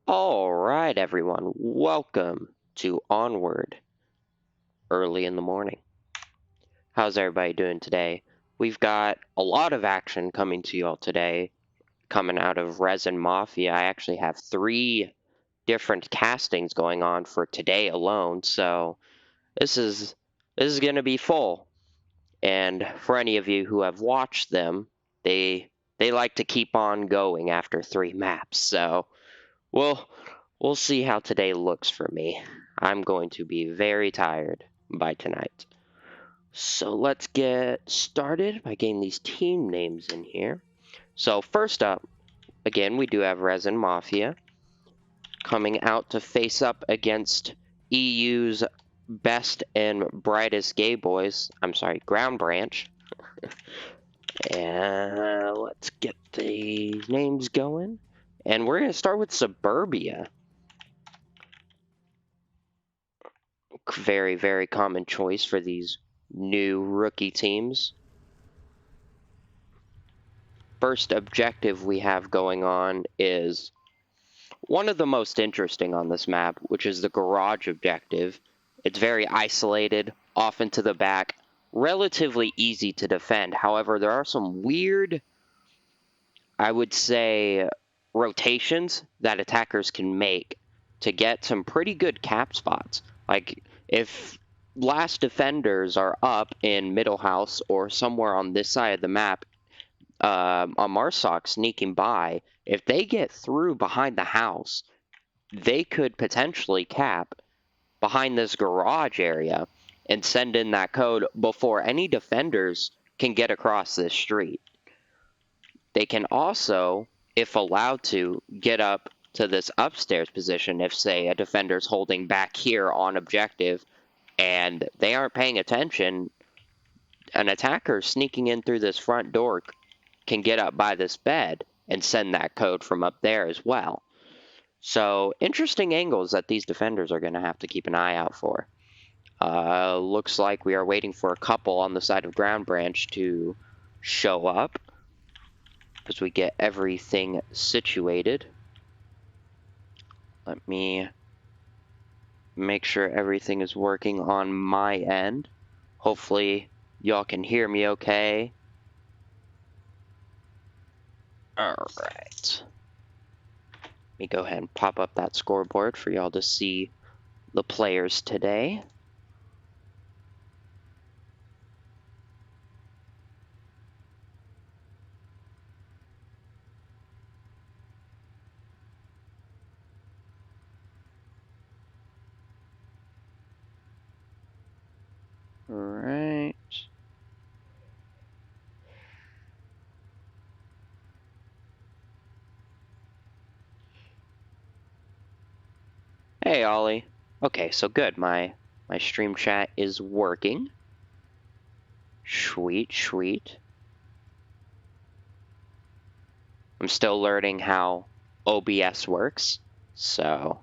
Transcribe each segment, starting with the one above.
All right, everyone. Welcome to Onward early in the morning. How's everybody doing today? We've got a lot of action coming to you all today, coming out of R3SIN Mafia. I actually have 3 different castings going on for today alone, so this is going to be full. And for any of you who have watched them, they like to keep on going after 3 maps. So we'll see how today looks for me. I'm going to be very tired by tonight. So let's get started by getting these team names in here. So first up, again, we do have R3SIN Mafia coming out to face up against EU's best and brightest gay boys. I'm sorry, Ground Branch. And let's get the names going. And we're going to start with Suburbia. Very, very common choice for these new rookie teams. First objective we have going on is one of the most interesting on this map, which is the garage objective. It's very isolated, off into the back, relatively easy to defend. However, there are some weird, I would say, rotations that attackers can make to get some pretty good cap spots. Like, if last defenders are up in middle house or somewhere on this side of the map, on Marsoc sneaking by, if they get through behind the house, they could potentially cap behind this garage area and send in that code before any defenders can get across this street. They can also, if allowed to, get up to this upstairs position if, say, a defender's holding back here on objective and they aren't paying attention. An attacker sneaking in through this front door can get up by this bed and send that code from up there as well. So interesting angles that these defenders are going to have to keep an eye out for. Looks like we are waiting for a couple on the side of Ground Branch to show up as we get everything situated. Let me make sure everything is working on my end. Hopefully y'all can hear me okay. All right. Let me go ahead and pop up that scoreboard for y'all to see the players today. All right. Hey, Ollie. Okay, so good. My stream chat is working. Sweet, sweet. I'm still learning how OBS works, so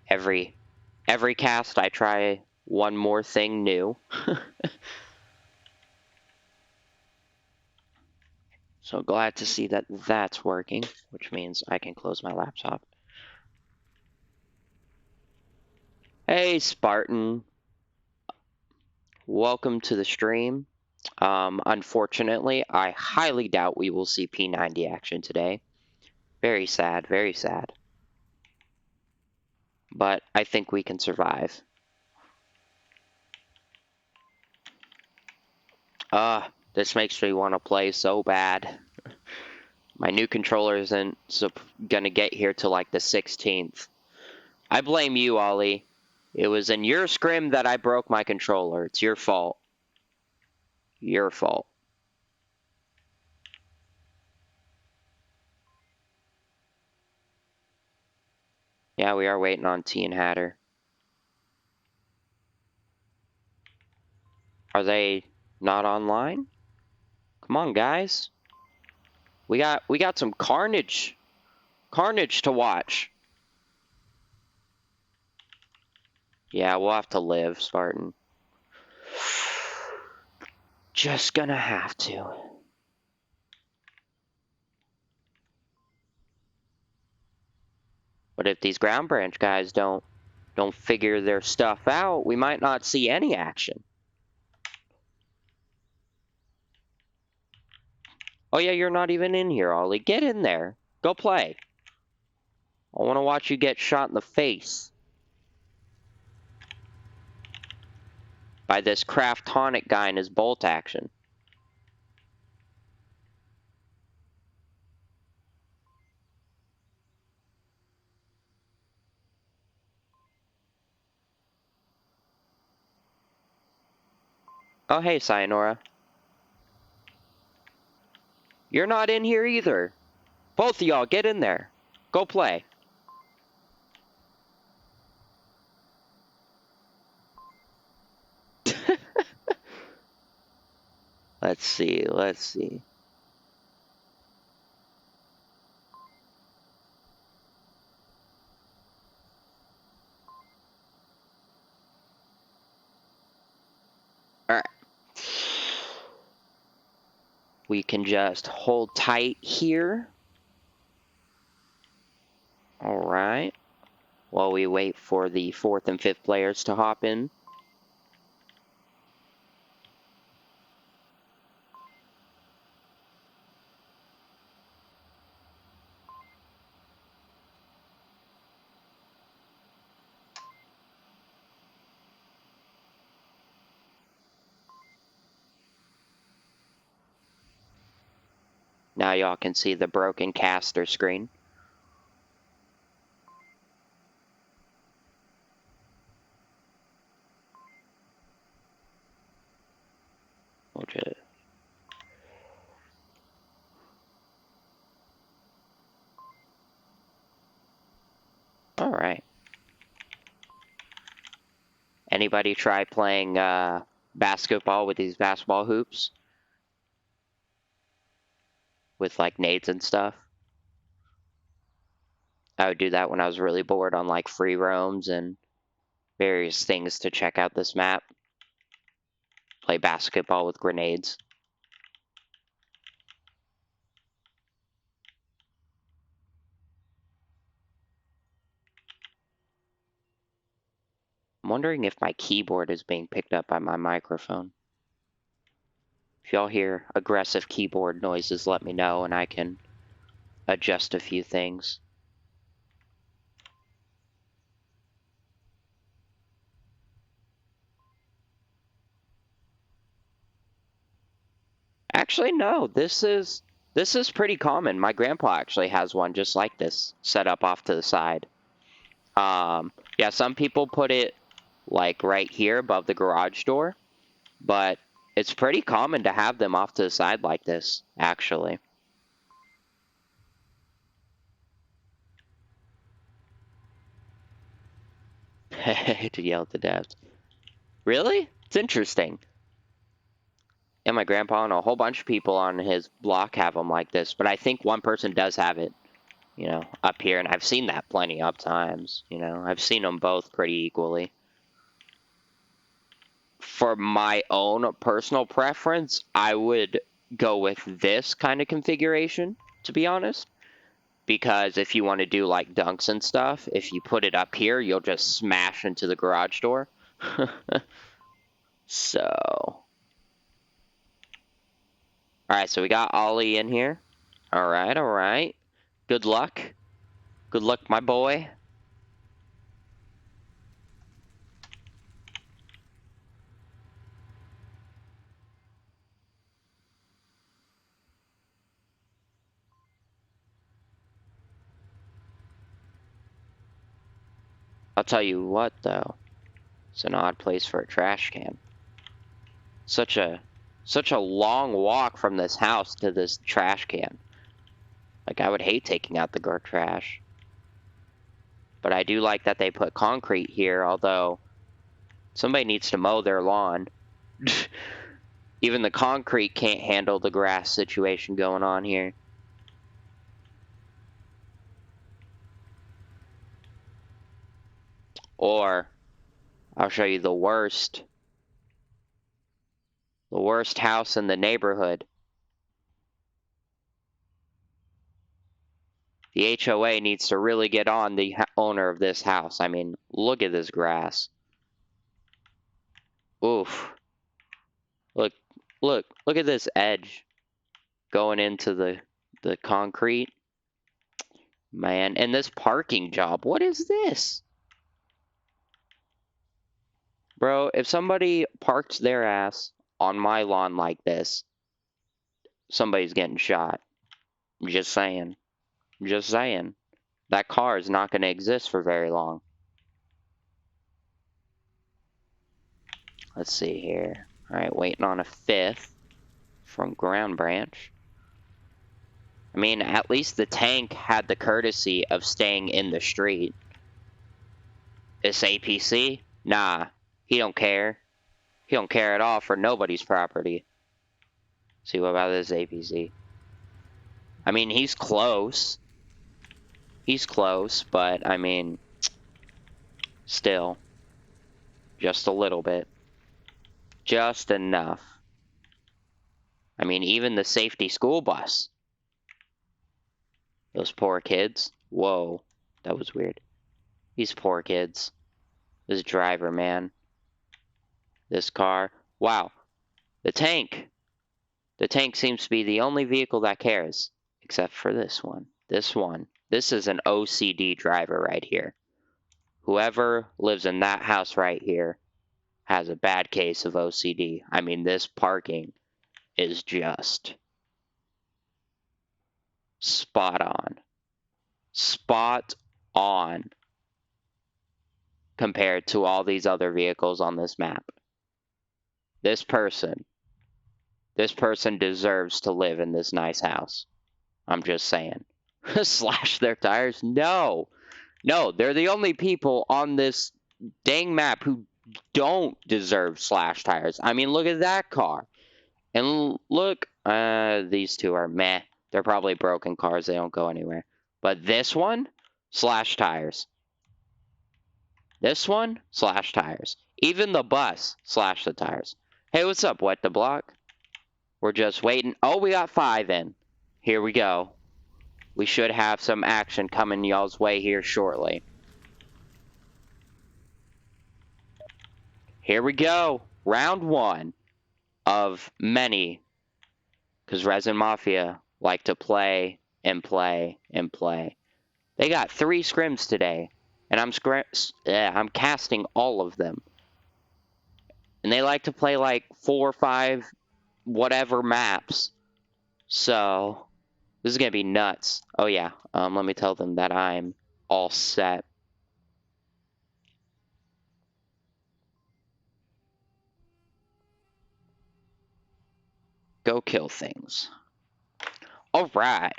every cast I try one more thing new. So glad to see that that's working, which means I can close my laptop. Hey, Spartan. Welcome to the stream. Unfortunately, I highly doubt we will see P90 action today. Very sad, very sad. But I think we can survive. This makes me want to play so bad. My new controller isn't gonna get here till like the 16th. I blame you, Ollie. It was in your scrim that I broke my controller. It's your fault. Your fault. Yeah, we are waiting on T and Hatter. Are they not online? Come on, guys. We got some carnage to watch. Yeah, we'll have to live, Spartan. Just gonna have to. But if these ground branch guys don't figure their stuff out, we might not see any action. Oh yeah, you're not even in here, Ollie. Get in there. Go play. I want to watch you get shot in the face by this Craftonic guy in his bolt action. Oh hey, Sayonara. You're not in here either. Both of y'all, get in there. Go play. Let's see. Alright. We can just hold tight here. Alright. While we wait for the 4th and 5th players to hop in. Now y'all can see the broken caster screen. We'll just... Alright. Anybody try playing basketball with these basketball hoops? With like nades and stuff? I would do that when I was really bored on like free roams and various things to check out this map. Play basketball with grenades. I'm wondering if my keyboard is being picked up by my microphone. If y'all hear aggressive keyboard noises, let me know and I can adjust a few things. Actually, no, this is pretty common. My grandpa actually has one just like this, set up off to the side. Yeah, some people put it like right here above the garage door, but it's pretty common to have them off to the side like this, actually. To yell to death. Really? It's interesting. And my grandpa and a whole bunch of people on his block have them like this, but I think one person does have it, you know, up here, and I've seen that plenty of times, you know. I've seen them both pretty equally. For my own personal preference, I would go with this kind of configuration, to be honest. Because if you want to do like dunks and stuff, if you put it up here, you'll just smash into the garage door. So. Alright, so we got Ollie in here. Alright. Good luck. Good luck, my boy. I'll tell you what, though. It's an odd place for a trash can. Such a long walk from this house to this trash can. Like, I would hate taking out the trash. But I do like that they put concrete here, although somebody needs to mow their lawn. Even the concrete can't handle the grass situation going on here. Or, I'll show you the worst house in the neighborhood. The HOA needs to really get on the owner of this house. I mean, look at this grass. Oof. Look at this edge going into the concrete. Man, and this parking job, what is this? Bro, if somebody parks their ass on my lawn like this, somebody's getting shot. I'm just saying. Just saying. That car is not going to exist for very long. Let's see here. Alright, waiting on a 5th from Ground Branch. I mean, at least the tank had the courtesy of staying in the street. This APC? Nah, he don't care. He don't care at all for nobody's property. See, what about this APC? I mean, he's close. He's close, but, I mean, still. Just a little bit. Just enough. I mean, even the safety school bus. Those poor kids. Whoa, that was weird. These poor kids. This driver, man. This car. Wow. The tank. The tank seems to be the only vehicle that cares. Except for this one. This one. This is an OCD driver right here. Whoever lives in that house right here has a bad case of OCD. I mean, this parking is just spot on. Spot on compared to all these other vehicles on this map. This person deserves to live in this nice house. I'm just saying. Slash their tires? No. No, they're the only people on this dang map who don't deserve slash tires. I mean, look at that car. And look, these two are meh. They're probably broken cars. They don't go anywhere. But this one, slash tires. This one, slash tires. Even the bus, slash the tires. Hey, what's up, Wet the Block? We're just waiting. Oh, we got 5 in. Here we go. We should have some action coming y'all's way here shortly. Here we go. Round 1 of many. Because R3SIN Mafia like to play and play and play. They got 3 scrims today. And I'm casting all of them. And they like to play like 4 or 5 whatever maps. So this is going to be nuts. Oh yeah, let me tell them that I'm all set. Go kill things. All right.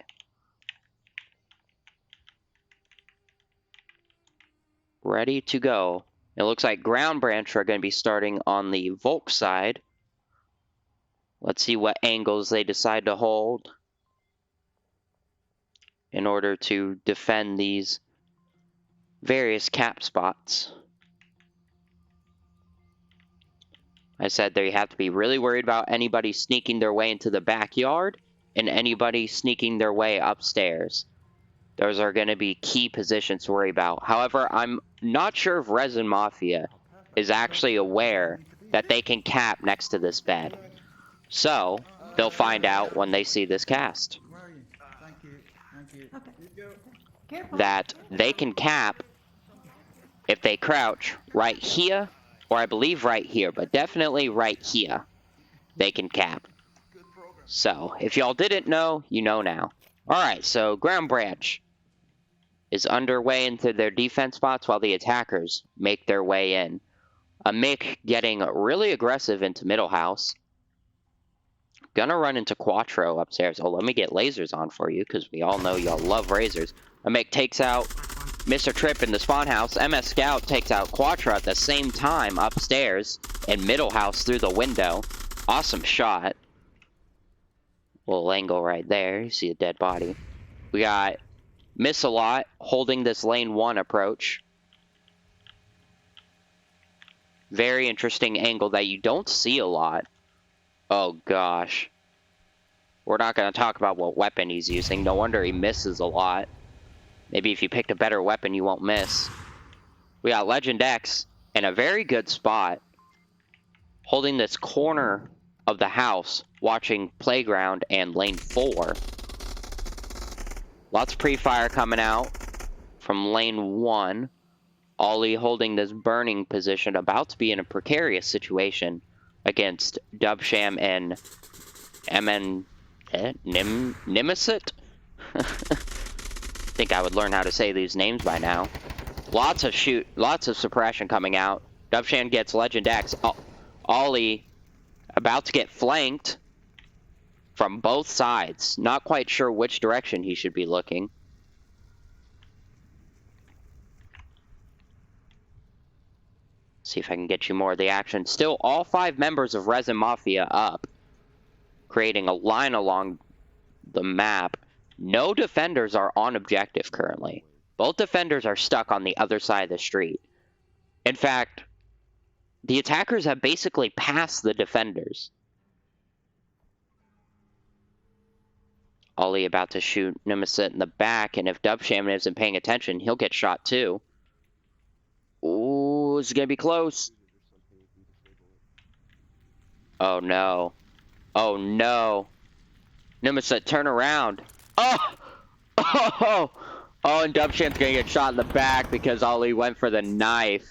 Ready to go. It looks like Ground Branch are going to be starting on the Volk side. Let's see what angles they decide to hold in order to defend these various cap spots. I said there you have to be really worried about anybody sneaking their way into the backyard and anybody sneaking their way upstairs. Those are going to be key positions to worry about. However, I'm not sure if R3SIN Mafia is actually aware that they can cap next to this bed. So, they'll find out when they see this cast. That they can cap if they crouch right here, or I believe right here, but definitely right here. They can cap. So, if y'all didn't know, you know now. Alright, so Ground Branch is underway into their defense spots while the attackers make their way in. A Mick getting really aggressive into Middle House. Gonna run into Quattro upstairs. Oh, let me get lasers on for you, because we all know y'all love lasers. A Mick takes out Mr. Tripp in the spawn house. MS Scout takes out Quattro at the same time upstairs in Middle House through the window. Awesome shot. Little angle right there. You see a dead body. We got Miss-A-Lot holding this lane 1 approach. Very interesting angle that you don't see a lot. Oh gosh. We're not going to talk about what weapon he's using. No wonder he misses a lot. Maybe if you picked a better weapon, you won't miss. We got Legend X in a very good spot, holding this corner of the house, watching Playground and Lane 4. Lots of pre-fire coming out from Lane 1. Ollie holding this burning position, about to be in a precarious situation against Dubsham and Nimesit? Think I would learn how to say these names by now. Lots of suppression coming out. Dubsham gets Legend X. Ollie about to get flanked from both sides. Not quite sure which direction he should be looking. See if I can get you more of the action. Still all 5 members of R3SIN Mafia up, creating a line along the map. No defenders are on objective currently. Both defenders are stuck on the other side of the street. In fact, the attackers have basically passed the defenders. Ollie about to shoot Nimesit in the back, and if Dubsham isn't paying attention, he'll get shot too. Ooh, it's gonna be close. Oh no. Oh no. Nimesit, turn around. Oh! Oh! Oh, and Dubsham's gonna get shot in the back because Ollie went for the knife.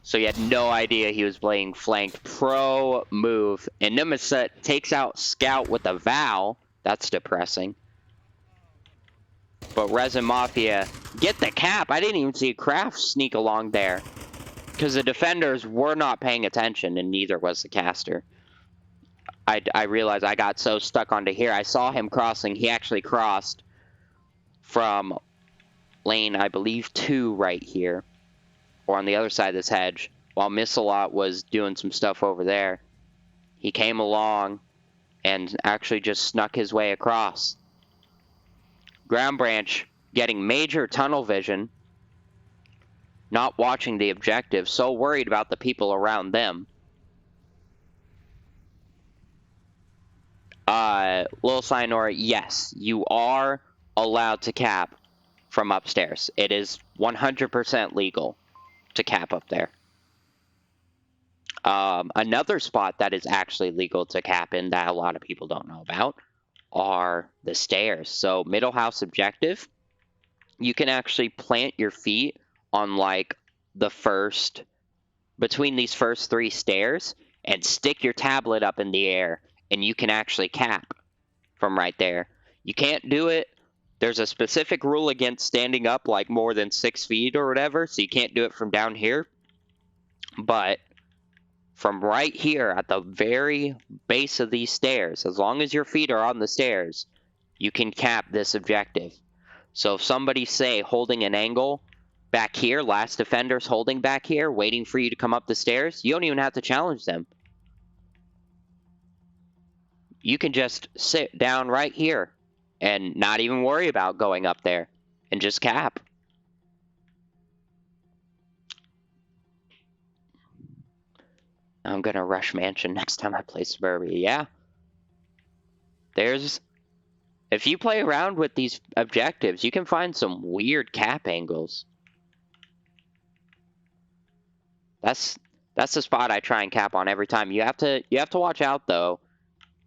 So he had no idea he was being flanked. Pro move. And Nimesit takes out Scout with a vow. That's depressing. But R3SIN Mafia get the cap. I didn't even see Kraft sneak along there, because the defenders were not paying attention, and neither was the caster. I realized I got so stuck onto here. I saw him crossing. He actually crossed from lane, I believe, 2 right here, or on the other side of this hedge, while Missalot was doing some stuff over there. He came along and actually just snuck his way across. Ground Branch getting major tunnel vision, not watching the objective, so worried about the people around them. Little Cyanora, yes, you are allowed to cap from upstairs. It is 100% legal to cap up there. Another spot that is actually legal to cap in that a lot of people don't know about are the stairs. So middle house objective, you can actually plant your feet on like the first, between these first 3 stairs, and stick your tablet up in the air, and you can actually cap from right there. You can't do it. There's a specific rule against standing up like more than 6 feet or whatever, so you can't do it from down here. But from right here at the very base of these stairs, as long as your feet are on the stairs, you can cap this objective. So if somebody's, say, holding an angle back here, last defender's holding back here, waiting for you to come up the stairs, you don't even have to challenge them. You can just sit down right here and not even worry about going up there and just cap. I'm gonna rush Mansion next time I play Suburbia. Yeah. If you play around with these objectives, you can find some weird cap angles. That's the spot I try and cap on every time. You have to watch out though,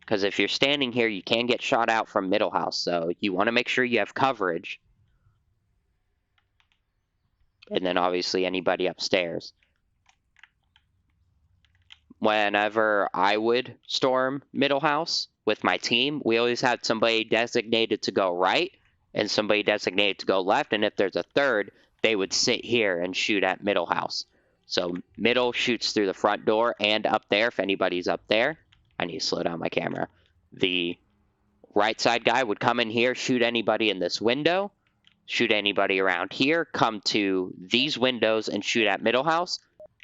because if you're standing here, you can get shot out from middle house. So you want to make sure you have coverage. And then obviously anybody upstairs. Whenever I would storm middle house with my team, we always had somebody designated to go right and somebody designated to go left. And if there's a third, they would sit here and shoot at middle house. So middle shoots through the front door and up there if anybody's up there. I need to slow down my camera. The right side guy would come in here, shoot anybody in this window, shoot anybody around here, come to these windows and shoot at middle house.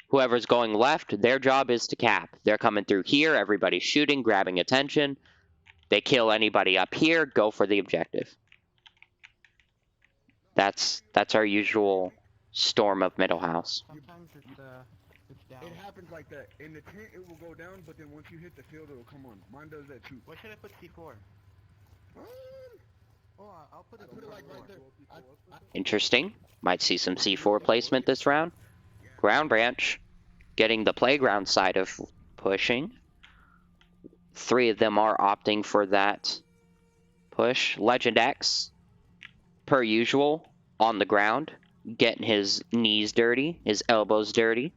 Whoever's going left, their job is to cap. They're coming through here, everybody's shooting, grabbing attention. They kill anybody up here, go for the objective. That's our usual storm of middle house. Sometimes it's down. It happens like that. In the tent, it will go down, but then once you hit the field, it will come on. Mine does that too. What should I put C4? Um, Oh, I'll I'll put it like right there. Interesting. Might see some C4 placement this round. Ground Branch getting the playground side of pushing. 3 of them are opting for that push. Legend X, per usual, on the ground, getting his knees dirty, his elbows dirty.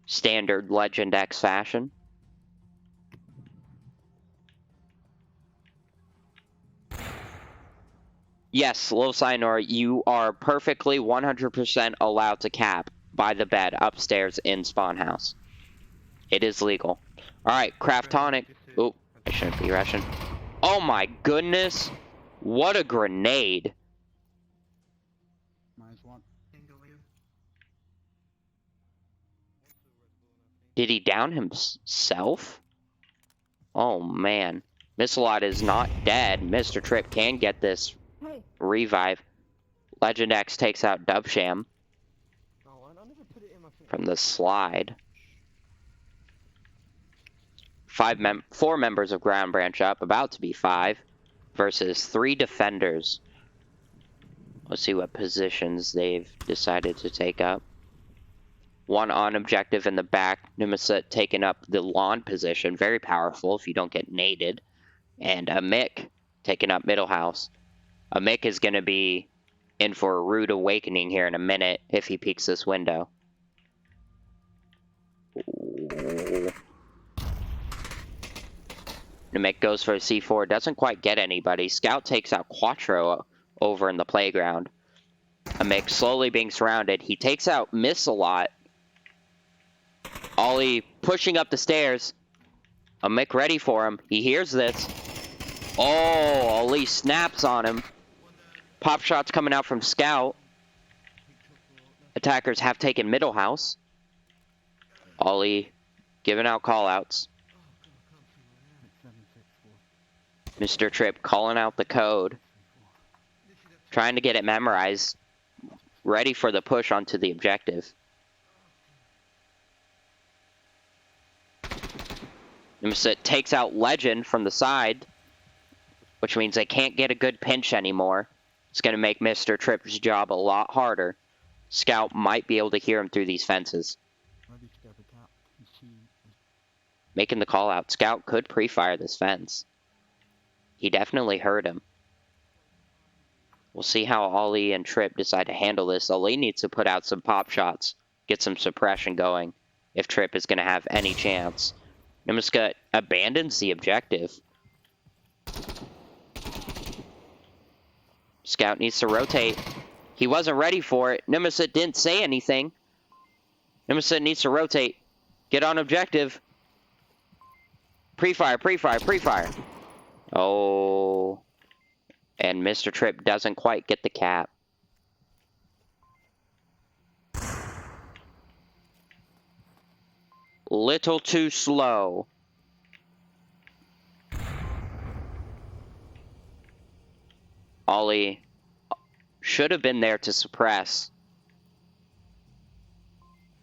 Standard Legend X fashion. Yes, Lil Sinor, you are perfectly 100% allowed to cap by the bed upstairs in Spawn House. It is legal. Alright, Craftonic. Oh, I shouldn't be rushing. Oh my goodness! What a grenade! Did he down himself? Oh man. Missalot is not dead. Mr. Trip can get this revive. Legend X takes out Dubsham from the slide. 4 members of Ground Branch up, about to be 5, versus 3 defenders. Let's see what positions they've decided to take up. 1 on objective in the back. Nemesis taking up the lawn position. Very powerful if you don't get naded. And a Mick taking up middle house. A Mick is going to be in for a rude awakening here in a minute if he peeks this window. Ooh. Mick goes for a C4. Doesn't quite get anybody. Scout takes out Quattro over in the playground. A Mick slowly being surrounded. He takes out Missalot. Ollie pushing up the stairs. A Mick ready for him. He hears this. Oh, Ollie snaps on him. Pop shots coming out from Scout. Attackers have taken middle house. Ollie giving out callouts. Mr. Trip calling out the code. Trying to get it memorized. Ready for the push onto the objective. Nemesis takes out Legend from the side, which means they can't get a good pinch anymore. It's going to make Mr. Trip's job a lot harder. Scout might be able to hear him through these fences. Making the call out. Scout could pre-fire this fence. He definitely heard him. We'll see how Ollie and Trip decide to handle this. Ollie needs to put out some pop shots, get some suppression going, if Trip is going to have any chance. Nemesis abandons the objective. Scout needs to rotate. He wasn't ready for it. Nemesis didn't say anything. Nemesis needs to rotate. Get on objective. Pre-fire, pre-fire, pre-fire. Oh. And Mr. Trip doesn't quite get the cap. Little too slow. Ollie should have been there to suppress.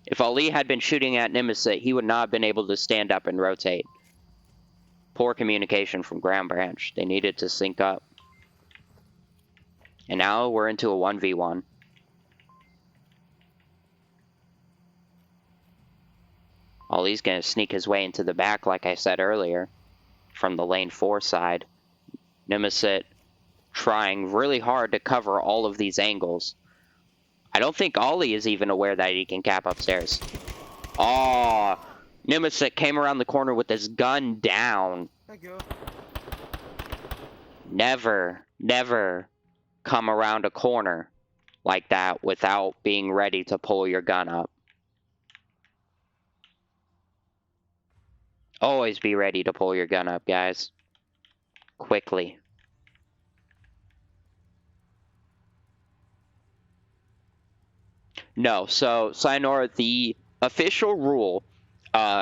If Ollie had been shooting at Nemesis, he would not have been able to stand up and rotate. Poor communication from Ground Branch. They needed to sync up. And now we're into a 1v1. Ollie's going to sneak his way into the back, like I said earlier, from the lane 4 side. Nemesis trying really hard to cover all of these angles. I don't think Ollie is even aware that he can cap upstairs. Oh, Nemesis came around the corner with his gun down. Thank you. Never, never come around a corner like that without being ready to pull your gun up. Always be ready to pull your gun up, guys. Quickly. No, so, Sayonara, the official rule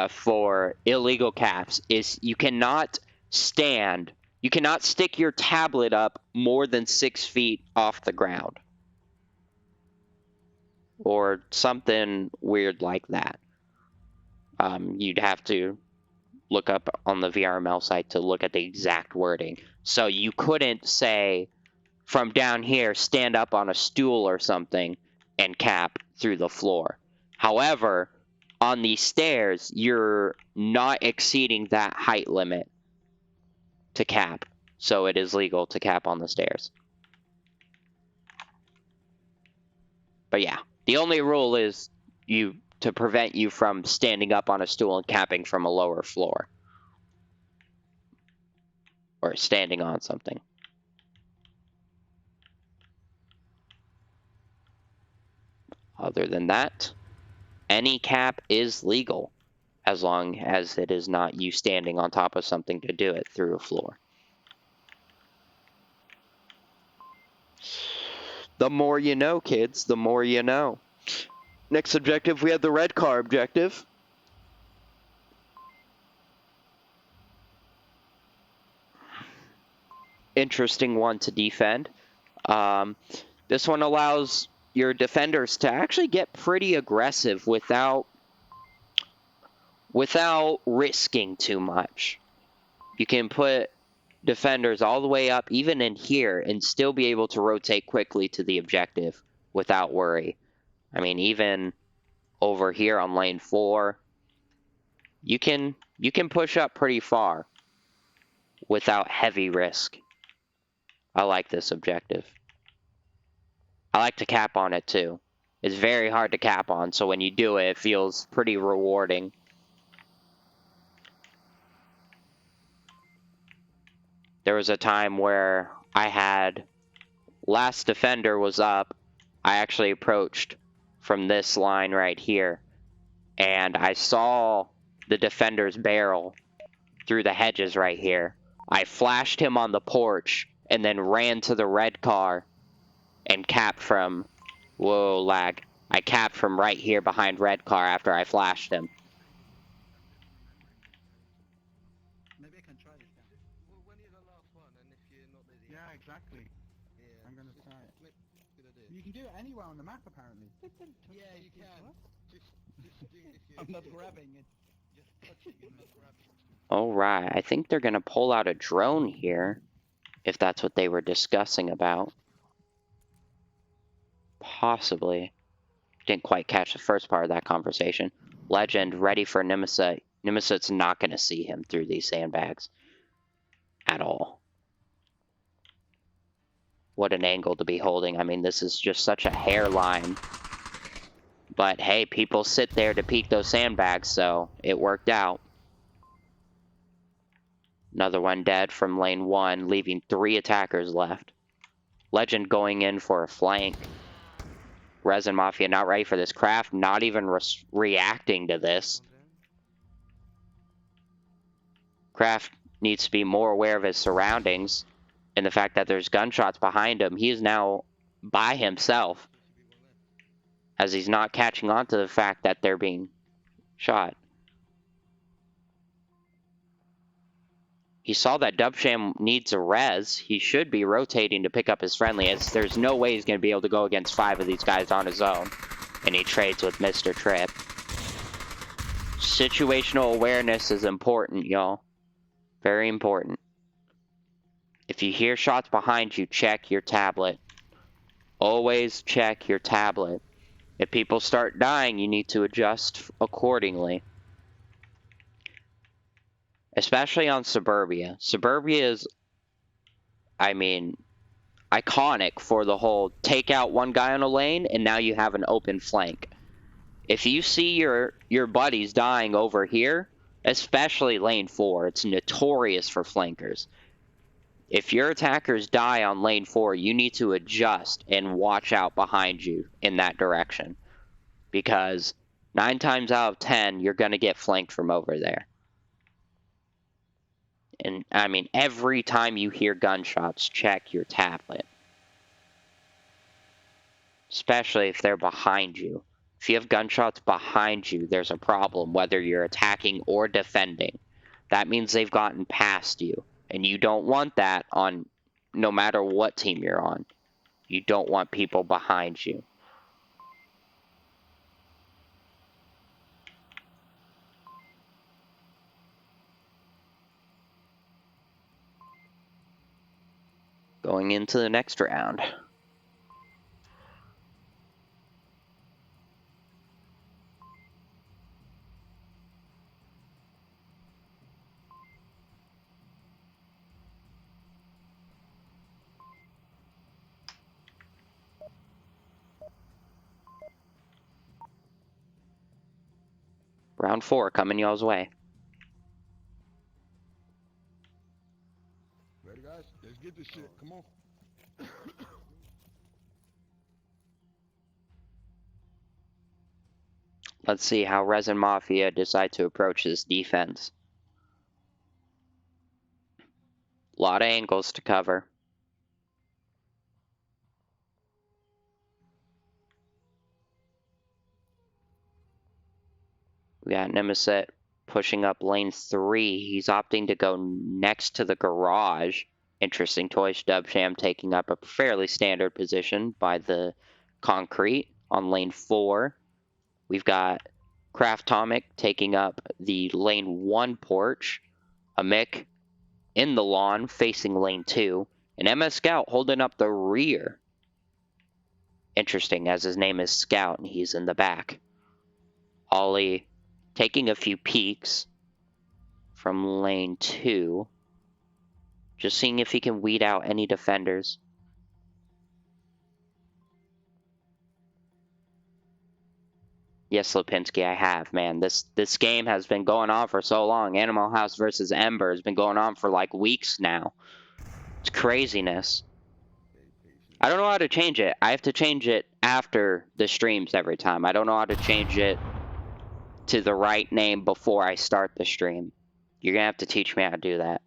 for illegal caps is you cannot stick your tablet up more than 6 feet off the ground. Or something weird like that. You'd have to look up on the VRML site to look at the exact wording. So you couldn't say from down here, stand up on a stool or something and cap through the floor. However, on these stairs, you're not exceeding that height limit to cap. So it is legal to cap on the stairs. But yeah, the only rule is to prevent you from standing up on a stool and capping from a lower floor. Or standing on something. Other than that, any cap is legal as long as it is not you standing on top of something to do it through a floor. The more you know, kids, the more you know. Next objective, we have the red car objective. Interesting one to defend. This one allows your defenders to actually get pretty aggressive without risking too much. You can put defenders all the way up, even in here, and still be able to rotate quickly to the objective without worry. I mean, even over here on lane 4, you can push up pretty far without heavy risk. I like this objective. I like to cap on it too. It's very hard to cap on, so when you do it, it feels pretty rewarding. There was a time where I had last defender was up. I actually approached from this line right here, and I saw the defender's barrel through the hedges right here. I flashed him on the porch and then ran to the red car and capped from, whoa, lag. I capped from right here behind red car after I flashed him. Maybe I can try this now. Well, when you're the last one, and if you're not busy. Yeah, exactly. Yeah. I'm gonna try it. Good idea. You can do it anywhere on the map, apparently. Yeah, you can. Just do if you. I'm not grabbing it. Just touch it. You're not grabbing. Alright, I think they're gonna pull out a drone here, if that's what they were discussing about. Possibly. Didn't quite catch the first part of that conversation. Legend ready for Nemesis. Nemesis not going to see him through these sandbags at all. What an angle to be holding. I mean, this is just such a hairline. But hey, people sit there to peek those sandbags, so it worked out. Another one dead from lane 1, leaving 3 attackers left. Legend going in for a flank. R3SIN Mafia not ready for this. Craft not even reacting to this. Craft needs to be more aware of his surroundings and the fact that there's gunshots behind him. He is now by himself as he's not catching on to the fact that they're being shot. He saw that Dubsham needs a res. He should be rotating to pick up his friendly, as there's no way he's going to be able to go against 5 of these guys on his own. And he trades with Mr. Trip. Situational awareness is important, y'all. Very important. If you hear shots behind you, check your tablet. Always check your tablet. If people start dying, you need to adjust accordingly. Especially on Suburbia. Suburbia is, I mean, iconic for the whole take out one guy on a lane and now you have an open flank. If you see your buddies dying over here, especially lane 4, it's notorious for flankers. If your attackers die on lane 4, you need to adjust and watch out behind you in that direction. Because 9 times out of 10, you're going to get flanked from over there. And, I mean, every time you hear gunshots, check your tablet. Especially if they're behind you. If you have gunshots behind you, there's a problem, whether you're attacking or defending. That means they've gotten past you. And you don't want that on no matter what team you're on. You don't want people behind you. Going into the next round. Round 4 coming y'all's way. Ready, guys? Let's get this shit. Come on. Let's see how R3SIN Mafia decide to approach this defense. A lot of angles to cover. We got Nemesis pushing up lane 3. He's opting to go next to the garage. Interesting choice. Dubsham taking up a fairly standard position by the concrete on lane 4. We've got Craftomic taking up the lane 1 porch. A Mick in the lawn facing lane 2. And MS Scout holding up the rear. Interesting, as his name is Scout and he's in the back. Ollie taking a few peeks from lane 2. Just seeing if he can weed out any defenders. Yes, Lipinski, I have, man. This game has been going on for so long. Animal House versus Ember has been going on for like weeks now. It's craziness. I don't know how to change it. I have to change it after the streams every time. I don't know how to change it to the right name before I start the stream. You're gonna have to teach me how to do that.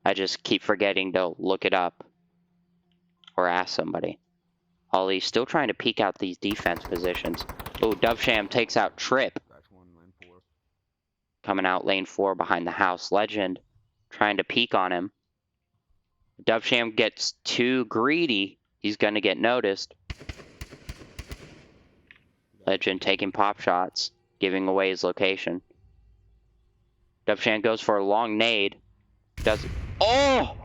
I just keep forgetting to look it up or ask somebody. Ollie still trying to peek out these defense positions. Oh, Dubsham takes out Trip. That's one, lane 4. Coming out lane 4 behind the house. Legend trying to peek on him. Dubsham gets too greedy. He's going to get noticed. Legend taking pop shots, giving away his location. Dubsham goes for a long nade. Does Oh!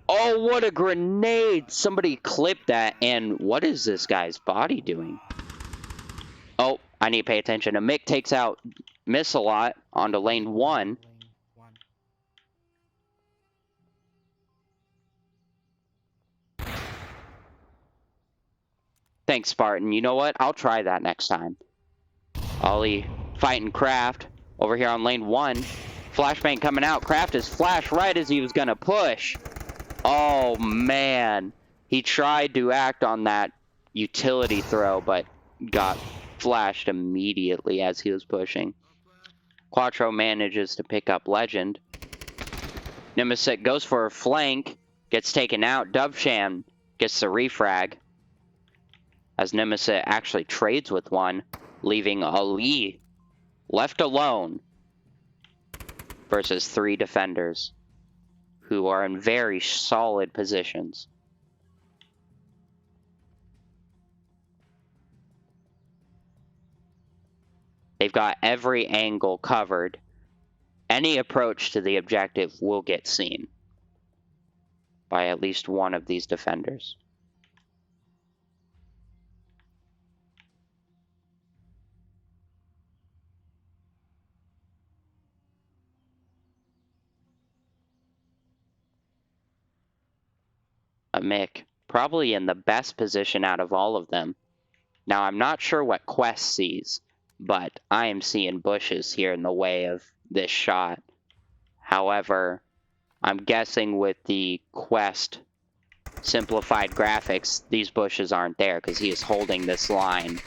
Oh, what a grenade! Somebody clipped that, and what is this guy's body doing? Oh, I need to pay attention. A Mick takes out Miss-a-Lot onto lane 1. Lane 1. Thanks, Spartan. You know what? I'll try that next time. Ollie fighting Kraft over here on lane 1. Flashbang coming out. Kraft is flashed right as he was going to push. Oh, man. He tried to act on that utility throw, but got flashed immediately as he was pushing. Quattro manages to pick up Legend. Nemesis goes for a flank. Gets taken out. Dubsham gets the refrag. As Nemesis actually trades with one, leaving Ali left alone versus 3 defenders who are in very solid positions. They've got every angle covered. Any approach to the objective will get seen by at least one of these defenders. A Mick, probably in the best position out of all of them. Now, I'm not sure what Quest sees, but I am seeing bushes here in the way of this shot. However, I'm guessing with the Quest simplified graphics, these bushes aren't there because he is holding this line.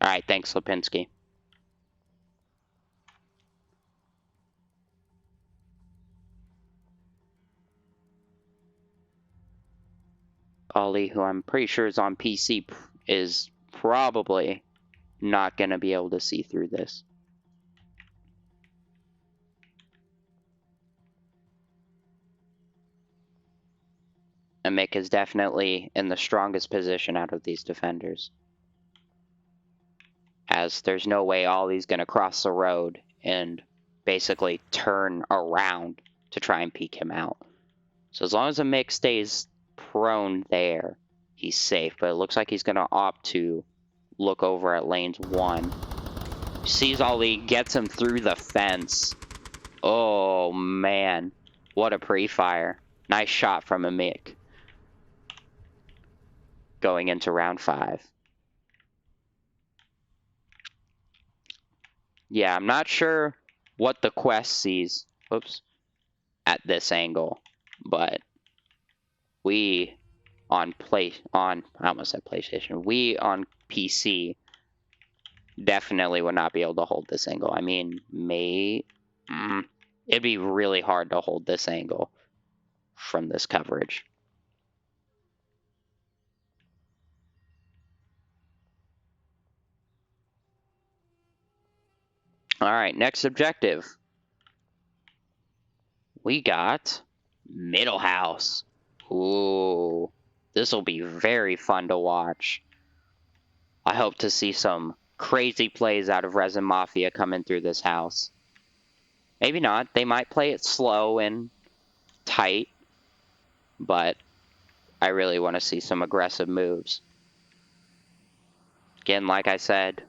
All right, thanks, Lipinski. Ollie, who I'm pretty sure is on PC, is probably not going to be able to see through this. And Mick is definitely in the strongest position out of these defenders. as there's no way Ollie's going to cross the road and basically turn around to try and peek him out. So as long as the Mick stays prone there, he's safe. But it looks like he's going to opt to look over at lanes 1. Sees Ollie, gets him through the fence. Oh, man. What a pre-fire. Nice shot from a Mick. Going into round 5. Yeah, I'm not sure what the quest sees. Whoops. At this angle. But we I almost said PlayStation. We on PC definitely would not be able to hold this angle. I mean, it'd be really hard to hold this angle from this coverage. All right, next objective. We got Middle House. Ooh, this will be very fun to watch. I hope to see some crazy plays out of Resin Mafia coming through this house. Maybe not. They might play it slow and tight, but I really want to see some aggressive moves. Again, like I said,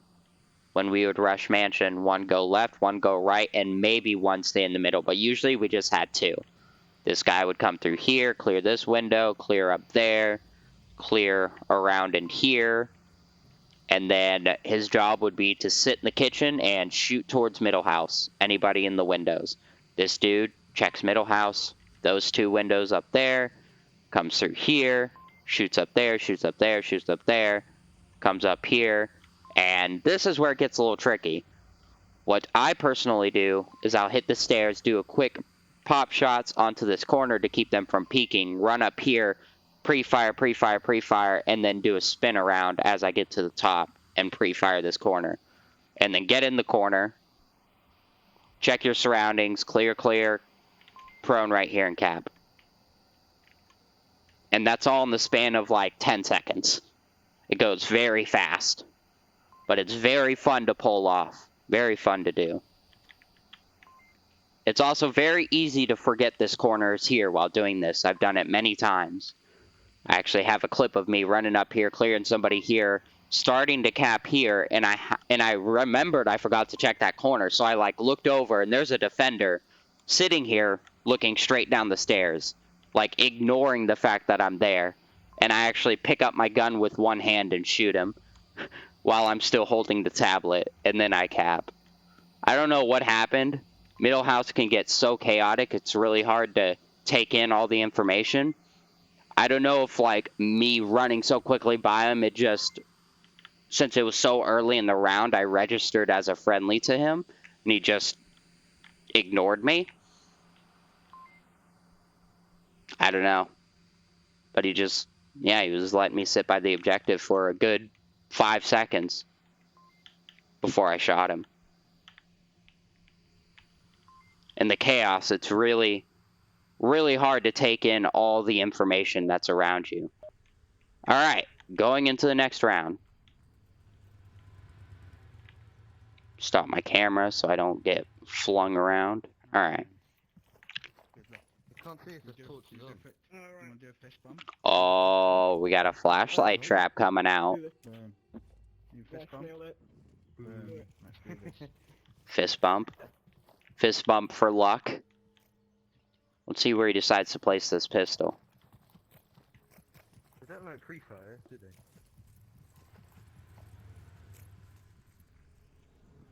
when we would rush mansion, 1 go left, 1 go right, and maybe 1 stay in the middle, but usually we just had 2. This guy would come through here, clear this window, clear up there, clear around in here, and then his job would be to sit in the kitchen and shoot towards middle house, anybody in the windows. This dude checks middle house, those 2 windows up there, comes through here, shoots up there, shoots up there, shoots up there, comes up here, and this is where it gets a little tricky. What I personally do is I'll hit the stairs, do a quick pop shots onto this corner to keep them from peeking, run up here, pre-fire, pre-fire, pre-fire, and then do a spin around as I get to the top and pre-fire this corner. And then get in the corner, check your surroundings, clear, clear, prone right here and cap. And that's all in the span of like 10 seconds. It goes very fast, but it's very fun to pull off. Very fun to do. It's also very easy to forget this corner is here while doing this. I've done it many times. I actually have a clip of me running up here, clearing somebody here, starting to cap here, and I remembered I forgot to check that corner, so I like looked over and there's a defender sitting here looking straight down the stairs, like ignoring the fact that I'm there. And I actually pick up my gun with one hand and shoot him while I'm still holding the tablet, and then I cap. I don't know what happened. Middle house can get so chaotic, it's really hard to take in all the information. I don't know if, like, me running so quickly by him, it just, since it was so early in the round, I registered as a friendly to him, and he just ignored me. I don't know. But he just, yeah, he was letting me sit by the objective for a good 5 seconds before I shot him. In the chaos, it's really, really hard to take in all the information that's around you. All right, going into the next round. Stop my camera so I don't get flung around. All right. I can't see if the torch is on. You wanna do a fist bump? Oh, we got a flashlight trap coming out. Boom. You fist bump? Boom. Let's do this. Fist bump. Fist bump for luck. Let's see where he decides to place this pistol. Is that like pre-fire, did they?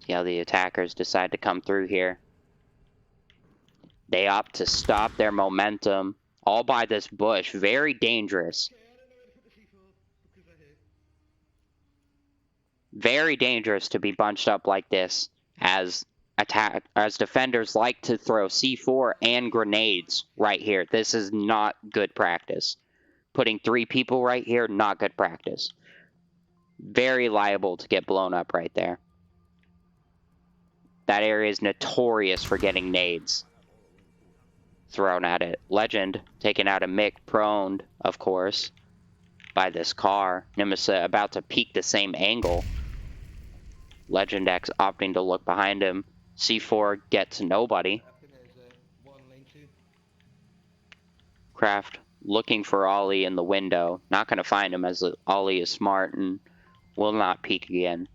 Yeah, the attackers decide to come through here. They opt to stop their momentum all by this bush. Very dangerous. Very dangerous to be bunched up like this, as defenders like to throw C4 and grenades right here. This is not good practice. Putting 3 people right here, not good practice. Very liable to get blown up right there. That area is notorious for getting nades thrown at it. Legend taking out a Mick, proned, of course, by this car. Nemesis about to peek the same angle. Legend X opting to look behind him. C4 gets nobody. I think there's one lane 2. Kraft looking for Ollie in the window. Not going to find him as Ollie is smart and will not peek again.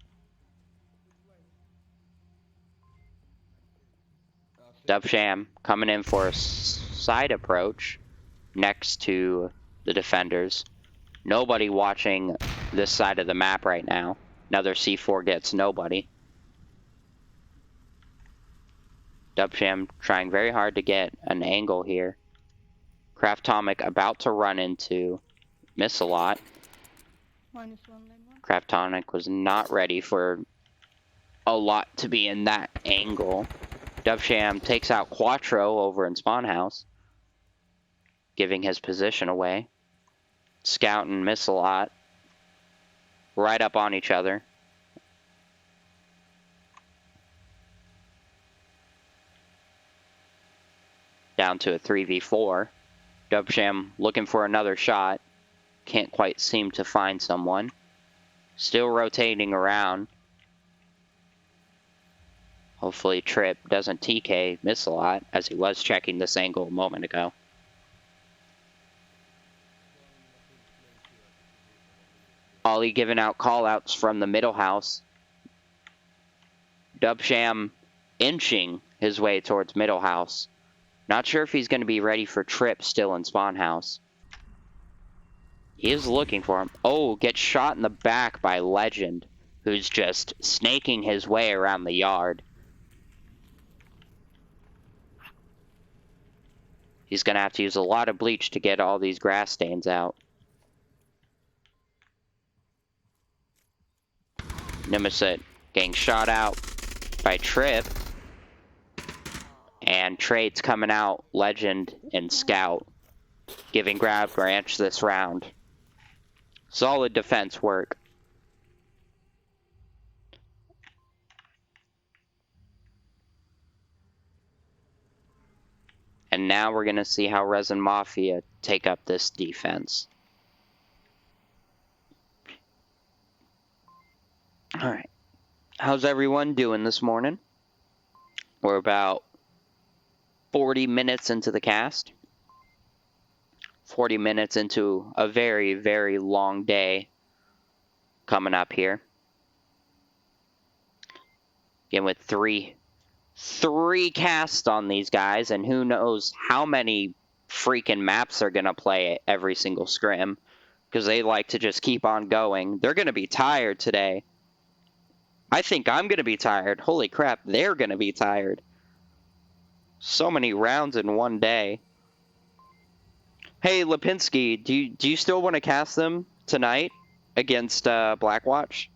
Dubsham coming in for a side approach next to the defenders. Nobody watching this side of the map right now. Another C4 gets nobody. Dubsham trying very hard to get an angle here. Kraftonic about to run into miss a lot. -1 lane 1. Kraftonic was not ready for a lot to be in that angle. Dubsham takes out Quattro over in Spawn House, giving his position away. Scout and miss a lot. Right up on each other. Down to a 3v4. Dubsham looking for another shot. Can't quite seem to find someone. Still rotating around. Hopefully Trip doesn't TK miss a lot, as he was checking this angle a moment ago. Ollie giving out callouts from the middle house. Dubsham inching his way towards middle house. Not sure if he's going to be ready for Trip still in Spawn House. He is looking for him. Oh, gets shot in the back by Legend, who's just snaking his way around the yard. He's going to have to use a lot of bleach to get all these grass stains out. Nemesis getting shot out by Trip. And Trades coming out, Legend and Scout, giving Grab Branch this round. Solid defense work. And now we're going to see how R3SIN Mafia take up this defense. Alright. How's everyone doing this morning? We're about 40 minutes into the cast. 40 minutes into a very, very long day coming up here. Again, with three casts on these guys, and who knows how many freaking maps they're going to play every single scrim, because they like to just keep on going. They're going to be tired today. I think I'm going to be tired. Holy crap, they're going to be tired. So many rounds in one day. Hey, Lipinski, do you still want to cast them tonight against Blackwatch?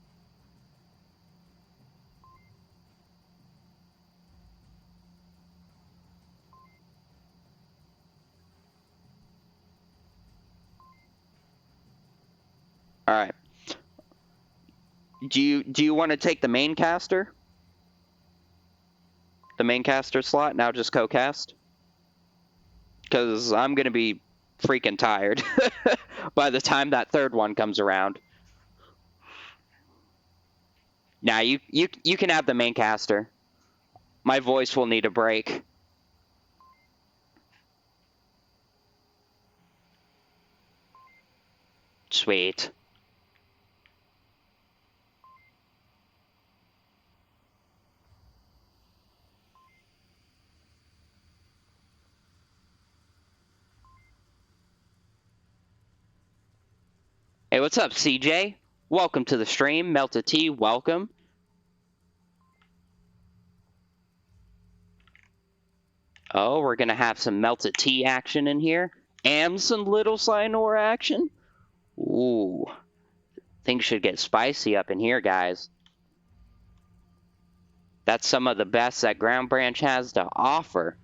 All right. Do you want to take the main caster? The main caster slot, now just co-cast? Because I'm going to be freaking tired by the time that third one comes around. Now, you can have the main caster. My voice will need a break. Sweet. Hey, what's up, CJ? Welcome to the stream. Melted Tea, welcome. Oh, we're going to have some Melted Tea action in here. And some little Cyanor action. Ooh. Things should get spicy up in here, guys. That's some of the best that Ground Branch has to offer.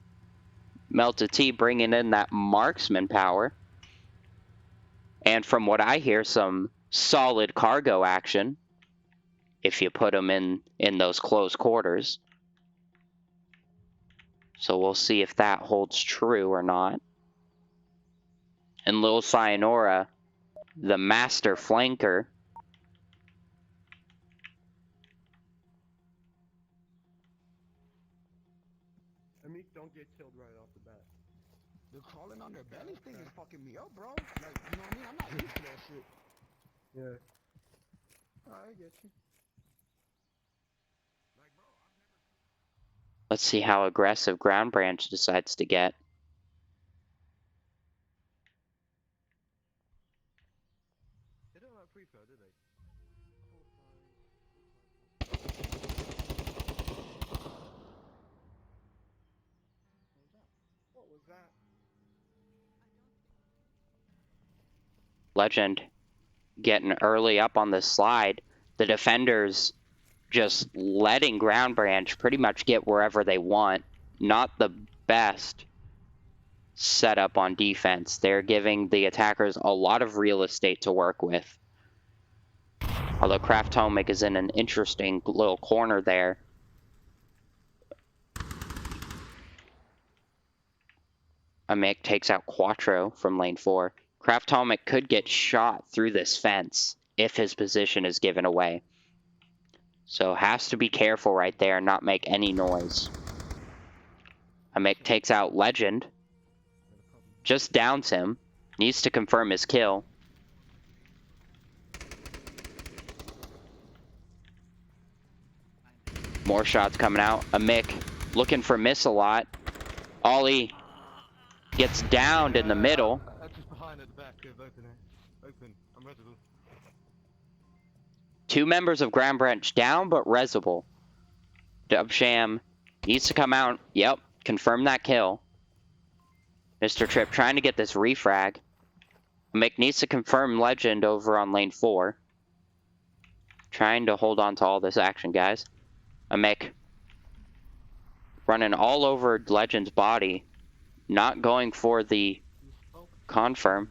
Melted Tea bringing in that marksman power. And from what I hear, some solid cargo action. If you put them in those close quarters. So we'll see if that holds true or not. And Lil Cyanora, the master flanker. Meek, don't get killed right off the bat. The crawling on their belly thing is fucking me up, bro. Like, you know what I mean? I'm not used to that shit. Yeah. I get you. Let's see how aggressive Ground Branch decides to get. They don't like pre-throw, do they? What was that? Legend getting early up on the slide. The defenders just letting Ground Branch pretty much get wherever they want. Not the best setup on defense. They're giving the attackers a lot of real estate to work with. Although Kraftomic is in an interesting little corner there. Amick takes out Quattro from lane 4. Kraftomic could get shot through this fence if his position is given away. So has to be careful right there and not make any noise. Amick takes out Legend. Just downs him. Needs to confirm his kill. More shots coming out. Amick looking for miss a lot. Ollie gets downed in the middle. Just behind at the back of open. Open. I'm resident. 2 members of Ground Branch down, but resable. Dubsham needs to come out. Yep, confirm that kill. Mr. Tripp trying to get this refrag. Mick needs to confirm Legend over on lane 4. Trying to hold on to all this action, guys. Mick running all over Legend's body. Not going for the confirm.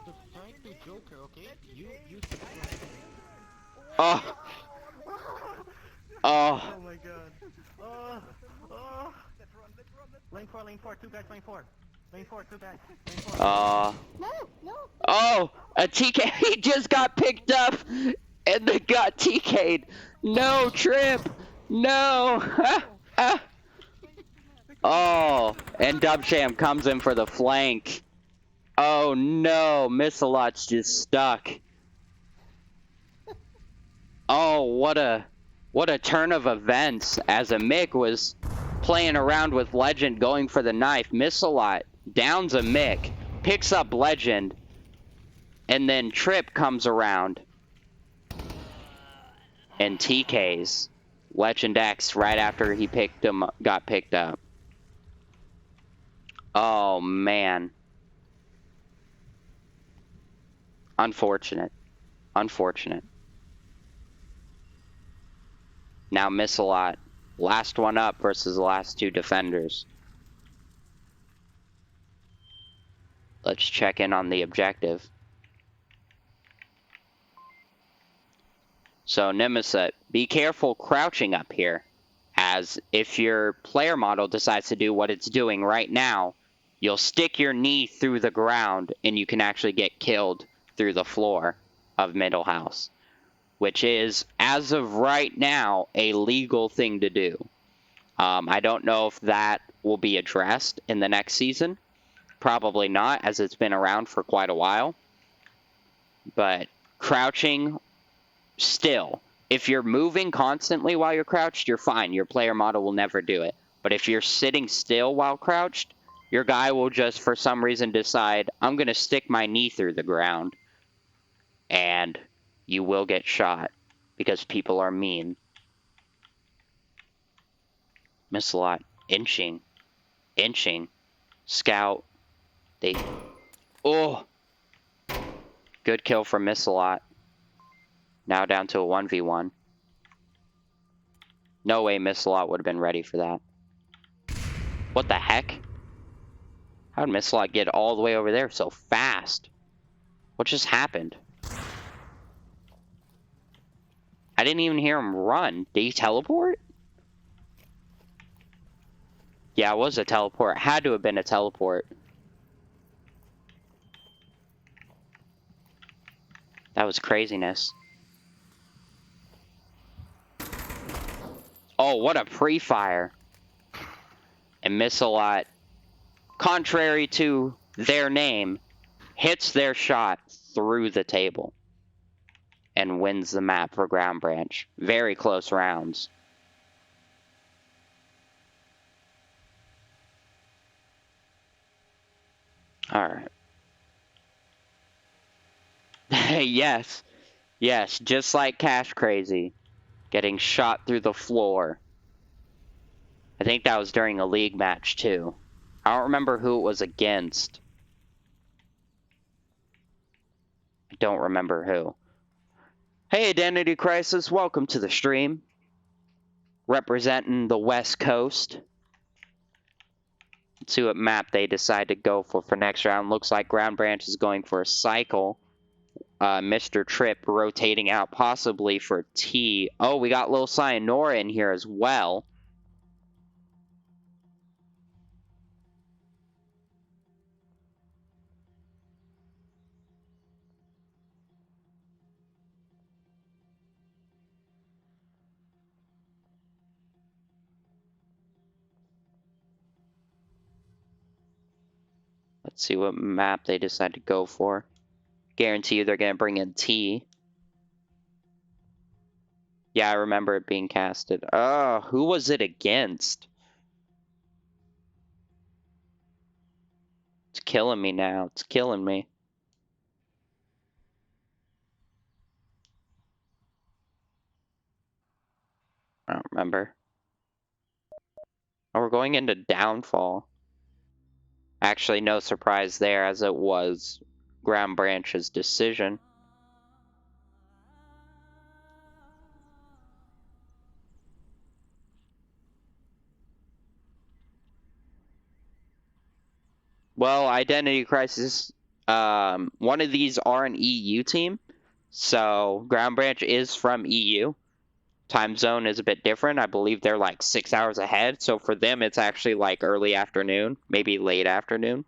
The Frank the Joker, okay? You Oh! Oh! Oh my god. Oh! Oh! Lane 4, 2 guys, lane 4. Lane 4, 2 guys. Lane 4. No. Oh! A TK! He just got picked up! And they got TK'd! No, Trip! No! Oh! And Dubsham comes in for the flank. Oh no! Missalot's just stuck. Oh, what a turn of events as Mick was playing around with Legend going for the knife. Missalot downs a Mick, picks up Legend, and then Trip comes around and TKs Legend X right after he got picked up. Oh man. Unfortunate. Unfortunate. Now Missalot, last one up versus the last 2 defenders. Let's check in on the objective. So Nemesis, be careful crouching up here, as if your player model decides to do what it's doing right now, you'll stick your knee through the ground and you can actually get killed through the floor of Middle House, which is, as of right now, a legal thing to do. I don't know if that will be addressed in the next season. Probably not, as it's been around for quite a while. But crouching, still, if you're moving constantly while you're crouched, you're fine. Your player model will never do it. But if you're sitting still while crouched, your guy will just, for some reason, decide, I'm going to stick my knee through the ground. And you will get shot, because people are mean. Missalot, inching. Scout. Oh! Good kill from Missalot. Now down to a 1v1. No way Missalot would have been ready for that. What the heck? How did Missalot get all the way over there so fast? What just happened? I didn't even hear him run. Did he teleport? Yeah, it was a teleport. It had to have been a teleport. That was craziness. Oh, what a pre-fire. And Missalot, contrary to their name, hits their shot through the table and wins the map for Ground Branch. Very close rounds. Alright. Yes. Yes, just like Cash Crazy. Getting shot through the floor. I think that was during a league match, too. I don't remember who it was against. I don't remember who. Hey, Identity Crisis, welcome to the stream. Representing the West Coast. Let's see what map they decide to go for next round. Looks like Ground Branch is going for a cycle. Mr. Trip rotating out possibly for T. Oh, we got Lil Sayonara in here as well. Let's see what map they decide to go for. Guarantee you they're going to bring in T. Yeah, I remember it being casted. Oh, who was it against? It's killing me now. It's killing me. I don't remember. Oh, we're going into Downfall. Actually, no surprise there, as it was Ground Branch's decision. Well, Identity Crisis, one of these are an EU team, so Ground Branch is from EU. Time zone is a bit different. I believe they're like 6 hours ahead, so for them it's actually like early afternoon, maybe late afternoon.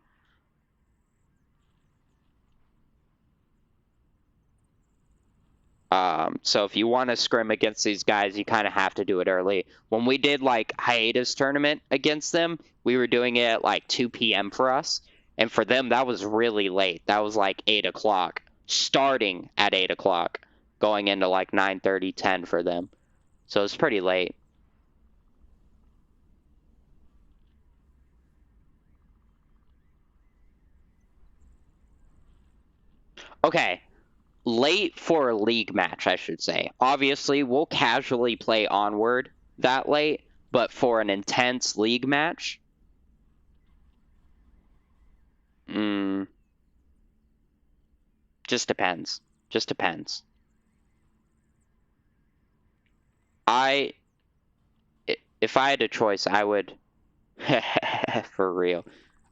So if you want to scrim against these guys, you kind of have to do it early. When we did like hiatus tournament against them, we were doing it at like 2 p.m. for us. And for them, that was really late. That was like 8 o'clock, starting at 8 o'clock, going into like 9:30, 10 for them. So it's pretty late. Okay, late for a league match, I should say. Obviously, we'll casually play Onward that late, but for an intense league match, just depends. Just depends. If I had a choice, I would, for real,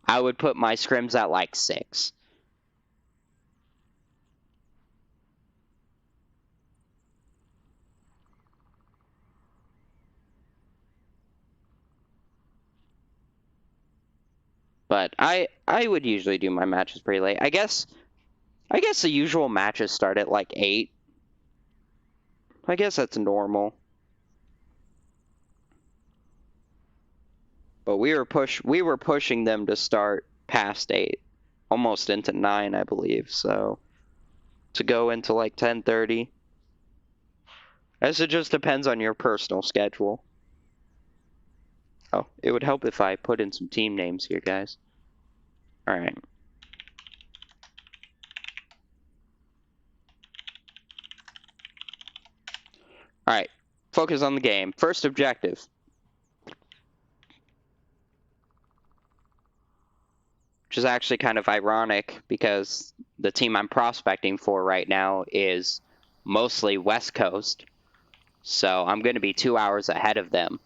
I would put my scrims at like 6. But I would usually do my matches pretty late. I guess the usual matches start at like 8. I guess that's normal. But we were pushing them to start past 8, almost into 9, I believe. So to go into like 10:30. As it just depends on your personal schedule. Oh, it would help if I put in some team names here, guys. All right. All right. Focus on the game. First objective. Which is actually kind of ironic because the team I'm prospecting for right now is mostly West Coast. So I'm going to be 2 hours ahead of them.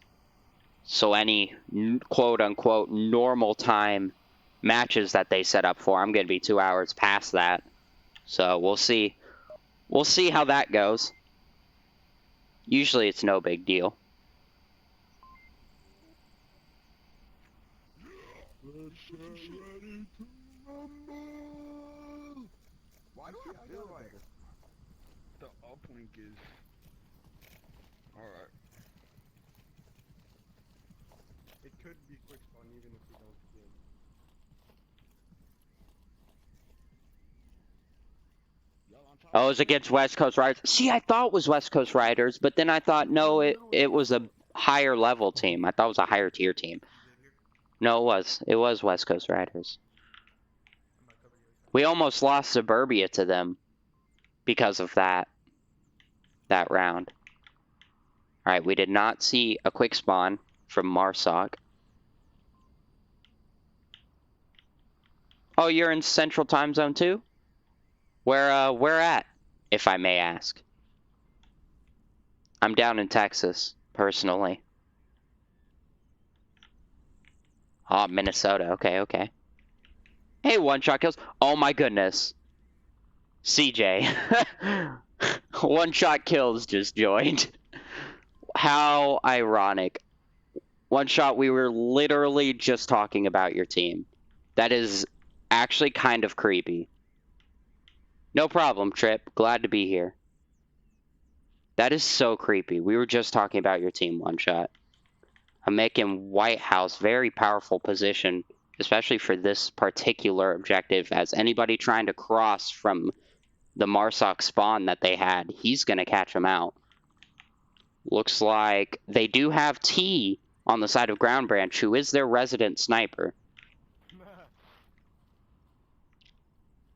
So any quote-unquote normal time matches that they set up for, I'm going to be 2 hours past that. So we'll see. We'll see how that goes. Usually it's no big deal. Why do I feel like The uplink is... Alright. could be quick spawn even if we don't see him. Yo, on top Oh, it of was against West Coast Riders. See, I thought it was West Coast Riders, but then I thought, no, it was a higher level team. I thought it was a higher tier team. No, it was. It was West Coast Riders. We almost lost Suburbia to them because of that round. Alright, we did not see a quick spawn from Marsoc. Oh, you're in Central Time Zone too? Where at, if I may ask? I'm down in Texas, personally. Oh, Minnesota. Okay, okay. Hey, one-shot kills. Oh my goodness. CJ. One-shot kills just joined. How ironic. One shot, we were literally just talking about your team. That is actually kind of creepy. No problem, Trip. Glad to be here. That is so creepy. We were just talking about your team, One Shot. I'm making White House very powerful position, especially for this particular objective, as anybody trying to cross from the Marsoc spawn that they had, he's going to catch them out. Looks like they do have T on the side of Ground Branch, who is their resident sniper.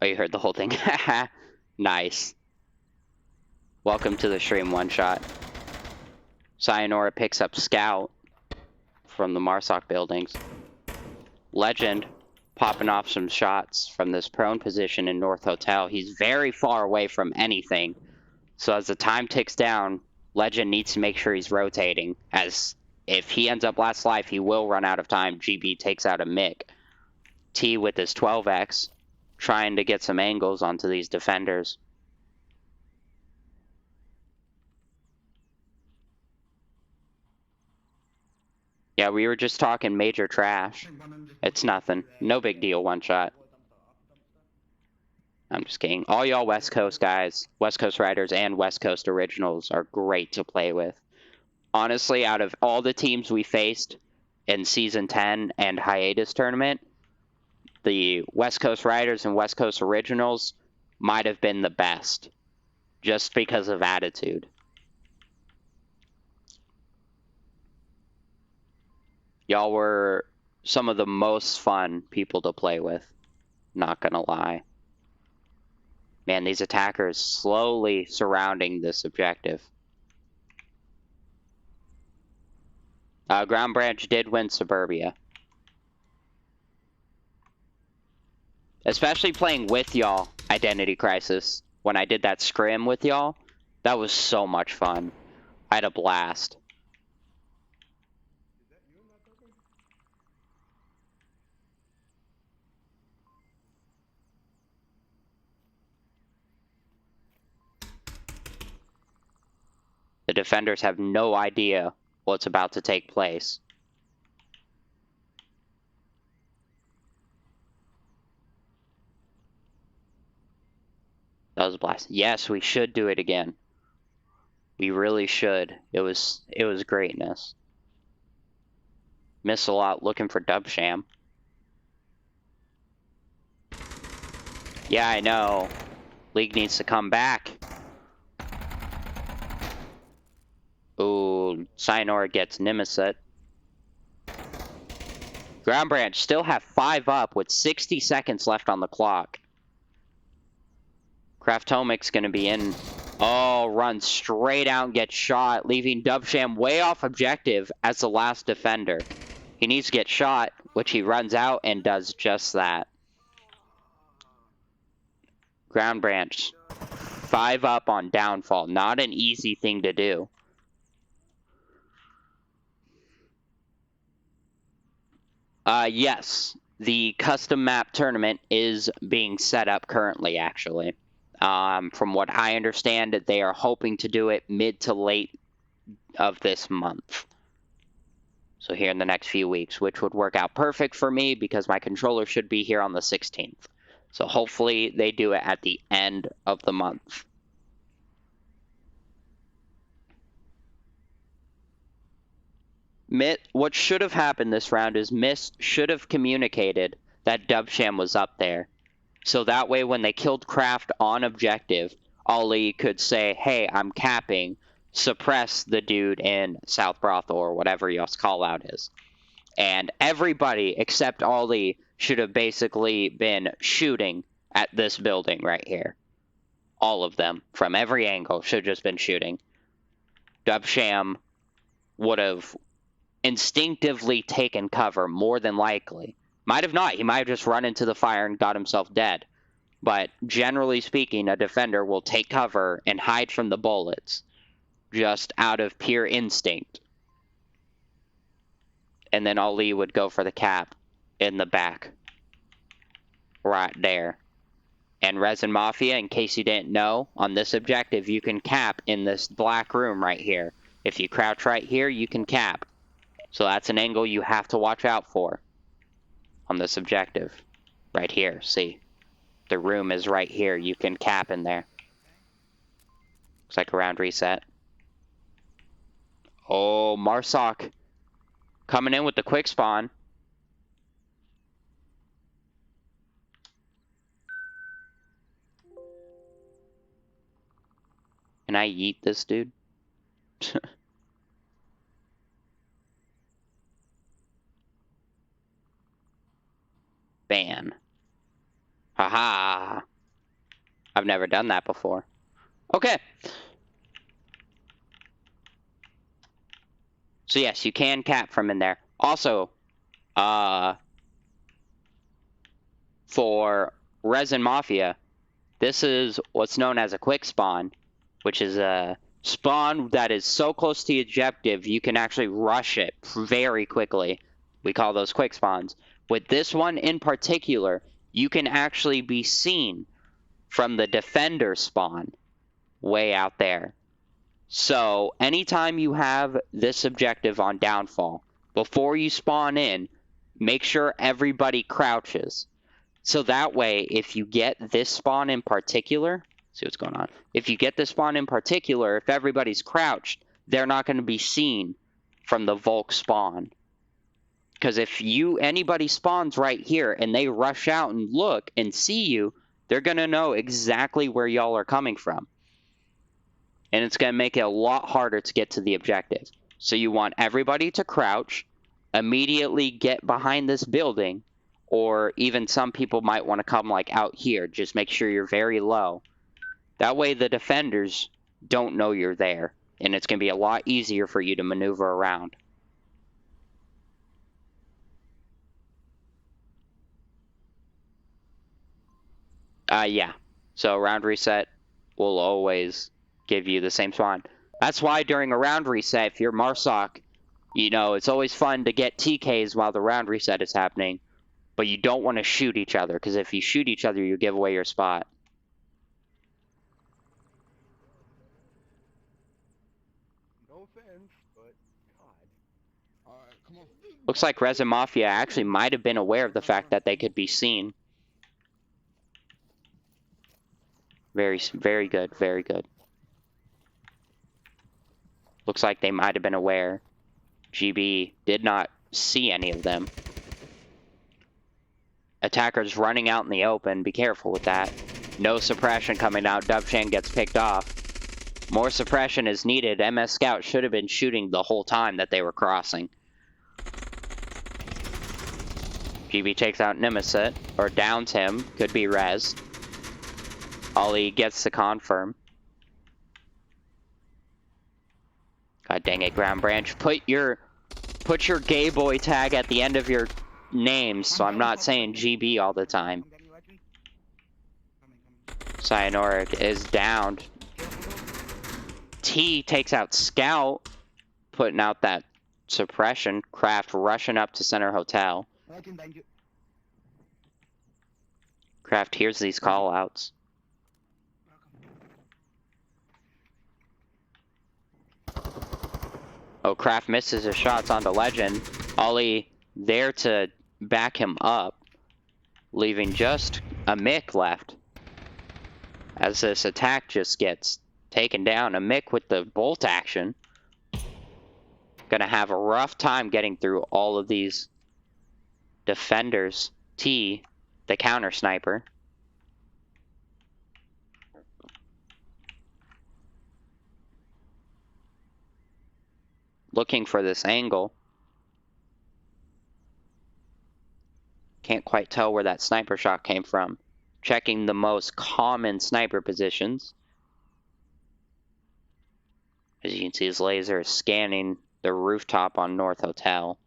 Oh, you heard the whole thing. Nice. Welcome to the stream, One Shot. Sayonara picks up Scout from the Marsoc buildings. Legend popping off some shots from this prone position in North Hotel. He's very far away from anything. So as the time ticks down, Legend needs to make sure he's rotating, as if he ends up last life, he will run out of time. GB takes out a Mick. T with his 12X, trying to get some angles onto these defenders. Yeah, we were just talking major trash. It's nothing. No big deal, One Shot. I'm just kidding. All y'all West Coast guys, West Coast Riders and West Coast Originals are great to play with. Honestly, out of all the teams we faced in Season 10 and Hiatus Tournament, the West Coast Riders and West Coast Originals might have been the best, just because of attitude. Y'all were some of the most fun people to play with, not gonna lie. Man, these attackers slowly surrounding this objective. Ground Branch did win Suburbia. Especially playing with y'all, Identity Crisis. When I did that scrim with y'all, that was so much fun. I had a blast. The defenders have no idea what's about to take place. That was a blast. Yes, we should do it again. We really should. It was greatness. Miss a lot looking for Dubsham. Yeah, I know. League needs to come back. Ooh, Sayonara gets Nemesis. Ground Branch still have 5 up with 60 seconds left on the clock. Craftomic's gonna be in. Oh, run straight out and get shot, leaving Dubsham way off objective as the last defender. He needs to get shot, which he runs out and does just that. Ground Branch, 5 up on downfall. Not an easy thing to do. Yes, the custom map tournament is being set up currently, actually. From what I understand, they are hoping to do it mid to late of this month. So here in the next few weeks, which would work out perfect for me because my controller should be here on the 16th. So hopefully they do it at the end of the month. what should have happened this round is Mist should have communicated that Dubsham was up there. So that way when they killed Kraft on objective, Ollie could say, hey, I'm capping, suppress the dude in South Brothel or whatever y'all's call out is. And everybody except Ollie should have basically been shooting at this building right here. All of them, from every angle, should have just been shooting. Dubsham would have instinctively taken cover, more than likely. Might have not. He might have just run into the fire and got himself dead. But generally speaking, a defender will take cover and hide from the bullets just out of pure instinct. And then Ali would go for the cap in the back. Right there. And Resin Mafia, in case you didn't know, on this objective, you can cap in this black room right here. If you crouch right here, you can cap. So that's an angle you have to watch out for on this objective. Right here, see? The room is right here. You can cap in there. Looks like a round reset. Oh, Marsoc coming in with the quick spawn. Can I yeet this dude? Ban. Haha. I've never done that before. Okay. So yes, you can cap from in there. Also, for Resin Mafia, this is what's known as a quick spawn, which is a spawn that is so close to the objective you can actually rush it very quickly. We call those quick spawns. With this one in particular, you can actually be seen from the defender spawn way out there. So anytime you have this objective on downfall, before you spawn in, make sure everybody crouches. So that way, if you get this spawn in particular, see what's going on. If you get this spawn in particular, if everybody's crouched, they're not going to be seen from the Volk spawn. Because if anybody spawns right here and they rush out and look and see you, they're going to know exactly where y'all are coming from. And it's going to make it a lot harder to get to the objective. So you want everybody to crouch, immediately get behind this building, or even some people might want to come like out here. Just make sure you're very low. That way the defenders don't know you're there, and it's going to be a lot easier for you to maneuver around. Yeah. So round reset will always give you the same spawn. That's why during a round reset, if you're Marsoc, you know, it's always fun to get TKs while the round reset is happening, but you don't want to shoot each other, because if you shoot each other, you give away your spot. No offense, but God. Alright, come on. Looks like Resin Mafia actually might have been aware of the fact that they could be seen. Very, very good, very good. Looks like they might have been aware. GB did not see any of them. Attackers running out in the open. Be careful with that. No suppression coming out. Dubshan gets picked off. More suppression is needed. MS Scout should have been shooting the whole time that they were crossing. GB takes out Nemesis, or downs him. Could be res. Ollie gets the confirm. God dang it, Ground Branch. Put your gay boy tag at the end of your names, so I'm not saying GB all the time. Cyanuric is downed. T takes out Scout, putting out that suppression. Kraft rushing up to Center Hotel. Kraft hears these call-outs. Oh, Kraft misses his shots onto Legend. Ollie there to back him up, leaving just a Mick left. As this attack just gets taken down, a Mick with the bolt action. Gonna have a rough time getting through all of these defenders. T, the counter sniper. Looking for this angle. Can't quite tell where that sniper shot came from. Checking the most common sniper positions. As you can see, his laser is scanning the rooftop on North Hotel.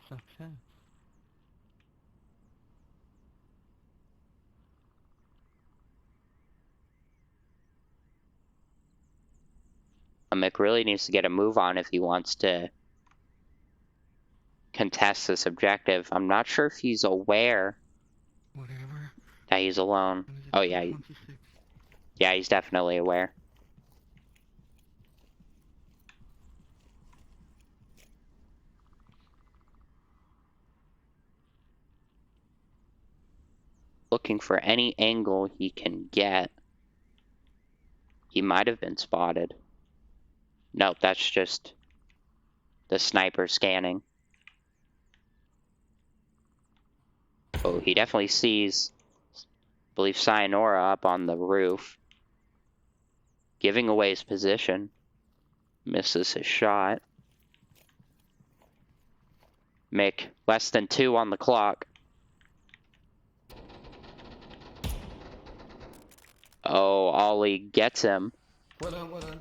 Success. Mick really needs to get a move on if he wants to contest this objective. I'm not sure if he's aware Whatever. that he's alone. Oh yeah, 26. yeah, he's definitely aware. Looking for any angle he can get. He might have been spotted. Nope, that's just the sniper scanning. Oh, he definitely sees, I believe, Sayonara up on the roof. Giving away his position. Misses his shot. Mick, less than 2 on the clock. Oh, Ollie gets him. Well done.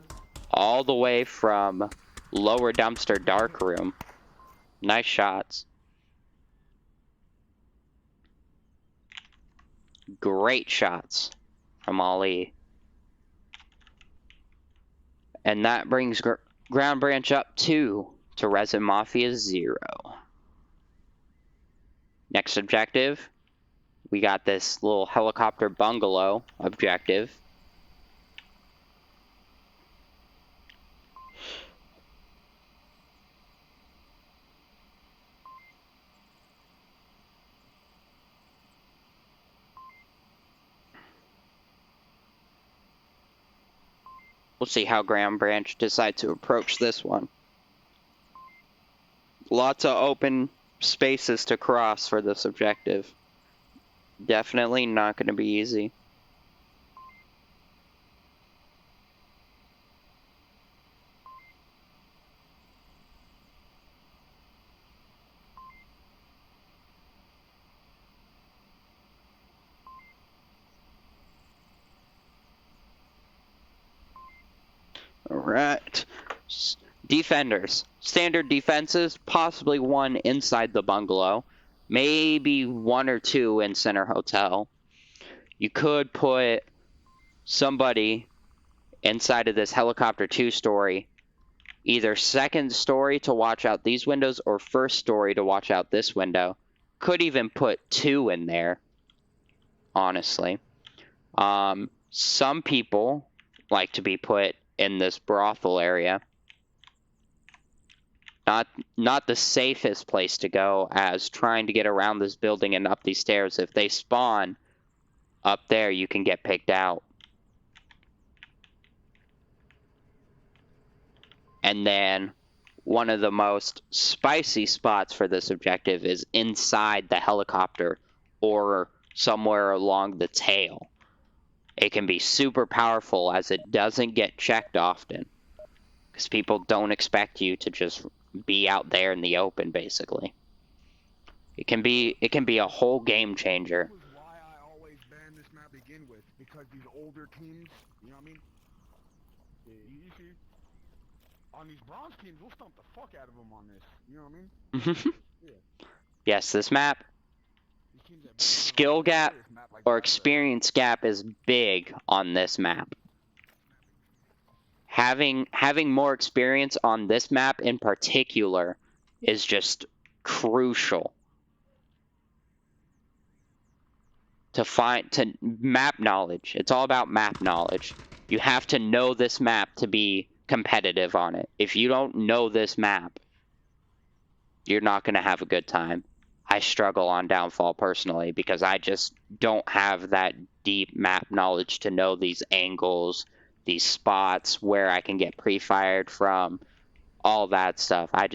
All the way from lower dumpster dark room. Nice shots. Great shots from Ali. And that brings Ground Branch up 2 to Resin Mafia 0. Next objective, we got this little helicopter bungalow objective. We'll see how Ground Branch decides to approach this one. Lots of open spaces to cross for this objective. Definitely not going to be easy. Alright. Defenders. Standard defenses, possibly one inside the bungalow. Maybe 1 or 2 in Center Hotel. You could put somebody inside of this helicopter 2-story. Either second story to watch out these windows or first story to watch out this window. Could even put 2 in there, honestly. Some people like to be put in this brothel area. Not the safest place to go, as trying to get around this building and up these stairs. If they spawn up there, you can get picked out. And then one of the most spicy spots for this objective is inside the helicopter or somewhere along the tail. It can be super powerful as it doesn't get checked often, because people don't expect you to just be out there in the open, basically. It can be a whole game changer. That was why I always banned this map to begin with, because these older teams, you know what I mean? You see, on these bronze teams, we'll stomp the fuck out of them on this. You know what I mean? Yeah. Yes, this map, These teams that skill gap like or that, experience gap is big on this map. Having more experience on this map in particular is just crucial to map knowledge. It's all about map knowledge. You have to know this map to be competitive on it. If you don't know this map, you're not going to have a good time. I struggle on Downfall personally because I just don't have that deep map knowledge to know these angles, these spots, where I can get pre-fired from, all that stuff. I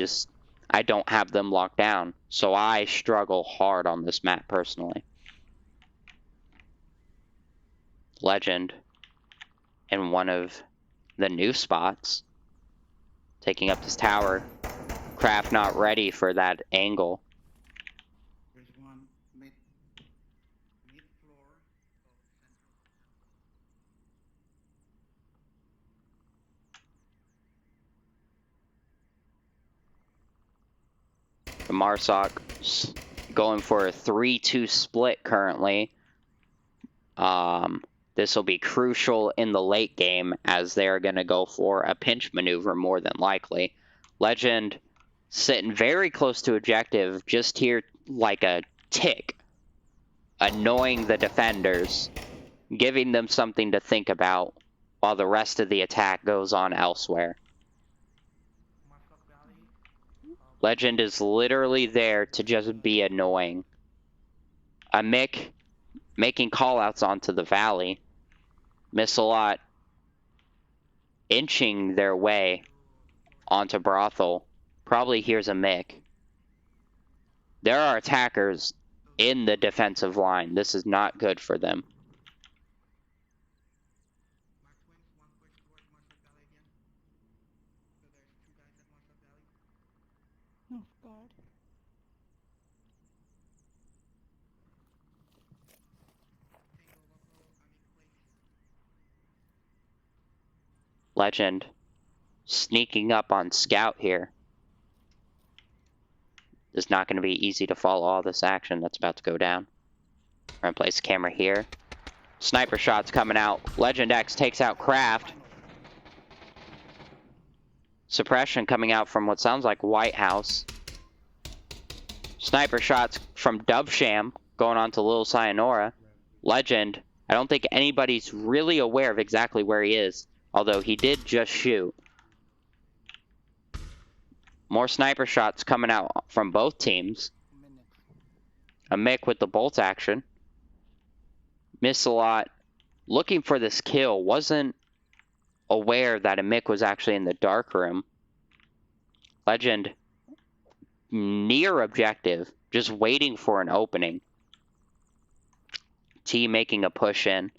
don't have them locked down. So I struggle hard on this map personally. Legend in one of the new spots, taking up this tower. Craft not ready for that angle. There's one mid floor of The Marsoc going for a 3-2 split currently. This will be crucial in the late game as they're going to go for a pinch maneuver more than likely. Legend sitting very close to objective, just here like a tick, annoying the defenders, giving them something to think about while the rest of the attack goes on elsewhere. Legend is literally there to just be annoying. A Mick making callouts onto the valley. Miss a lot, inching their way onto Brothel. Probably here's a Mick. There are attackers in the defensive line. This is not good for them. Oh god. Legend sneaking up on Scout here. It's not going to be easy to follow all this action that's about to go down. We're going to place the camera here. Sniper shots coming out. Legend X takes out Craft. Suppression coming out from what sounds like White House. Sniper shots from Dubsham going on to Little Sayonara. Legend, I don't think anybody's really aware of exactly where he is, although he did just shoot. More sniper shots coming out from both teams. A Mick with the bolt action. Miss a lot. Looking for this kill. Wasn't aware that a Mick was actually in the dark room. Legend near objective. Just waiting for an opening. T making a push in.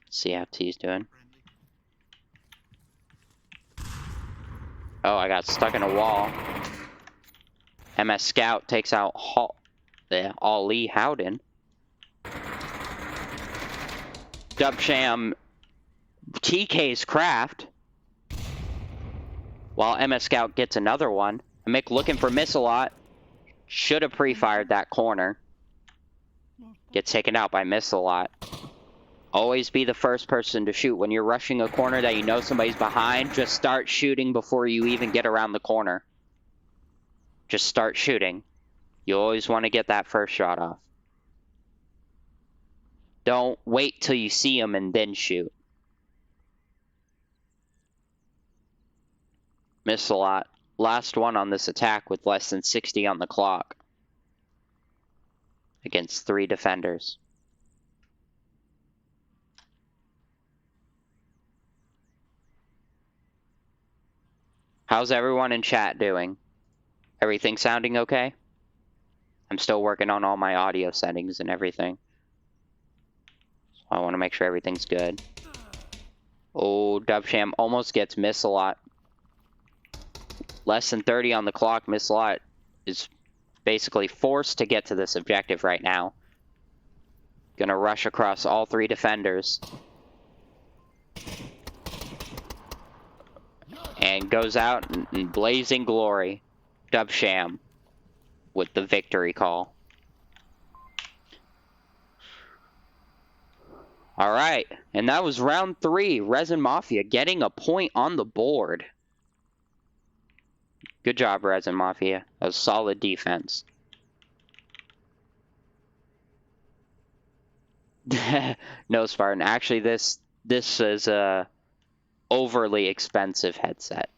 See how T's doing. Oh, I got stuck in a wall. MS Scout takes out Ali Howden. Dubsham TK's Craft. While MS Scout gets another one. Mick looking for Missalot. Should have pre-fired that corner. Gets taken out by Missalot. Always be the first person to shoot. When you're rushing a corner that you know somebody's behind, just start shooting before you even get around the corner. Just start shooting. You always want to get that first shot off. Don't wait till you see them and then shoot. Miss a lot. Last one on this attack with less than 60 on the clock. Against 3 defenders. How's everyone in chat doing? Everything sounding okay? I'm still working on all my audio settings and everything. So I want to make sure everything's good. Oh, Dubsham almost gets Miss a lot. Less than 30 on the clock. Miss a lot is basically forced to get to this objective right now. Gonna rush across all 3 defenders. And goes out in blazing glory. Dubsham with the victory call. Alright, and that was round 3. Resin Mafia getting a point on the board. Good job, Resin Mafia. That was solid defense. No, Spartan. Actually, this is a overly expensive headset.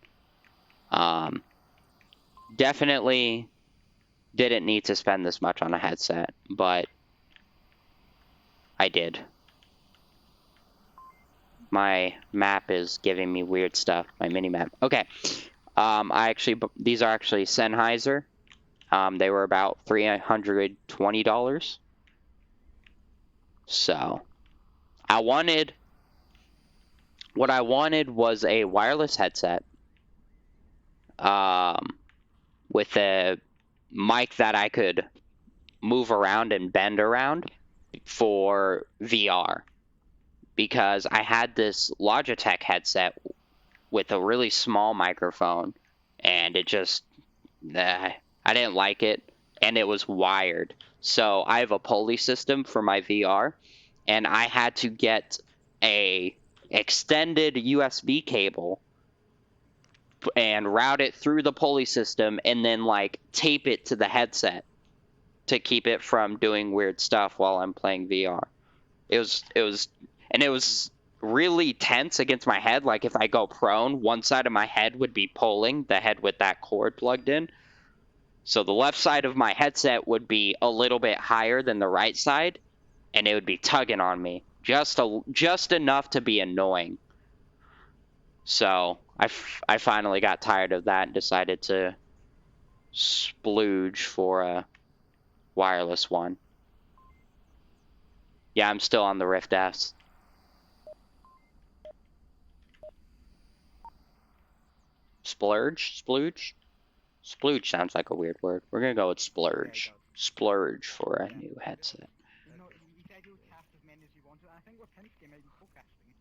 definitely didn't need to spend this much on a headset, but I did. My map is giving me weird stuff, my mini map. Okay, these are actually Sennheiser. They were about $320. So, what I wanted was a wireless headset, with a mic that I could move around and bend around for VR. Because I had this Logitech headset with a really small microphone, and it just, I didn't like it, and it was wired. So I have a pulley system for my VR, and I had to get a extended USB cable and route it through the pulley system and then like tape it to the headset to keep it from doing weird stuff while I'm playing VR. It was really tense against my head. Like if I go prone, one side of my head would be pulling, the head with that cord plugged in. So the left side of my headset would be a little bit higher than the right side, and it would be tugging on me just enough to be annoying. So I finally got tired of that and decided to splooge for a wireless one. Yeah, I'm still on the Rift S. Splurge? Splooge? Splooge sounds like a weird word. We're gonna go with splurge. Splurge for a new headset. No, you said you would cast as many as you wanted. I think we're Penske maybe co-casting.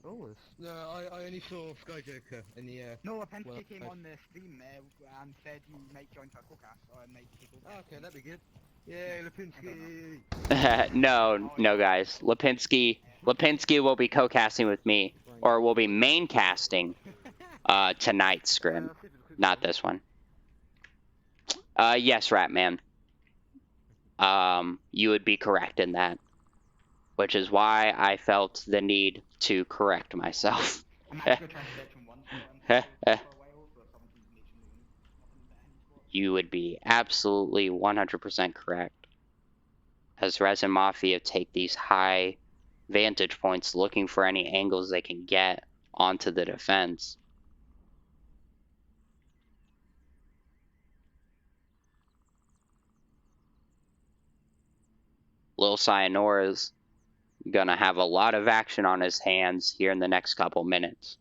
Oh, no, I only saw Skyjoker in the No, Penske well, came on the stream and said you might join for a co-cast or might take co-cast. okay, that'd be good. Yeah, Lipinski. No, guys. Lipinski will be co-casting with me, or will be main casting tonight's scrim, not this one. Yes, Ratman. You would be correct in that, which is why I felt the need to correct myself. You would be absolutely 100% correct. As R3SIN Mafia take these high vantage points looking for any angles they can get onto the defense. Lil Sayanora's gonna have a lot of action on his hands here in the next couple minutes.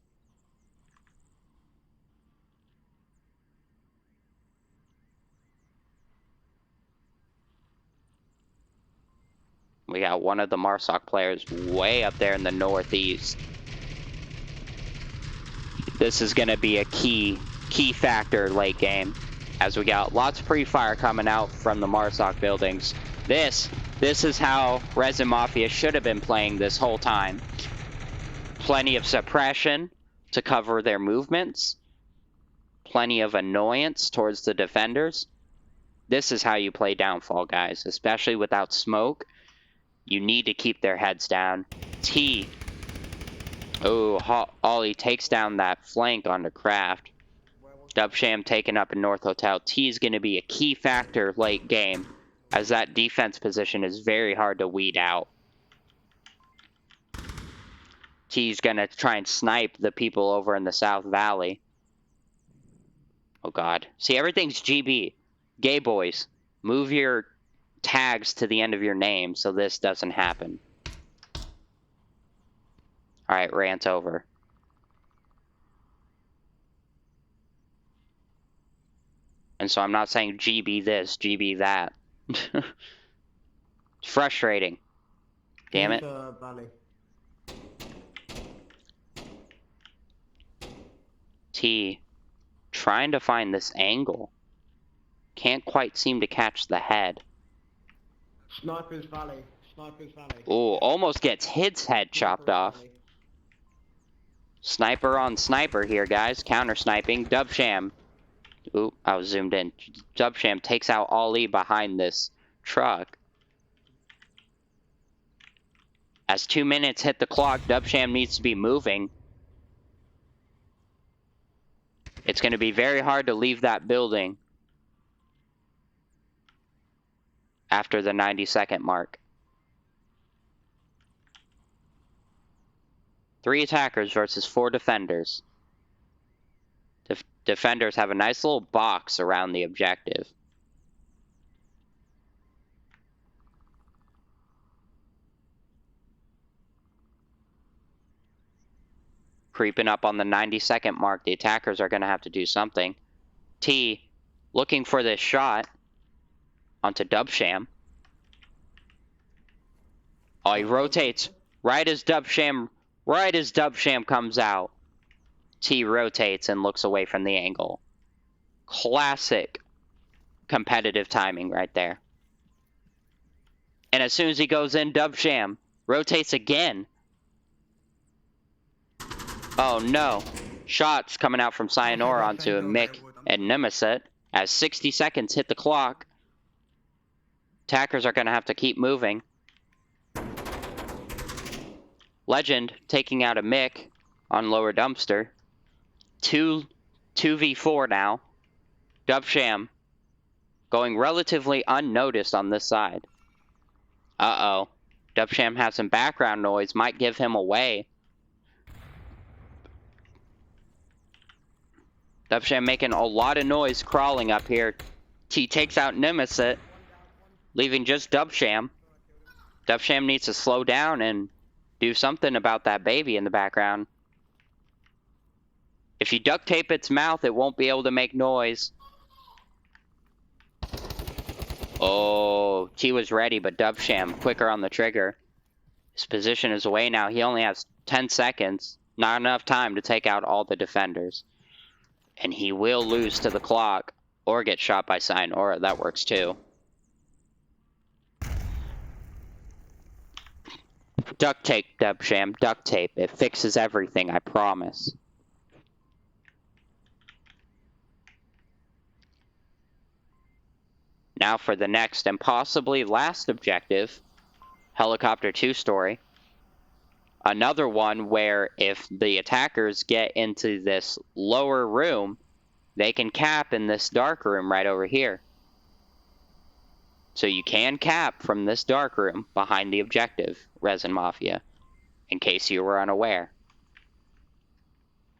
We got one of the Marsoc players way up there in the northeast. This is gonna be a key factor late game, as we got lots of pre-fire coming out from the Marsoc buildings. This is how R3SIN Mafia should have been playing this whole time. Plenty of suppression to cover their movements. Plenty of annoyance towards the defenders. This is how you play Downfall, guys, especially without smoke. You need to keep their heads down. T. Oh, Ollie takes down that flank onto Craft. Dubsham taken up in North Hotel. T is going to be a key factor late game, as that defense position is very hard to weed out. T's going to try and snipe the people over in the South Valley. Oh, God. See, everything's GB. Gay boys, move your tags to the end of your name so this doesn't happen. Alright, rant over. And so I'm not saying GB this, GB that. It's frustrating. Damn it. T, trying to find this angle. Can't quite seem to catch the head. Sniper's Valley. Sniper's Valley. Oh, almost gets his head chopped off. Sniper on sniper here, guys. Counter sniping. Dubsham. Ooh, I was zoomed in. Dubsham takes out Ali behind this truck. As 2 minutes hit the clock, Dubsham needs to be moving. It's going to be very hard to leave that building after the 90-second mark. 3 attackers versus 4 defenders. Defenders have a nice little box around the objective. Creeping up on the 90-second mark, the attackers are going to have to do something. T looking for this shot onto Dubsham. Oh, he rotates right as Dubsham comes out. T rotates and looks away from the angle. Classic competitive timing right there. And as soon as he goes in, Dubsham rotates again. Oh no. Shots coming out from Sayonara onto Mick and Nemesis as 60 seconds hit the clock. Attackers are going to have to keep moving. Legend taking out a Mick on lower dumpster. 2v4 now. Dubsham going relatively unnoticed on this side. Uh-oh. Dubsham has some background noise, might give him away. Dubsham making a lot of noise crawling up here. T takes out Nemesis, leaving just Dubsham. Dubsham needs to slow down and do something about that baby in the background. If you duct tape its mouth, it won't be able to make noise. Oh, T was ready, but Dubsham quicker on the trigger. His position is away now. He only has 10 seconds. Not enough time to take out all the defenders. And he will lose to the clock or get shot by Sayonara. That works too. Duct tape, Dubsham. Duct tape. It fixes everything, I promise. Now for the next and possibly last objective, Helicopter 2 story. Another one where if the attackers get into this lower room, they can cap in this dark room right over here. So you can cap from this dark room behind the objective, R3SIN Mafia, in case you were unaware.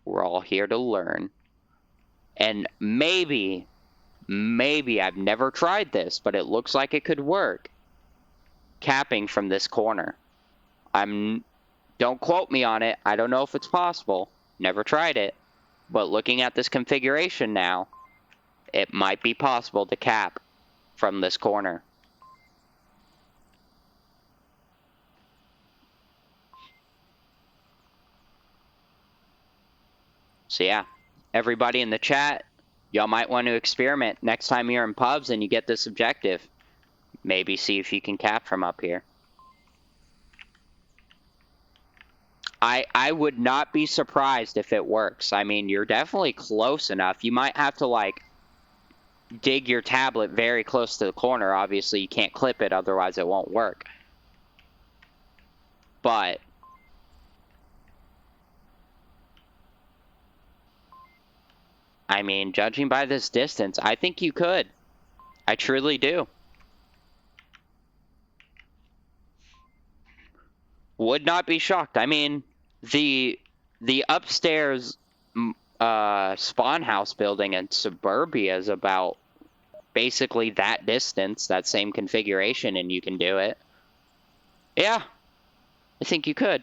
We're all here to learn. And maybe I've never tried this, but it looks like it could work. Capping from this corner. Don't quote me on it. I don't know if it's possible. Never tried it. But looking at this configuration now, it might be possible to cap from this corner. So yeah, everybody in the chat, y'all might want to experiment next time you're in pubs and you get this objective. Maybe see if you can cap from up here. I would not be surprised if it works. I mean, you're definitely close enough. You might have to, like, dig your tablet very close to the corner. Obviously, you can't clip it, otherwise it won't work. But I mean, judging by this distance, I think you could. I truly do. Would not be shocked. I mean, the upstairs spawn house building in Suburbia is about basically that distance, that same configuration, and you can do it. Yeah, I think you could.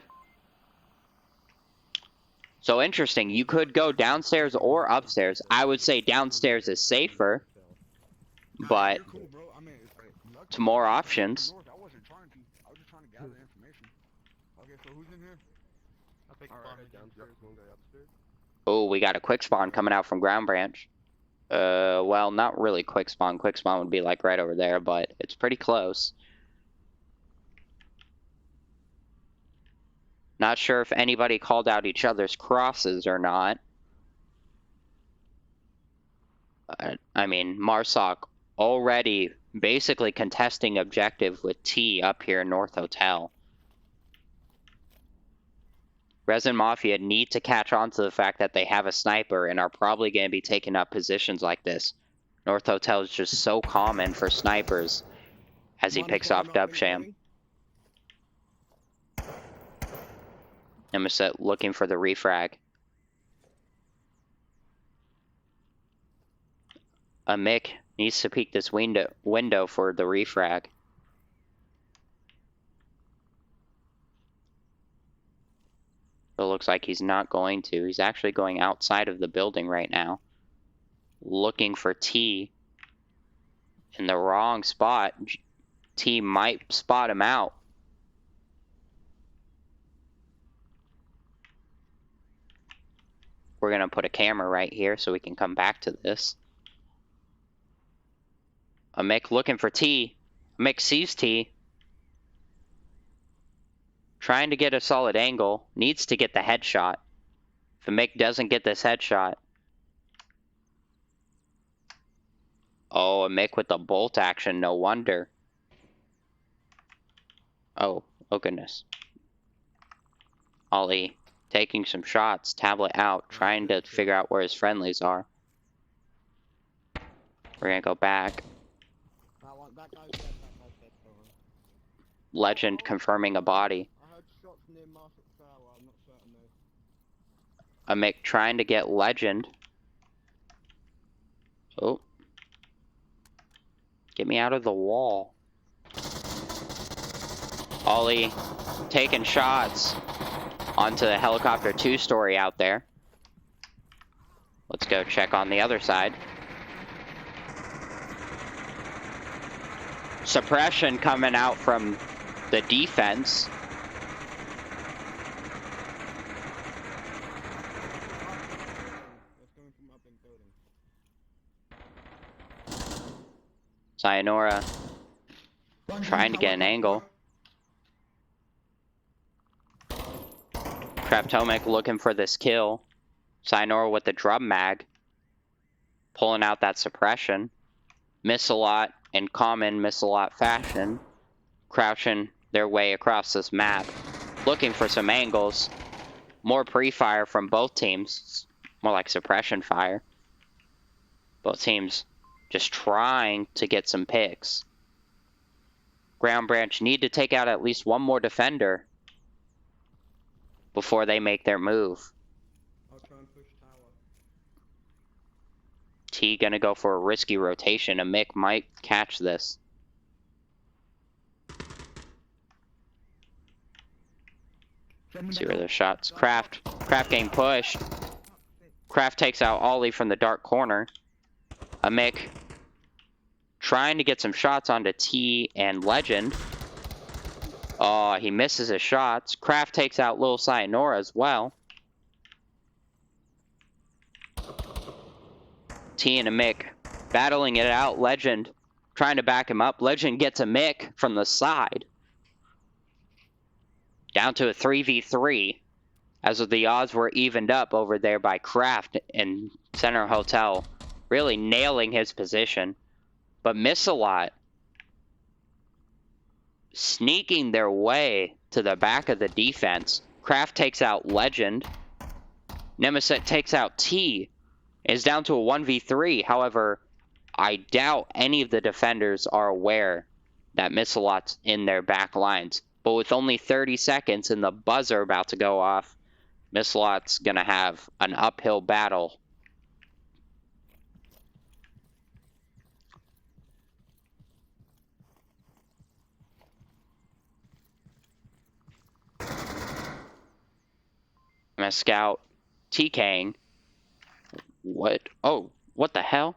So interesting. You could go downstairs or upstairs. I would say downstairs is safer, but to more options. I wasn't trying to. I was just trying to gather information. Okay, so who's in here? I'll take Alright, spawn downstairs. one guy upstairs. Oh, we got a quick spawn coming out from Ground Branch. Well, not really quick spawn. Quick spawn would be like right over there, but it's pretty close. Not sure if anybody called out each other's crosses or not. I mean, Marsoc already basically contesting objective with T up here in North Hotel. Resin Mafia need to catch on to the fact that they have a sniper and are probably going to be taking up positions like this. North Hotel is just so common for snipers as he picks off Dubsham. Nemesis looking for the refrag. Mick needs to peek this window for the refrag. It looks like he's not going to. He's actually going outside of the building right now, looking for T in the wrong spot. T might spot him out. We're going to put a camera right here so we can come back to this. Mick looking for T. Mick sees T. Trying to get a solid angle. Needs to get the headshot. If Mick doesn't get this headshot. Oh, Mick with the bolt action. No wonder. Oh goodness. Ollie taking some shots. Tablet out. Trying to figure out where his friendlies are. We're going to go back. Legend confirming a body. Mick trying to get Legend. Oh. Get me out of the wall. Ollie taking shots onto the helicopter 2-story out there. Let's go check on the other side. Suppression coming out from the defense. Sayonara trying to get an angle. Kraptomic looking for this kill. Sayonara with the drum mag. Pulling out that suppression. Miss a lot in common miss-a-lot fashion. Crouching their way across this map. Looking for some angles. More pre-fire from both teams. More like suppression fire. Both teams just trying to get some picks. Ground Branch need to take out at least one more defender before they make their move. I'll try and push tower. T gonna go for a risky rotation. A Mick might catch this. See where the shots. Kraft getting pushed. Kraft takes out Ollie from the dark corner. A Mick trying to get some shots onto T and Legend. Oh, he misses his shots. Kraft takes out Lil Sayonara as well. T and a Mick battling it out. Legend trying to back him up. Legend gets a Mick from the side. Down to a 3v3. As the odds were evened up over there by Kraft in Center Hotel. Really nailing his position. But miss a lot. Sneaking their way to the back of the defense. Kraft takes out Legend. Nemesis takes out T. Is down to a 1v3. However, I doubt any of the defenders are aware that Missalot's in their back lines. But with only 30 seconds and the buzzer about to go off, Missalot's gonna have an uphill battle. I'm gonna scout TKing. What? Oh, what the hell?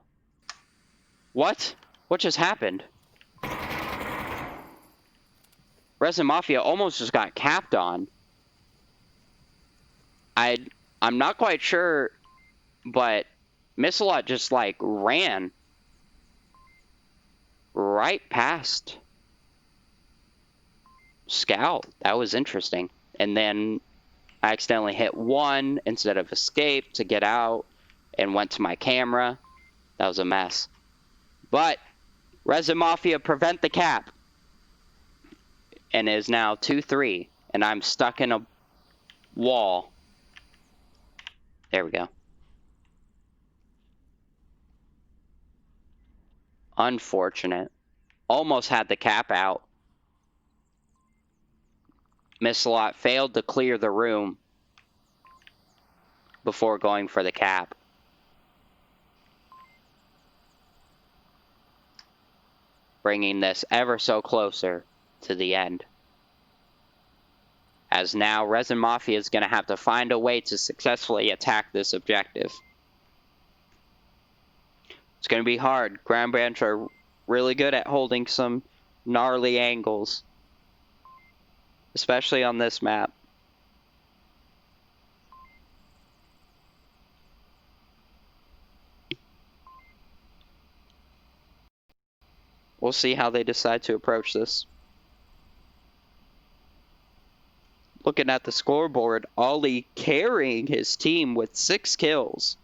What? What just happened? Resin Mafia almost just got capped on. I'm not quite sure, but Missalot just like ran right past Scout. That was interesting. And then I accidentally hit 1 instead of escape to get out and went to my camera. That was a mess. But Resin Mafia prevent the cap. And is now 2-3. And I'm stuck in a wall. There we go. Unfortunate. Almost had the cap out. Missalot failed to clear the room before going for the cap. Bringing this ever so closer to the end. As now R3SIN Mafia is going to have to find a way to successfully attack this objective. It's going to be hard. Ground Branch are really good at holding some gnarly angles, especially on this map. We'll see how they decide to approach this. Looking at the scoreboard, Ollie carrying his team with 6 kills.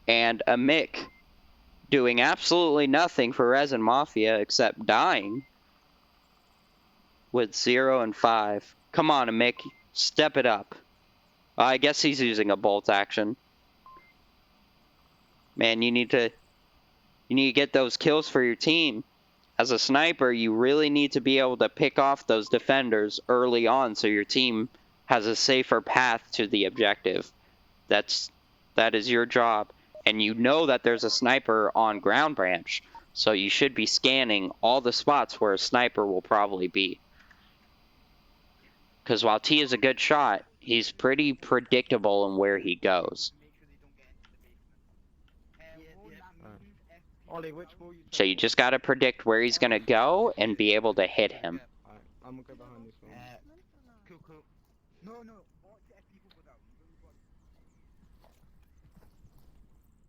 And a Mick doing absolutely nothing for R3SIN Mafia except dying with 0 and 5. Come on, Mick, step it up. I guess he's using a bolt action. Man, you need to get those kills for your team. As a sniper, you really need to be able to pick off those defenders early on so your team has a safer path to the objective. That is your job. And you know that there's a sniper on Ground Branch, so you should be scanning all the spots where a sniper will probably be. Because while T is a good shot, he's pretty predictable in where he goes. Ollie, which wall you So you just got to predict where he's going to go and be able to hit him. Alright, I'm gonna go behind this one. Cool. No. All the people go down.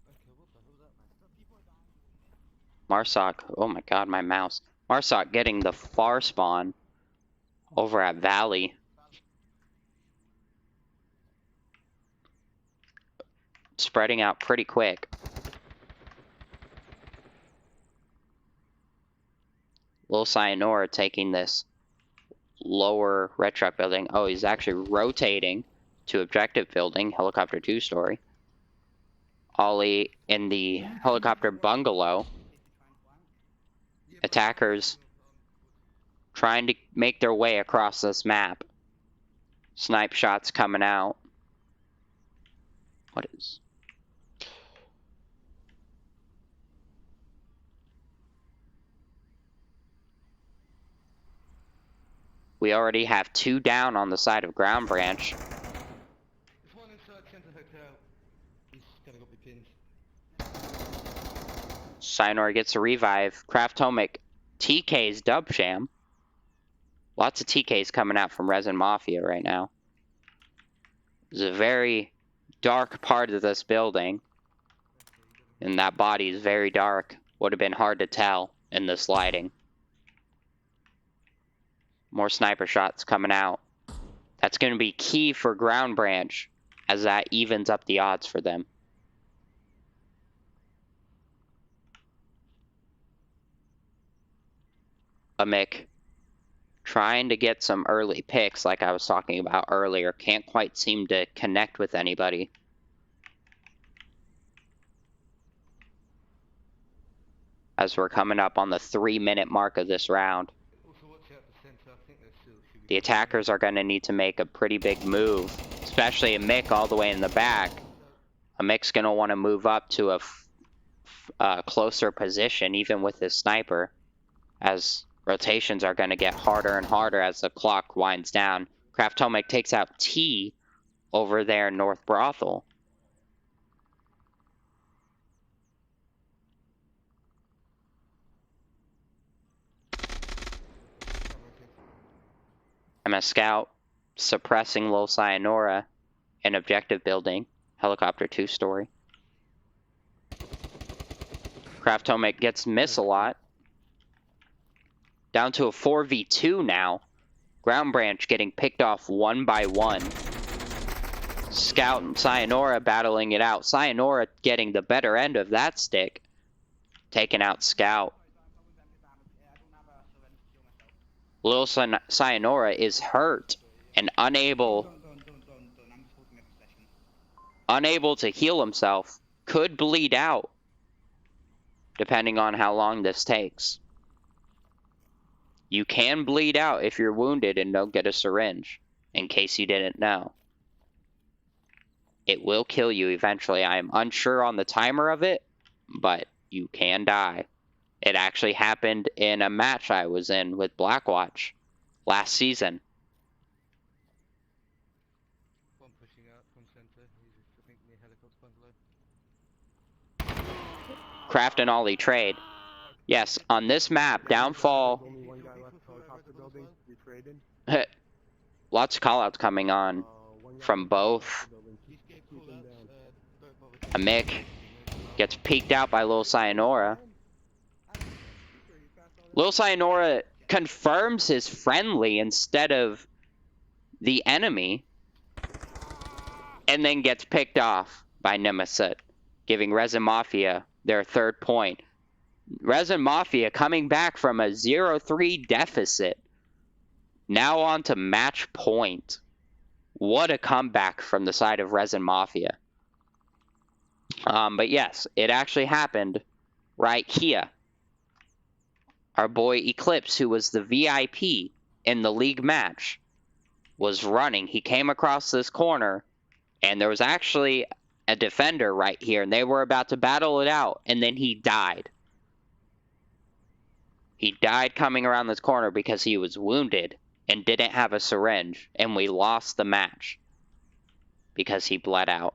Okay, what the hell was that, man? Marsoc, oh my god, my mouse. Marsoc getting the far spawn over at Valley. Spreading out pretty quick. Lil Sayonara taking this lower red truck building. Oh, he's actually rotating to objective building, helicopter 2-story. Ollie in the helicopter bungalow. Attackers trying to make their way across this map. Snipe shots coming out. What is... We already have 2 down on the side of Ground Branch. There's one inside center hotel. He's gonna go be pinned. Sayonara gets a revive. Kraftomic TK's dub sham. Lots of TKs coming out from R3SIN Mafia right now. It's a very dark part of this building. And that body is very dark. Would have been hard to tell in this lighting. More sniper shots coming out. That's going to be key for Ground Branch as that evens up the odds for them. A Mick trying to get some early picks like I was talking about earlier. Can't quite seem to connect with anybody. As we're coming up on the 3-minute mark of this round. The attackers are going to need to make a pretty big move, especially a Mick all the way in the back. A Mick's going to want to move up to a closer position, even with his sniper, as rotations are going to get harder and harder as the clock winds down. Kraftomic takes out T over there in North Brothel. MS Scout suppressing Lil Sayonara in objective building, helicopter 2-story. Kraftomic gets Missalot. Down to a 4v2 now. Ground Branch getting picked off one by one. Scout and Sayonara battling it out. Sayonara getting the better end of that stick. Taking out Scout. Lil Sayonara is hurt and unable to heal himself. Could bleed out, depending on how long this takes. You can bleed out if you're wounded and don't get a syringe, in case you didn't know. It will kill you eventually. I am unsure on the timer of it, but you can die. It actually happened in a match I was in with Blackwatch last season. One pushing out from center. He's, I think, near helicopter bungalow. Craft and Ollie trade. Yes, on this map, downfall. Only one guy left helicopter building. You traded. Lots of callouts coming on One guy from left both. helicopter building. He's getting Keep called him out. down. A Mick gets peeked out by Lil Sayonara. Lil Sayonara confirms his friendly instead of the enemy, and then gets picked off by Nemesis, giving Resin Mafia their 3rd point. Resin Mafia coming back from a 0-3 deficit, now on to match point. What a comeback from the side of Resin Mafia. But yes, it actually happened right here. Our boy Eclipse, who was the VIP in the league match, was running. He came across this corner, and there was actually a defender right here, and they were about to battle it out, and then he died. He died coming around this corner because he was wounded and didn't have a syringe, and we lost the match because he bled out.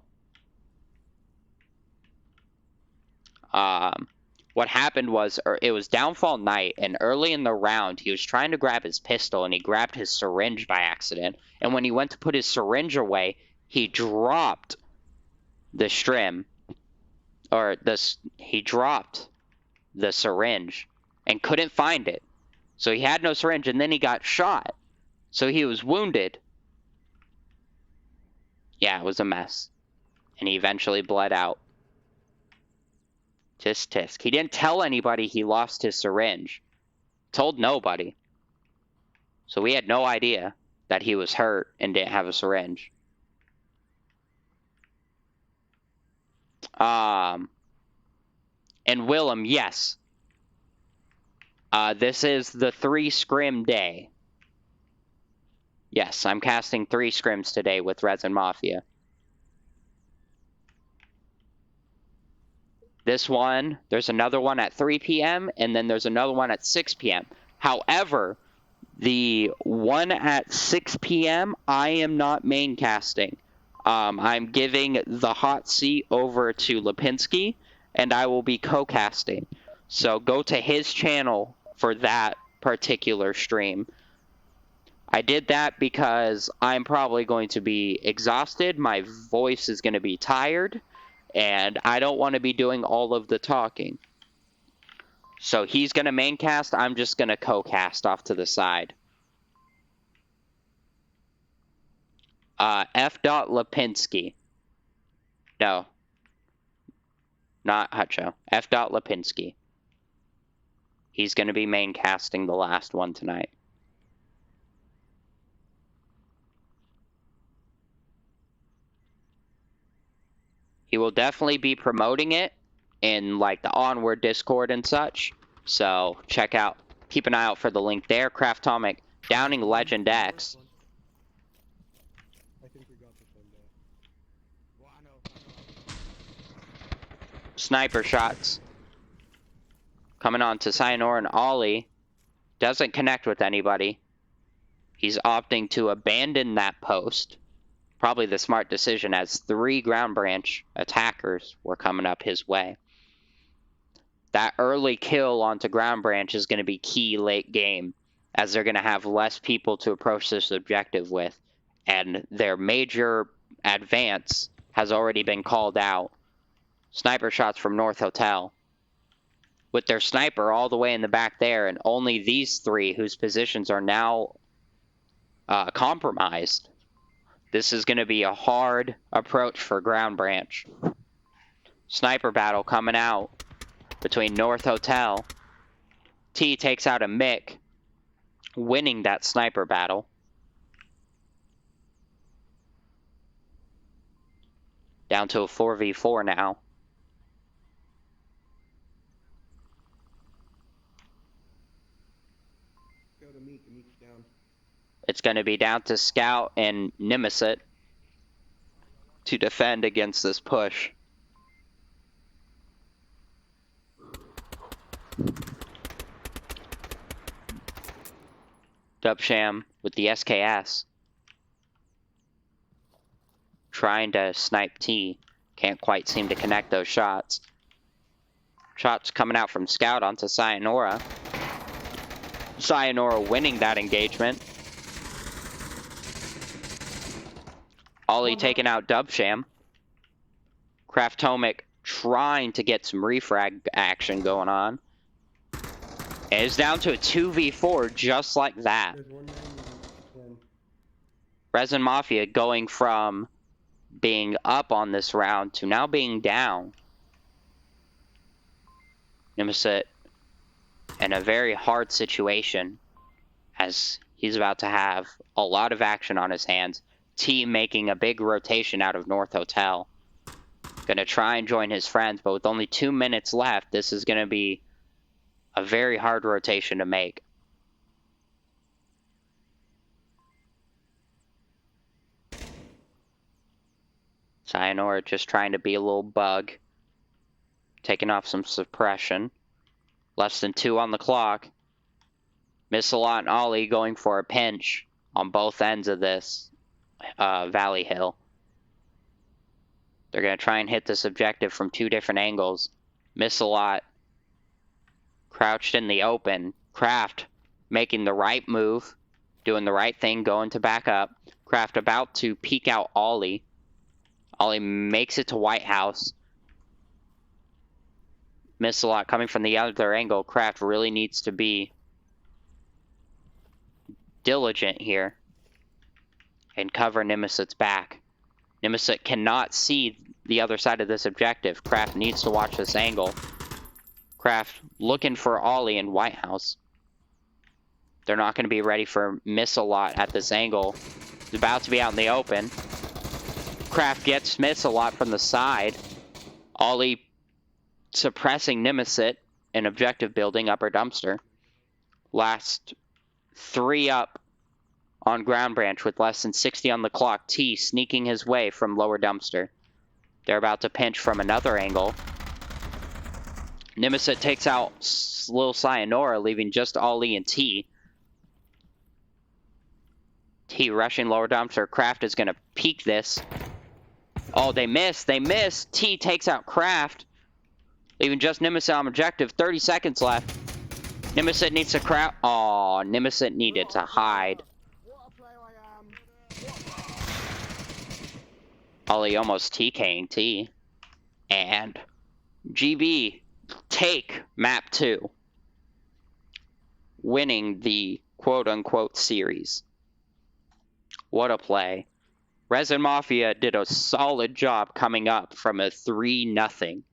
What happened was, it was downfall night, and early in the round, he was trying to grab his pistol, and he grabbed his syringe by accident. And when he went to put his syringe away, he dropped the strim, or he dropped the syringe and couldn't find it. So he had no syringe, and then he got shot. So he was wounded. Yeah, it was a mess. And he eventually bled out. Tisk tisk. He didn't tell anybody he lost his syringe. Told nobody. So we had no idea that he was hurt and didn't have a syringe. And Willem, yes. This is the 3 scrim day. Yes, I'm casting 3 scrims today with Resin Mafia. This one, there's another one at 3 p.m. and then there's another one at 6 p.m. However, the one at 6 p.m. I am not main casting. I'm giving the hot seat over to Lipinski, and I will be co-casting. So go to his channel for that particular stream. I did that because I'm probably going to be exhausted. My voice is going to be tired. And I don't want to be doing all of the talking. So he's going to main cast. I'm just going to co-cast off to the side. F. Lipinski. No. Not Hutcho. F. Lipinski. He's going to be main casting the last one tonight. He will definitely be promoting it in like the Onward Discord and such. So check out, keep an eye out for the link there. Craftomic downing Legend X. I think we got this one, though. Well, I know. Sniper shots coming on to Sayonara and Ollie. Doesn't connect with anybody. He's opting to abandon that post. Probably the smart decision, as 3 ground branch attackers were coming up his way. That early kill onto ground branch is going to be key late game, as they're going to have less people to approach this objective with, and their major advance has already been called out. Sniper shots from North Hotel, with their sniper all the way in the back there, and only these 3 whose positions are now compromised. This is going to be a hard approach for ground branch. Sniper battle coming out between North Hotel. T takes out a Mick. winning that sniper battle. Down to a 4v4 now. Go to Meek. Meek's down. It's going to be down to Scout and Nemesis to defend against this push. Dubsham with the SKS. Trying to snipe T. Can't quite seem to connect those shots. Shots coming out from Scout onto Sayonara. Sayonara winning that engagement. Ollie taking out Dubsham. Kraftomic trying to get some refrag action going on. And it's down to a 2v4 just like that. There's 190. R3SIN Mafia going from being up on this round to now being down. Nemesis in a very hard situation as he's about to have a lot of action on his hands. T making a big rotation out of North Hotel. Gonna try and join his friends, but with only 2 minutes left, this is gonna be a very hard rotation to make. Sayonara just trying to be a little bug. Taking off some suppression. Less than 2 on the clock. Missalot and Ollie going for a pinch on both ends of this Valley Hill. They're going to try and hit this objective from 2 different angles. Missalot crouched in the open. Kraft making the right move. Doing the right thing, going to back up. Kraft about to peek out Ollie. Ollie makes it to White House. Missalot coming from the other angle. Kraft really needs to be diligent here and cover Nemesis' back. Nemesis cannot see the other side of this objective. Kraft needs to watch this angle. Kraft looking for Ollie in White House. They're not going to be ready for Missalot at this angle. He's about to be out in the open. Kraft gets Missalot from the side. Ollie suppressing Nemesis in objective building upper dumpster. Last 3 up on ground branch with less than 60 on the clock. T sneaking his way from lower dumpster. They're about to pinch from another angle. Nemesis takes out Lil Sayonara, leaving just Ollie and T. T rushing lower dumpster. Kraft is going to peek this. Oh, they missed. They missed. T takes out Kraft, leaving just Nemesis on objective. 30 seconds left. Nemesis needs to crouch. Oh, Nemesis needed to hide. Ollie almost TKing T. And GB take map 2. Winning the quote-unquote series. What a play. R3SIN Mafia did a solid job coming up from a 3-0,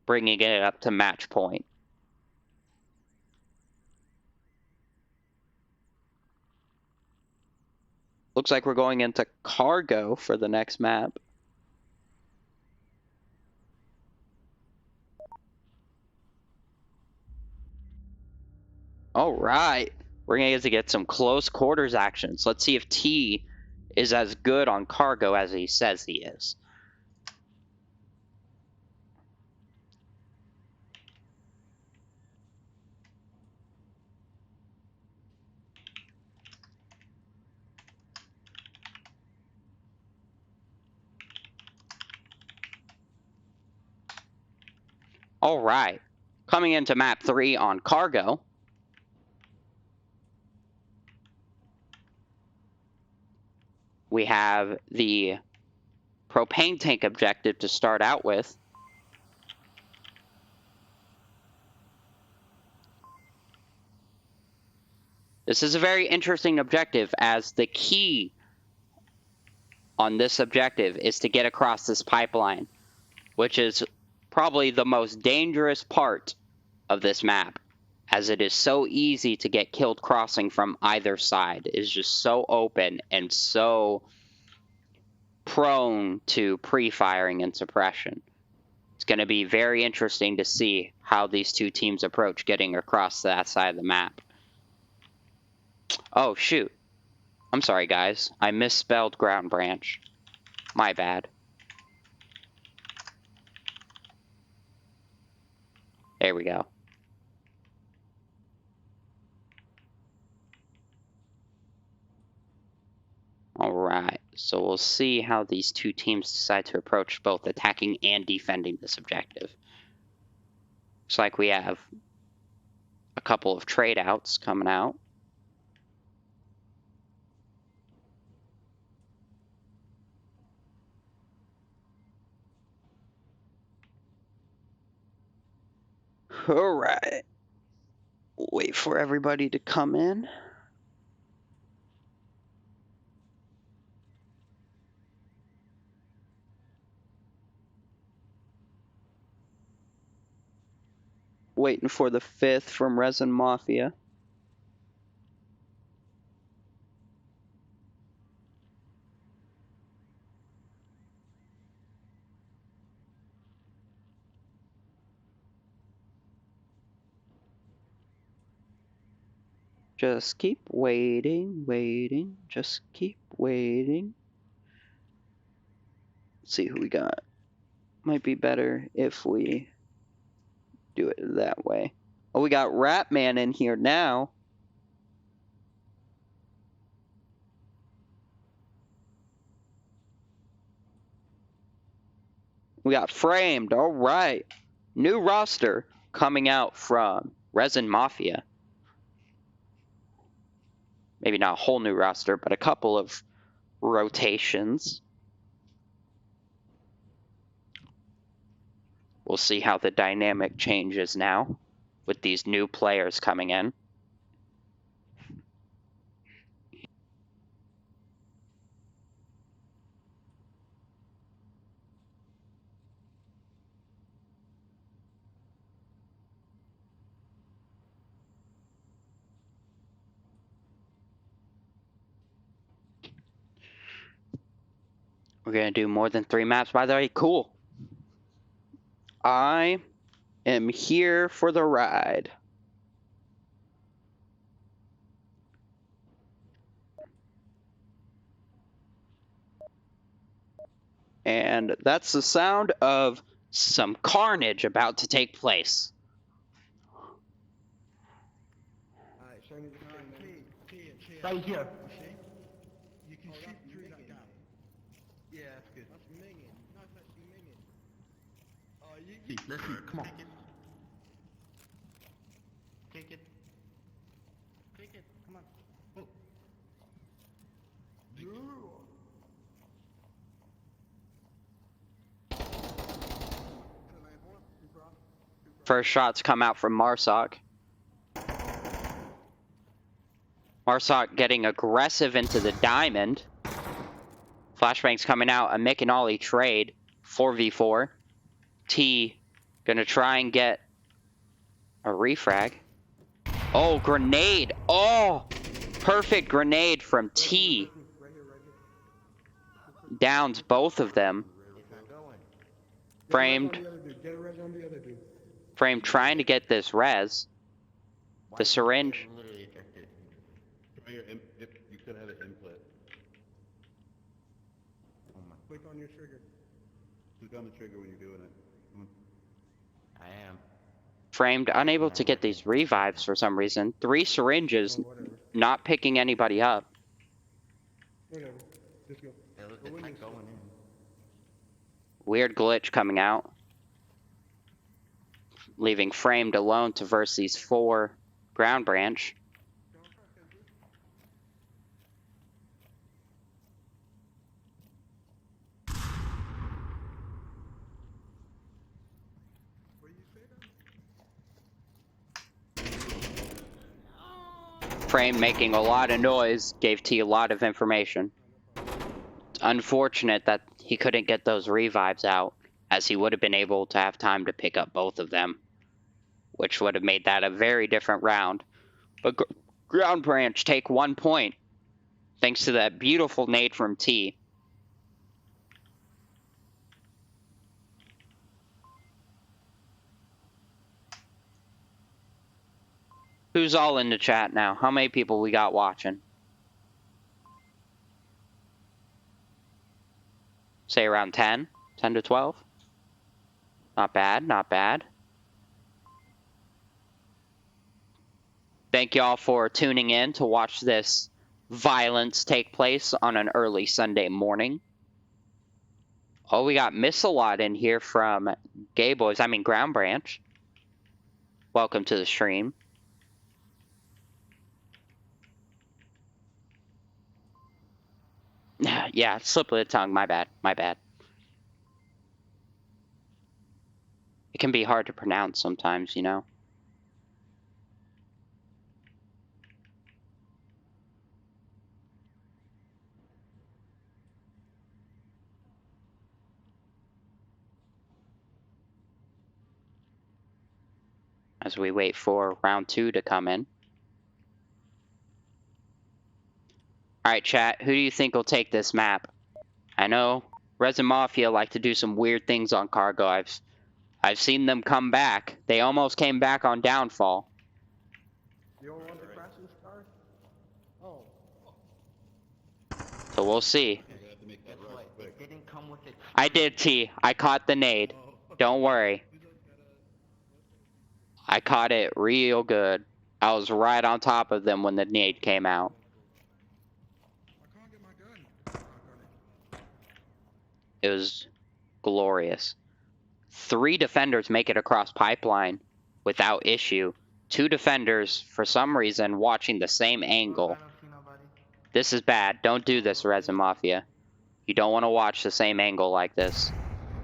bringing it up to match point. Looks like we're going into cargo for the next map. All right, we're going to get some close quarters actions. Let's see if T is as good on cargo as he says he is. All right, coming into map 3 on cargo. We have the propane tank objective to start out with. This is a very interesting objective, as the key on this objective is to get across this pipeline, which is probably the most dangerous part of this map, as it is so easy to get killed crossing from either side. It is just so open and so prone to pre-firing and suppression. It's going to be very interesting to see how these two teams approach getting across that side of the map. Oh, shoot. I'm sorry, guys. I misspelled ground branch. My bad. There we go. Alright, so we'll see how these two teams decide to approach both attacking and defending this objective. Looks like we have a couple of trade outs coming out. Alright. Wait for everybody to come in. Waiting for the 5th from R3SIN Mafia. Just keep waiting, waiting, just keep waiting. Let's see who we got. Might be better if we do it that way. Oh, we got Ratman in here now. We got Framed, alright. New roster coming out from R3SIN Mafia. Maybe not a whole new roster, but a couple of rotations. We'll see how the dynamic changes now with these new players coming in. We're going to do more than 3 maps, by the way. Cool. I am here for the ride. And that's the sound of some carnage about to take place. Alright, show me the screen, man. Right here. You can shoot through that gap. Yeah, that's good. That's minging. That's actually minging. Oh, let's see. Come on. Take it. Take it. Come on. Oh. First shots come out from Marsoc. Marsoc getting aggressive into the diamond. Flashbang's coming out. A Mick and Ollie trade. 4v4. T gonna try and get a refrag. Oh, grenade. Oh, perfect grenade from T. Downs both of them. Framed. Get a res on the other dude. Framed trying to get this res. The syringe. You could have an input. Click on your trigger. Click on the trigger when you're doing it. I am. Framed unable to get these revives for some reason. 3 syringes Oh, whatever. not picking anybody up. Whatever. Just go. It's not going in. Weird glitch coming out. Leaving Framed alone to verse these 4 ground branch. Frame making a lot of noise, gave T a lot of information. It's unfortunate that he couldn't get those revives out, as he would have been able to have time to pick up both of them which would have made that a very different round. But Ground Branch take 1 point, thanks to that beautiful nade from T. Who's all in the chat now? How many people we got watching? Say around 10? 10 to 12? Not bad, not bad. Thank y'all for tuning in to watch this violence take place on an early Sunday morning. Oh, we got Miss-a-Lot in here from Ground Branch. Welcome to the stream. Yeah, slip of the tongue, my bad, my bad. It can be hard to pronounce sometimes, you know? As we wait for round 2 to come in. Alright, chat, who do you think will take this map? I know R3SIN Mafia like to do some weird things on cargo. I've seen them come back. They almost came back on Downfall. You don't want the crashing star? Oh. So we'll see. You're gonna have to make that Guess rush what? quick. It didn't come with it. I did, T. I caught the nade. Don't worry. I caught it real good. I was right on top of them when the nade came out. I can't get my gun. I got it. It was glorious. 3 defenders make it across pipeline without issue. 2 defenders, for some reason, watching the same angle. I don't see nobody. This is bad. Don't do this, R3SIN Mafia. You don't want to watch the same angle like this.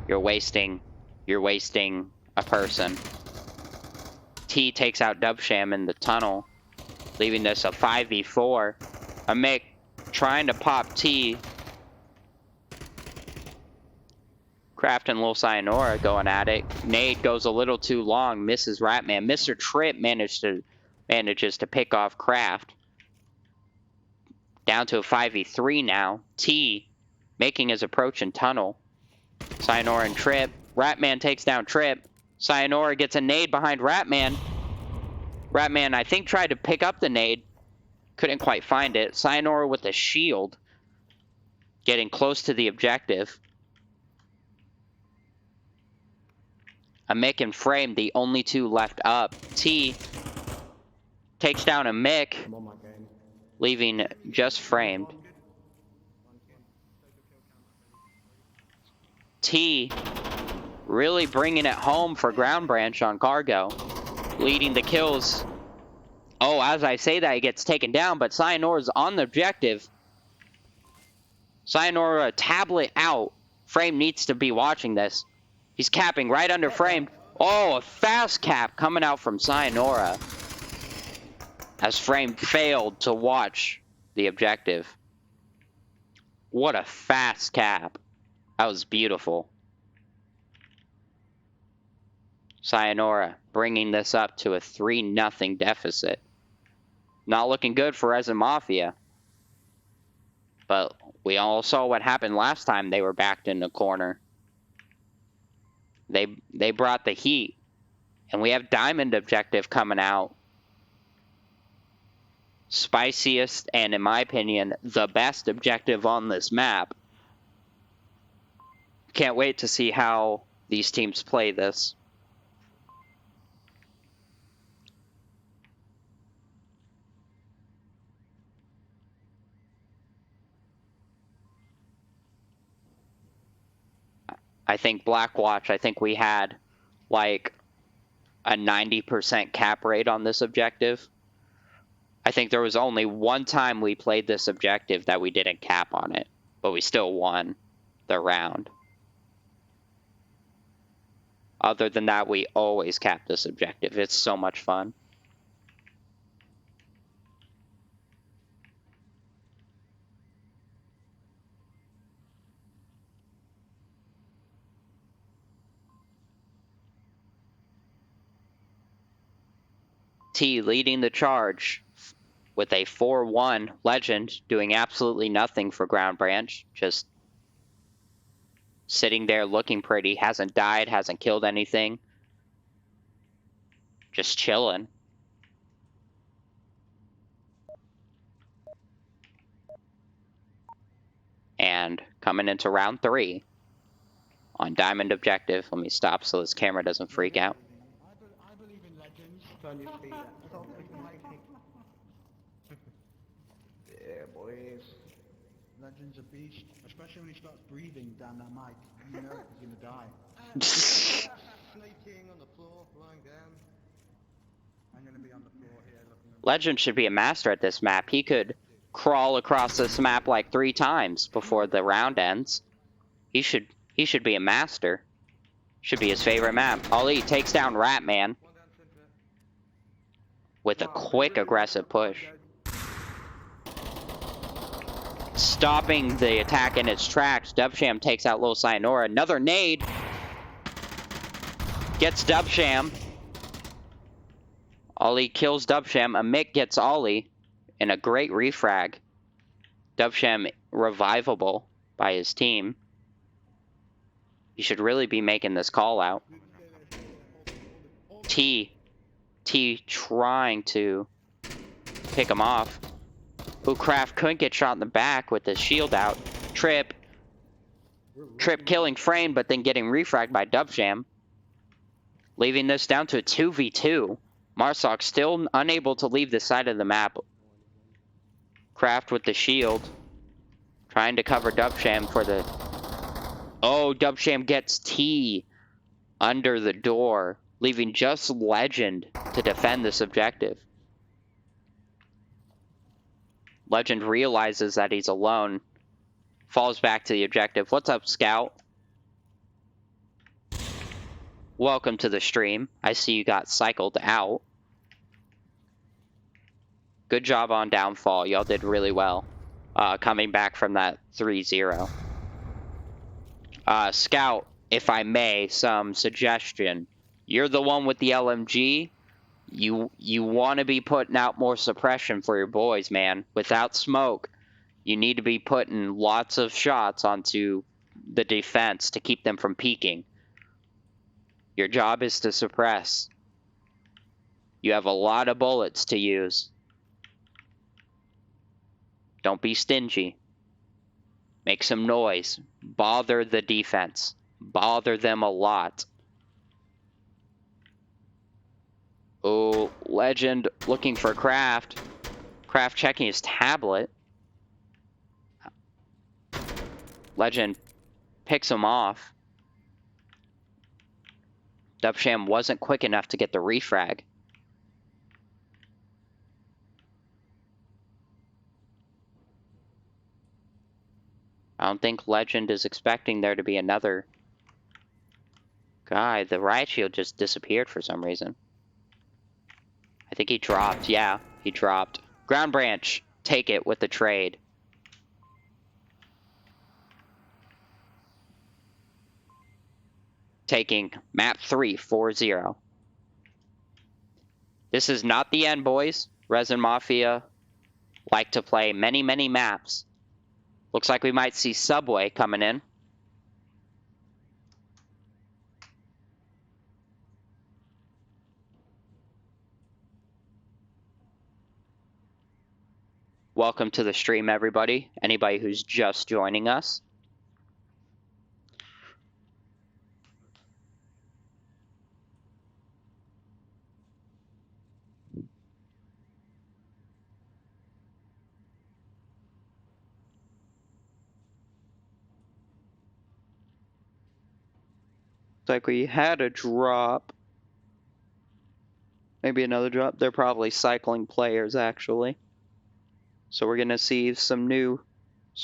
You're wasting a person. T takes out Dubsham in the tunnel, leaving this a 5v4. A Mick trying to pop T. Kraft and Lil Sayonara going at it. Nade goes a little too long, misses Ratman. Mr. Trip manages to pick off Kraft. Down to a 5v3 now. T making his approach in tunnel. Sayonara and Trip. Ratman takes down Trip. Sayonara gets a nade behind Ratman. Ratman, I think, tried to pick up the nade. Couldn't quite find it. Sayonara with a shield. Getting close to the objective. A Mick and Frame, the only 2 left up. T takes down a Mick, I'm on my game. leaving just Framed. T really bringing it home for Ground Branch on cargo, leading the kills. Oh, as I say that, he gets taken down, but Sayonara's on the objective. Sayonara tablet out. Frame needs to be watching this. He's capping right under Frame. Oh, a fast cap coming out from Sayonara, as Frame failed to watch the objective. What a fast cap. That was beautiful. Sayonara bringing this up to a 3-0 deficit. Not looking good for R3SIN Mafia. But we all saw what happened last time they were backed in the corner. They brought the heat. And we have Diamond objective coming out. Spiciest and, in my opinion, the best objective on this map. Can't wait to see how these teams play this. I think Blackwatch, I think we had like a 90% cap rate on this objective. I think there was only one time we played this objective that we didn't cap on it, but we still won the round. Other than that, we always cap this objective. It's so much fun. T leading the charge with a 4-1. Legend doing absolutely nothing for Ground Branch. Just sitting there looking pretty. Hasn't died, hasn't killed anything. Just chilling. And coming into round 3 on Diamond Objective. Let me stop so this camera doesn't freak out. I believe in legends. On your feet. Stop fighting. Yeah, boys. Legend's a beast, especially when he starts breathing down that mic. You know he's gonna die. Snaking on the floor, lying down. I'm gonna be on the floor here looking at Legend should be a master at this map. He could crawl across this map like 3 times before the round ends. He should be a master. Should be his favorite map. Ali takes down Ratman One down center. with a quick aggressive push. Stopping the attack in its tracks. Dubsham takes out Lil Sayonara. Another nade. Gets Dubsham. Ollie kills Dubsham. Mick gets Ollie in a great refrag. Dubsham revivable by his team. He should really be making this call out. T trying to pick him off. Ooh, Kraft couldn't get shot in the back with his shield out. Trip killing Frame, but then getting refragged by Dubsham. Leaving this down to a 2v2. Marsoc still unable to leave the side of the map. Kraft with the shield. Trying to cover Dubsham for the... Oh, Dubsham gets T under the door. Leaving just Legend to defend this objective. Legend realizes that he's alone. Falls back to the objective. What's up, Scout? Welcome to the stream. I see you got cycled out. Good job on Downfall. Y'all did really well. Coming back from that 3-0. Scout, if I may, some suggestion. You're the one with the LMG. You want to be putting out more suppression for your boys, man. Without smoke, you need to be putting lots of shots onto the defense to keep them from peeking. Your job is to suppress. You have a lot of bullets to use. Don't be stingy. Make some noise. Bother the defense. Bother them a lot. Oh, Legend looking for Kraft. Kraft checking his tablet. Legend picks him off. Dubsham wasn't quick enough to get the refrag. I don't think Legend is expecting there to be another guy. The riot shield just disappeared for some reason. I think he dropped. Yeah, he dropped. Ground Branch, take it with the trade. Taking map 3, 4-0. This is not the end, boys. Resin Mafia like to play many, many maps. Looks like we might see Subway coming in. Welcome to the stream, everybody. Anybody who's just joining us. Looks like we had a drop. Maybe another drop. They're probably cycling players, actually. So we're gonna see some new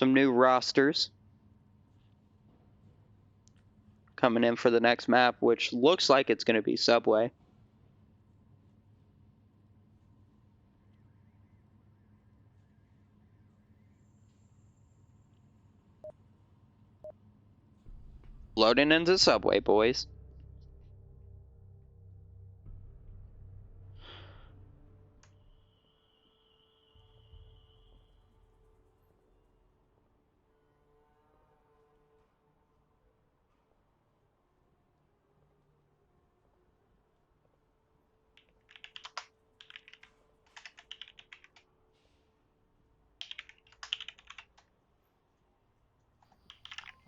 rosters coming in for the next map, which looks like it's gonna be Subway. Loading into Subway, boys.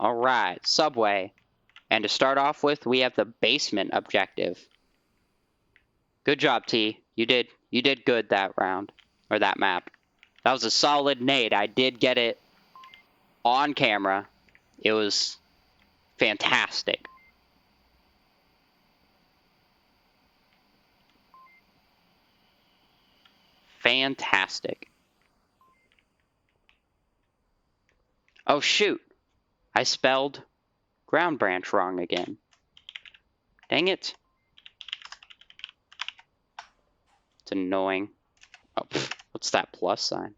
Alright, subway. And to start off with, we have the basement objective. Good job, T. You did good that round. Or that map. That was a solid nade. I did get it on camera. It was fantastic. Fantastic. Oh, shoot. I spelled ground branch wrong again. Dang it. It's annoying. Oh, pff, what's that plus sign?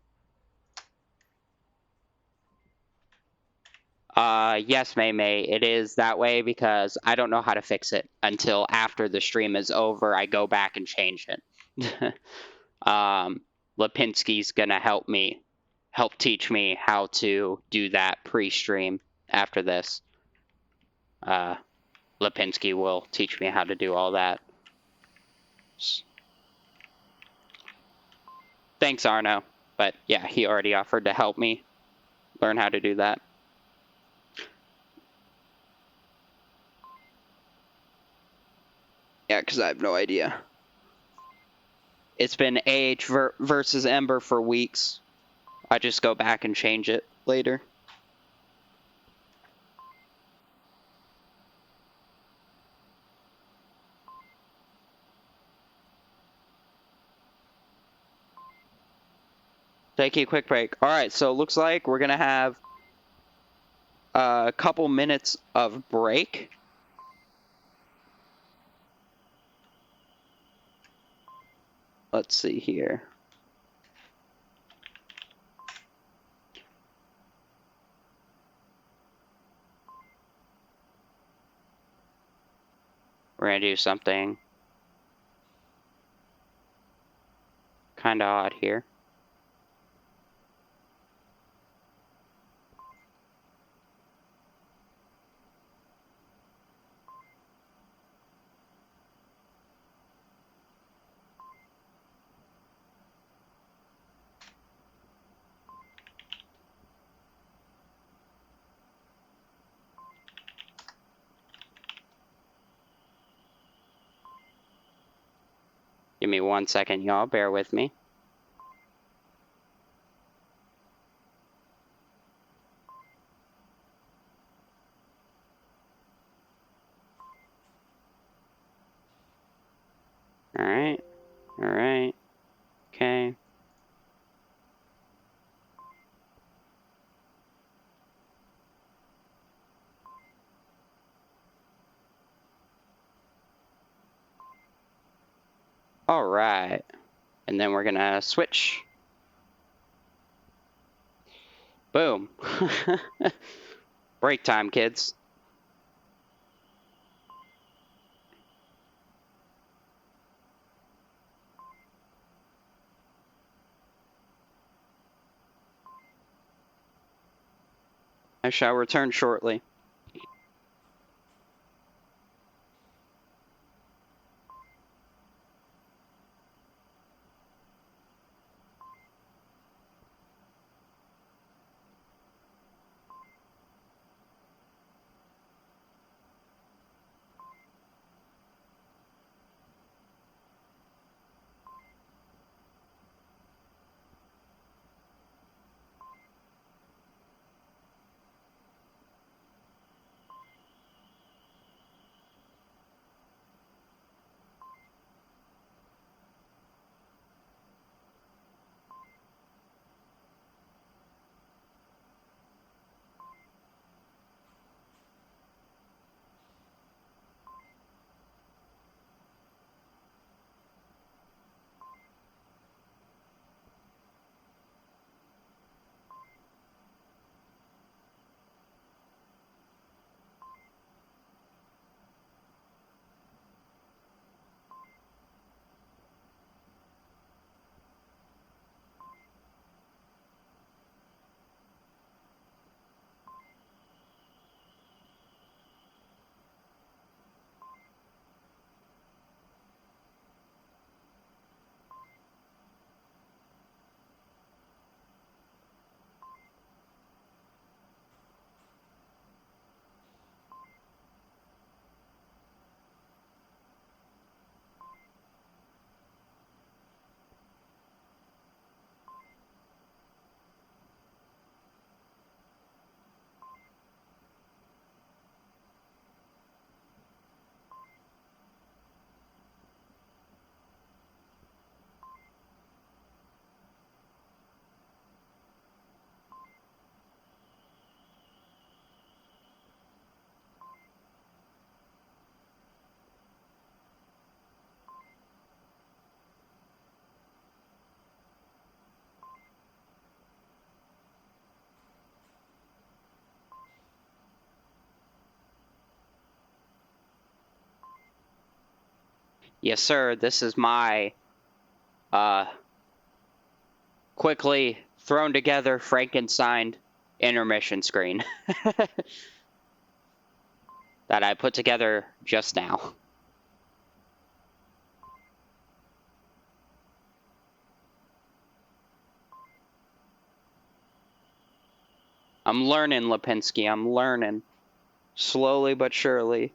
Yes, May. It is that way because I don't know how to fix it until after the stream is over. I go back and change it. Lipinski's gonna help teach me how to do that pre-stream after this. Lipinski will teach me how to do all that. Thanks, Arno. But yeah, he already offered to help me learn how to do that. Yeah, because I have no idea. It's been AH versus Ember for weeks. I just go back and change it later. Taking a quick break. Alright, so it looks like we're going to have a couple minutes of break. Let's see here. We're going to do something kind of odd here. Give me 1 second, y'all. Bear with me. Alright. Alright. Okay. Alright. And then we're gonna switch. Boom. Break time, kids. I shall return shortly. Yes, sir. This is my quickly thrown together Frankenstein intermission screen that I put together just now. I'm learning, Lipinski. I'm learning. Slowly but surely.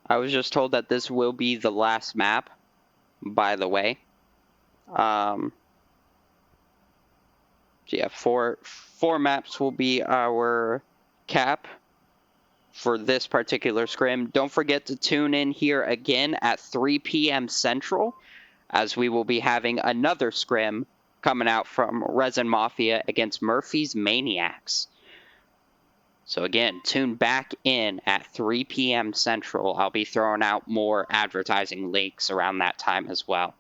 I was just told that this will be the last map, by the way. So yeah, four maps will be our cap for this particular scrim. Don't forget to tune in here again at 3 p.m. Central, as we will be having another scrim coming out from R3SIN Mafia against Murphy's Maniacs. So again, tune back in at 3 p.m. Central. I'll be throwing out more advertising links around that time as well.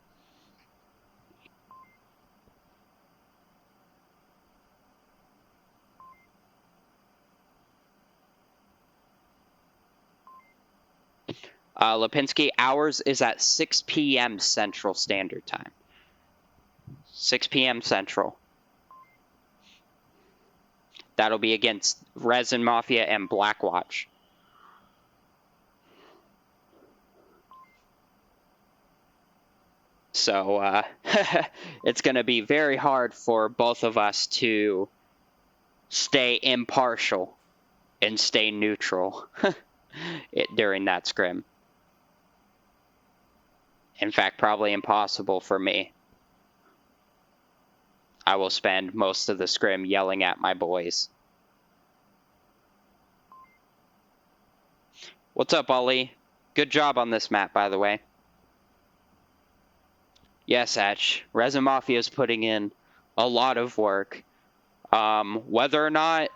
Lipinski, ours is at 6 p.m. Central Standard Time. 6 p.m. Central. That'll be against R3SIN Mafia and Blackwatch. So it's going to be very hard for both of us to stay impartial and stay neutral during that scrim. In fact, probably impossible for me. I will spend most of the scrim yelling at my boys. What's up, Ali? Good job on this map, by the way. Yes, Hatch. R3SIN Mafia is putting in a lot of work. Whether or not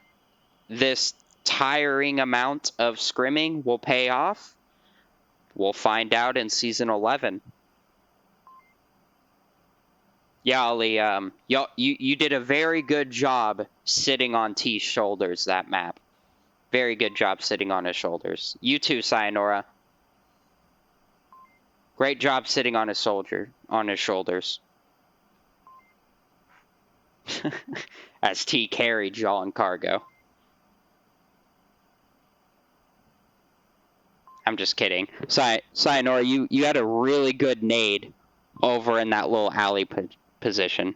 this tiring amount of scrimming will pay off, we'll find out in Season 11. Yeah, Ali, you did a very good job sitting on T's shoulders, that map. Very good job sitting on his shoulders. You too, Sayonara. Great job sitting on his shoulders. As T carried Jaw and Cargo. I'm just kidding. Sayonara, you had a really good nade over in that little alley position.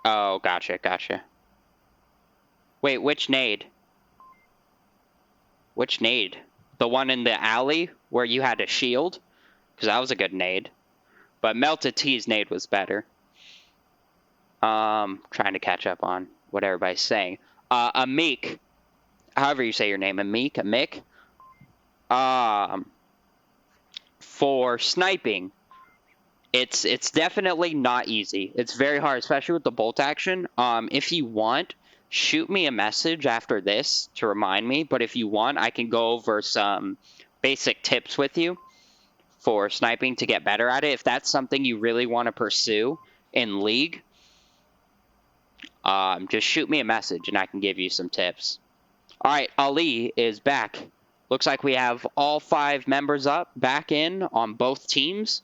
Oh, gotcha. Wait, which nade? Which nade? The one in the alley where you had a shield? Because that was a good nade. But Melted T's nade was better. Trying to catch up on what everybody's saying. Amik, however you say your name, Amik. For sniping, it's definitely not easy. It's very hard, especially with the bolt action. If you want, shoot me a message after this to remind me. But if you want, I can go over some basic tips with you for sniping to get better at it. If that's something you really want to pursue, in League, just shoot me a message and I can give you some tips. All right, Ali is back. Looks like we have all 5 members back in on both teams.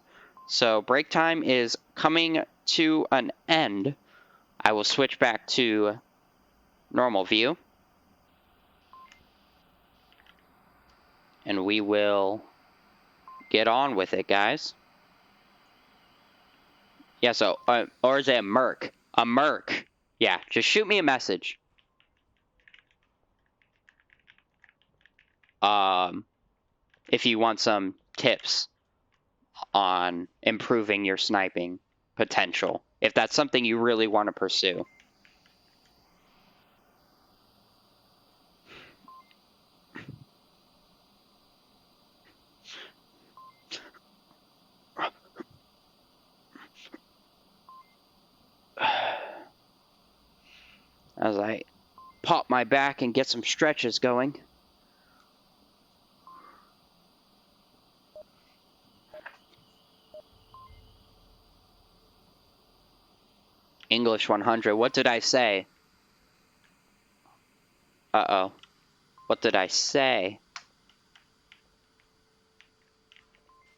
So break time is coming to an end. I will switch back to normal view. And we will get on with it, guys. Yeah, so, or is it a Merc? A Merc. Yeah, just shoot me a message. If you want some tips on improving your sniping potential, if that's something you really want to pursue. As I pop my back and get some stretches going. English 100, what did I say? Uh-oh. What did I say?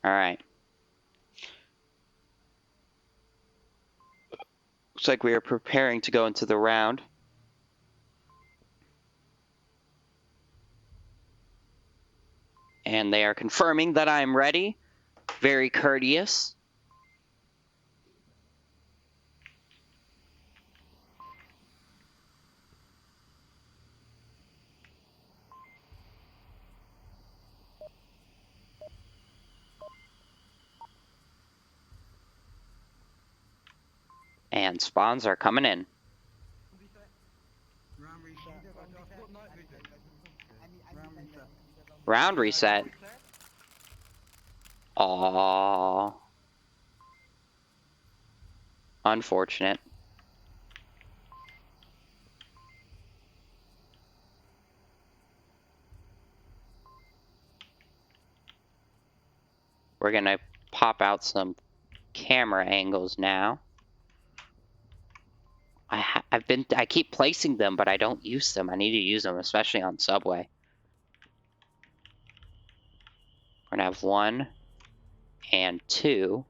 Alright. Looks like we are preparing to go into the round. And they are confirming that I am ready. Very courteous. And spawns are coming in. Round reset. Round reset. Round reset. Aww. Unfortunate. We're gonna pop out some camera angles now. I keep placing them, but I don't use them. I need to use them, especially on Subway. We're gonna have 1 and 2.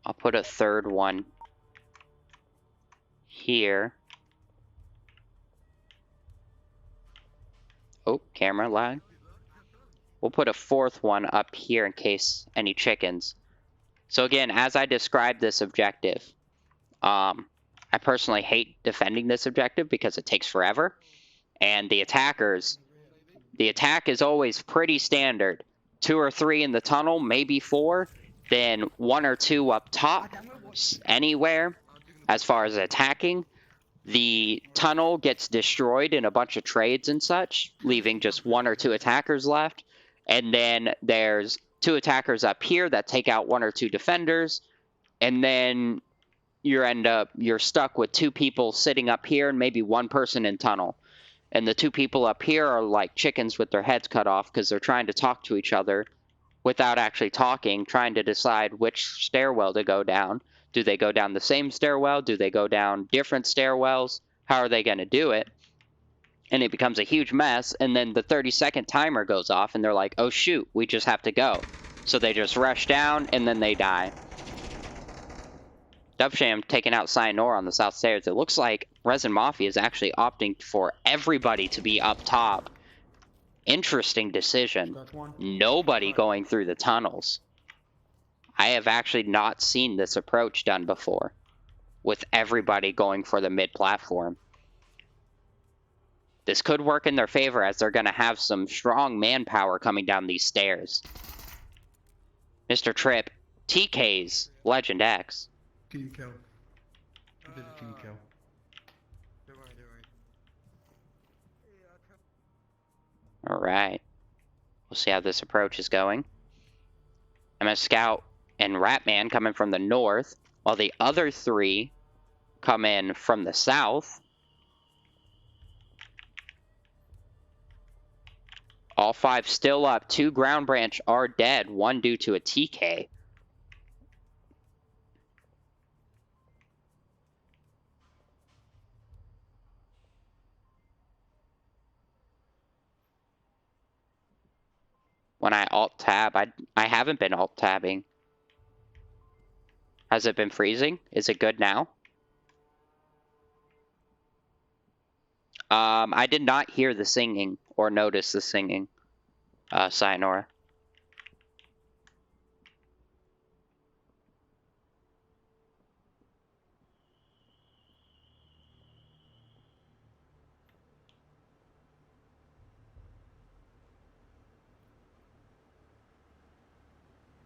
I'll put a third one here. Oh, camera lag. We'll put a 4th one up here in case any chickens. So again, as I described this objective, I personally hate defending this objective because it takes forever. And the attack is always pretty standard. 2 or 3 in the tunnel, maybe 4, then 1 or 2 up top, anywhere. As far as attacking, the tunnel gets destroyed in a bunch of trades and such, leaving just 1 or 2 attackers left. And then there's 2 attackers up here that take out 1 or 2 defenders. And then you're stuck with 2 people sitting up here and maybe 1 person in tunnel. And the 2 people up here are like chickens with their heads cut off because they're trying to talk to each other without actually talking, trying to decide which stairwell to go down. Do they go down the same stairwell? Do they go down different stairwells? How are they going to do it? And it becomes a huge mess, and then the 30-second timer goes off, and they're like, oh shoot, we just have to go. So they just rush down, and then they die. Dubsham taking out Cyanor on the south stairs. It looks like R3SIN Mafia is actually opting for everybody to be up top. Interesting decision. Nobody going through the tunnels. I have actually not seen this approach done before, with everybody going for the mid-platform. This could work in their favor as they're going to have some strong manpower coming down these stairs. Mr. Tripp, TK's Legend X. Team kill. I did a team kill. Don't worry. Alright. We'll see how this approach is going. MS Scout and Ratman coming from the north, while the other 3 come in from the south. All 5 still up. 2 ground branch are dead, 1 due to a TK. when I alt-tab. I haven't been alt-tabbing. Has it been freezing? Is it good now? I did not hear the singing or notice the singing, Sayonara.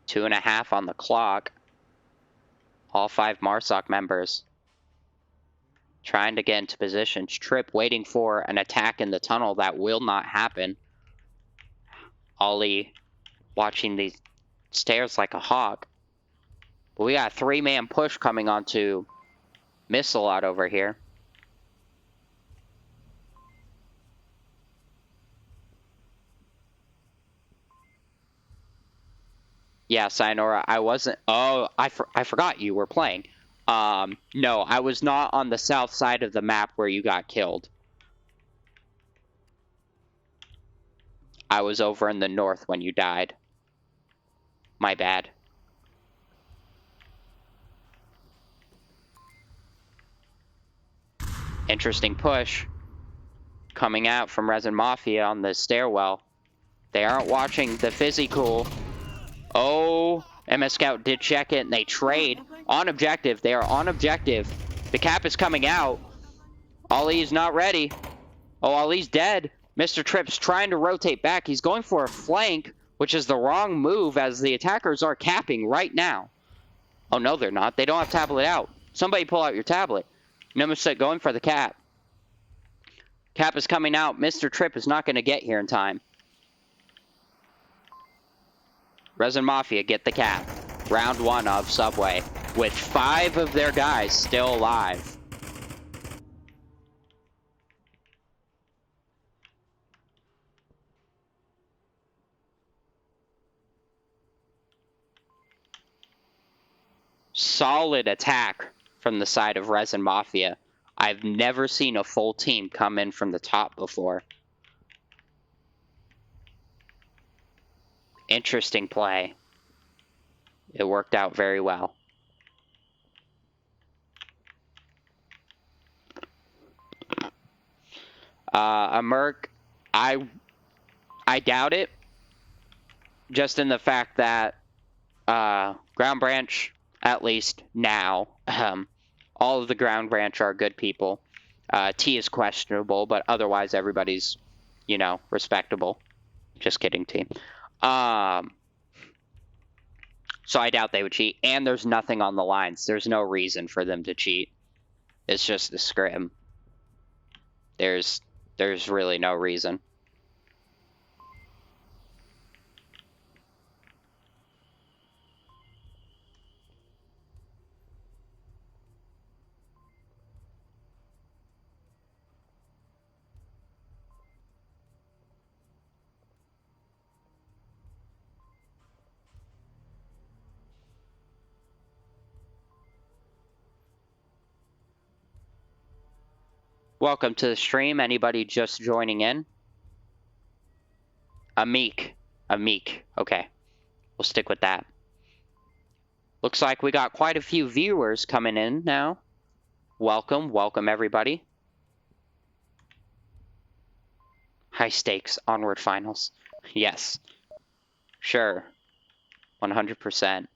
Two and a half on the clock. All 5 MARSOC members trying to get into positions. Trip waiting for an attack in the tunnel that will not happen. Ollie watching these stairs like a hawk. But we got a 3-man push coming onto Missile out over here. Yeah, Sayonara, I wasn't... Oh, I forgot you were playing. No, I was not on the south side of the map where you got killed. I was over in the north when you died. My bad. Interesting push coming out from Resin Mafia on the stairwell. They aren't watching the physical. Oh, MS Scout did check it, and they trade on objective. They are on objective. The cap is coming out. Ali is not ready. Oh, Ali's dead. Mr. Tripp's trying to rotate back. He's going for a flank, which is the wrong move as the attackers are capping right now. Oh, no, they're not. They don't have tablet out. Somebody pull out your tablet. Nemesis going for the cap. Cap is coming out. Mr. Tripp is not going to get here in time. Resin Mafia get the cap. Round 1 of Subway with 5 of their guys still alive. Solid attack from the side of Resin Mafia. I've never seen a full team come in from the top before. Interesting play. It worked out very well. A Merc, I doubt it. Just in the fact that Ground Branch, at least now, all of the Ground Branch are good people. T is questionable, but otherwise everybody's, you know, respectable. Just kidding, team. So I doubt they would cheat. And there's nothing on the lines. There's no reason for them to cheat. It's just a scrim. There's really no reason. Welcome to the stream. Anybody just joining in? Amik. Okay. We'll stick with that. Looks like we got quite a few viewers coming in now. Welcome everybody. High stakes, onward finals. Yes. Sure. 100%.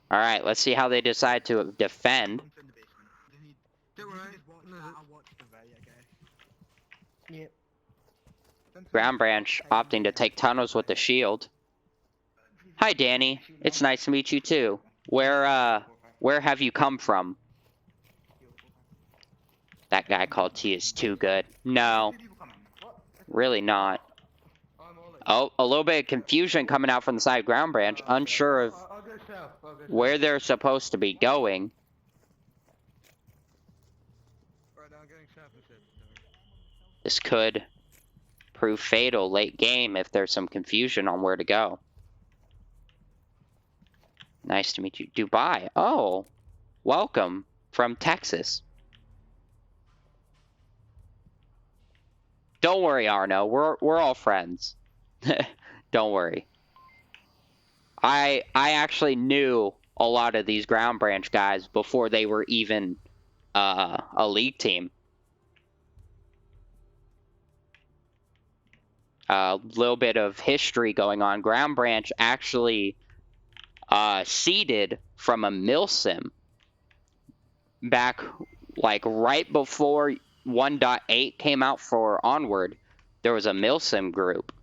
All right, let's see how they decide to defend. Ground Branch opting to take tunnels with the shield. Hi, Danny. It's nice to meet you too. Where have you come from? That guy called T is too good. No, really not. Oh, a little bit of confusion coming out from the side of Ground Branch. Unsure of where they're supposed to be going. This could prove fatal late game if there's some confusion on where to go. Nice to meet you. Dubai. Oh, welcome from Texas. Don't worry, Arno. We're all friends. Don't worry. I actually knew a lot of these ground branch guys before they were even a league team. A little bit of history going on. Ground branch actually seeded from a milsim back like right before 1.8 came out for Onward. There was a milsim group.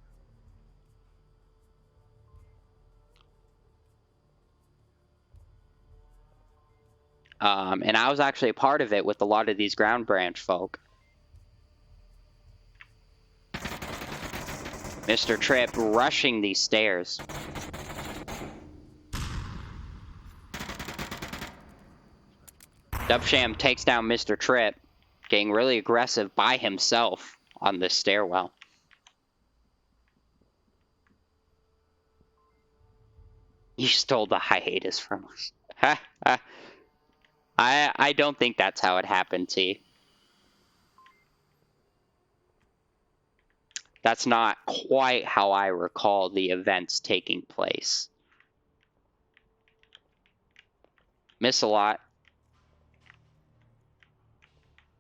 And I was actually a part of it with a lot of these ground branch folk. Mr. Tripp rushing these stairs. Dubsham takes down Mr. Tripp, getting really aggressive by himself on this stairwell. You stole the hiatus from us. Ha ha. I don't think that's how it happened, T. That's not quite how I recall the events taking place. Miss a lot.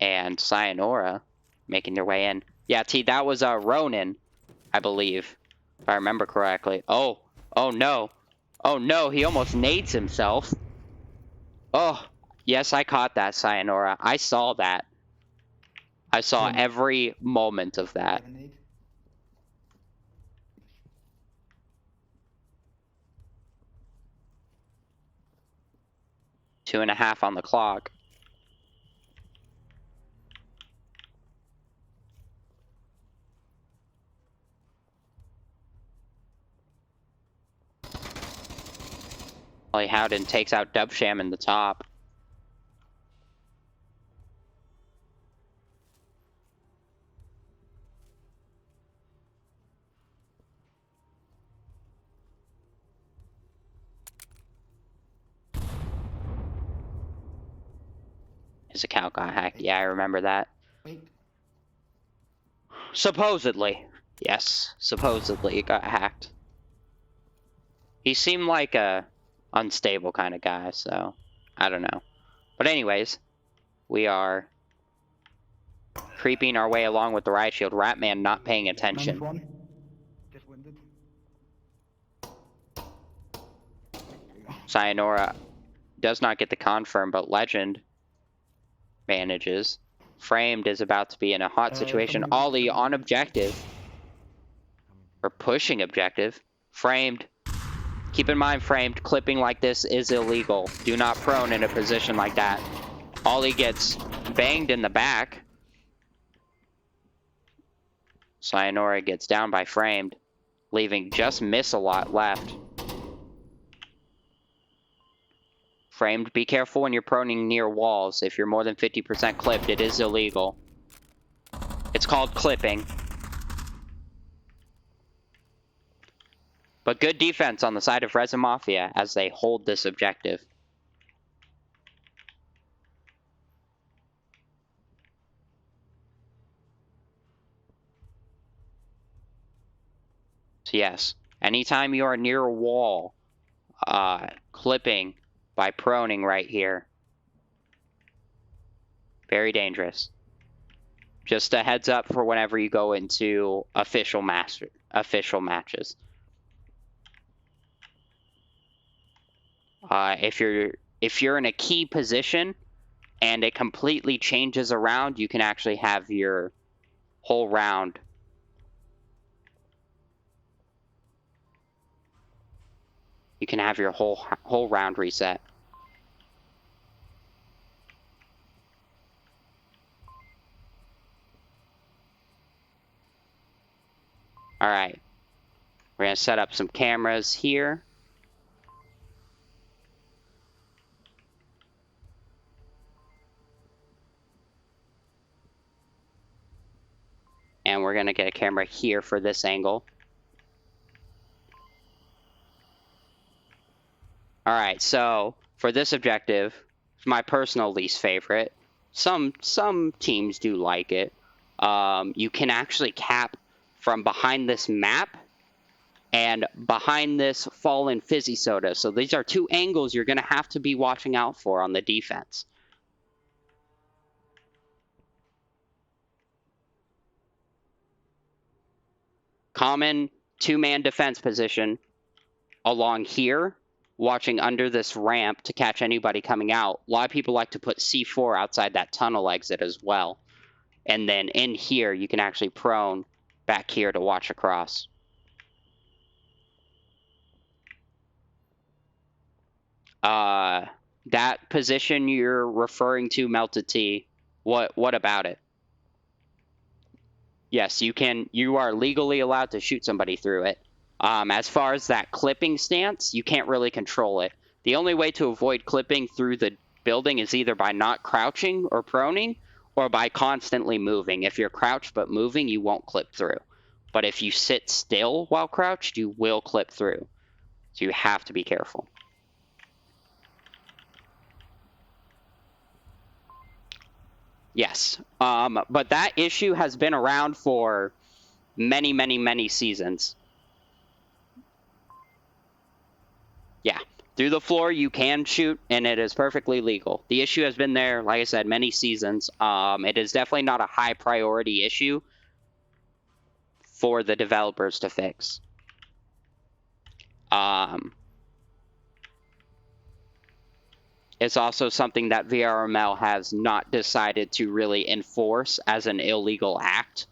And Sayonara making their way in. Yeah, T, that was Ronin, I believe, if I remember correctly. Oh no. Oh no, he almost nades himself. Oh, yes, I caught that, Sayonara. I saw that. I saw every moment of that. 2.5 on the clock. Ollie Howden takes out Dubsham in the top. His account got hacked. Yeah, I remember that. Supposedly. Yes, supposedly it got hacked. He seemed like a unstable kind of guy, so I don't know. But anyways, we are creeping our way along with the riot shield. Ratman not paying attention. Just winded. Sayonara does not get the confirm, but Legend manages. Framed is about to be in a hot situation. Ollie on objective. Or pushing objective. Framed. Keep in mind, Framed, clipping like this is illegal. Do not prone in a position like that. Ollie gets banged in the back. Sayonara gets down by Framed, leaving just Miss a lot left. Framed, be careful when you're proning near walls. If you're more than 50% clipped, it is illegal. It's called clipping. But good defense on the side of R3SIN Mafia as they hold this objective. So yes, anytime you are near a wall, clipping by proning right here, very dangerous. Just a heads up for whenever you go into official matches. If you're in a key position and it completely changes around, you can actually have your whole round. You can have your whole round reset. All right, we're gonna set up some cameras here. And we're gonna get a camera here for this angle. All right, so for this objective, it's my personal least favorite. Some teams do like it. you can actually cap from behind this map and behind this fallen fizzy soda. So these are two angles you're going to have to be watching out for on the defense. Common two-man defense position along here, watching under this ramp to catch anybody coming out. A lot of people like to put C4 outside that tunnel exit as well. And then in here, you can actually prone back here to watch across. That position you're referring to, Melted Tea, what about it? Yes, you are legally allowed to shoot somebody through it. As far as that clipping stance, you can't really control it. The only way to avoid clipping through the building is either by not crouching or proning, or by constantly moving. If you're crouched but moving, you won't clip through. But if you sit still while crouched, you will clip through. So you have to be careful. Yes, but that issue has been around for many, many, many seasons. Yeah, through the floor you can shoot, and it is perfectly legal. The issue has been there, like I said, many seasons. It is definitely not a high priority issue for the developers to fix. It's also something that VRML has not decided to really enforce as an illegal act.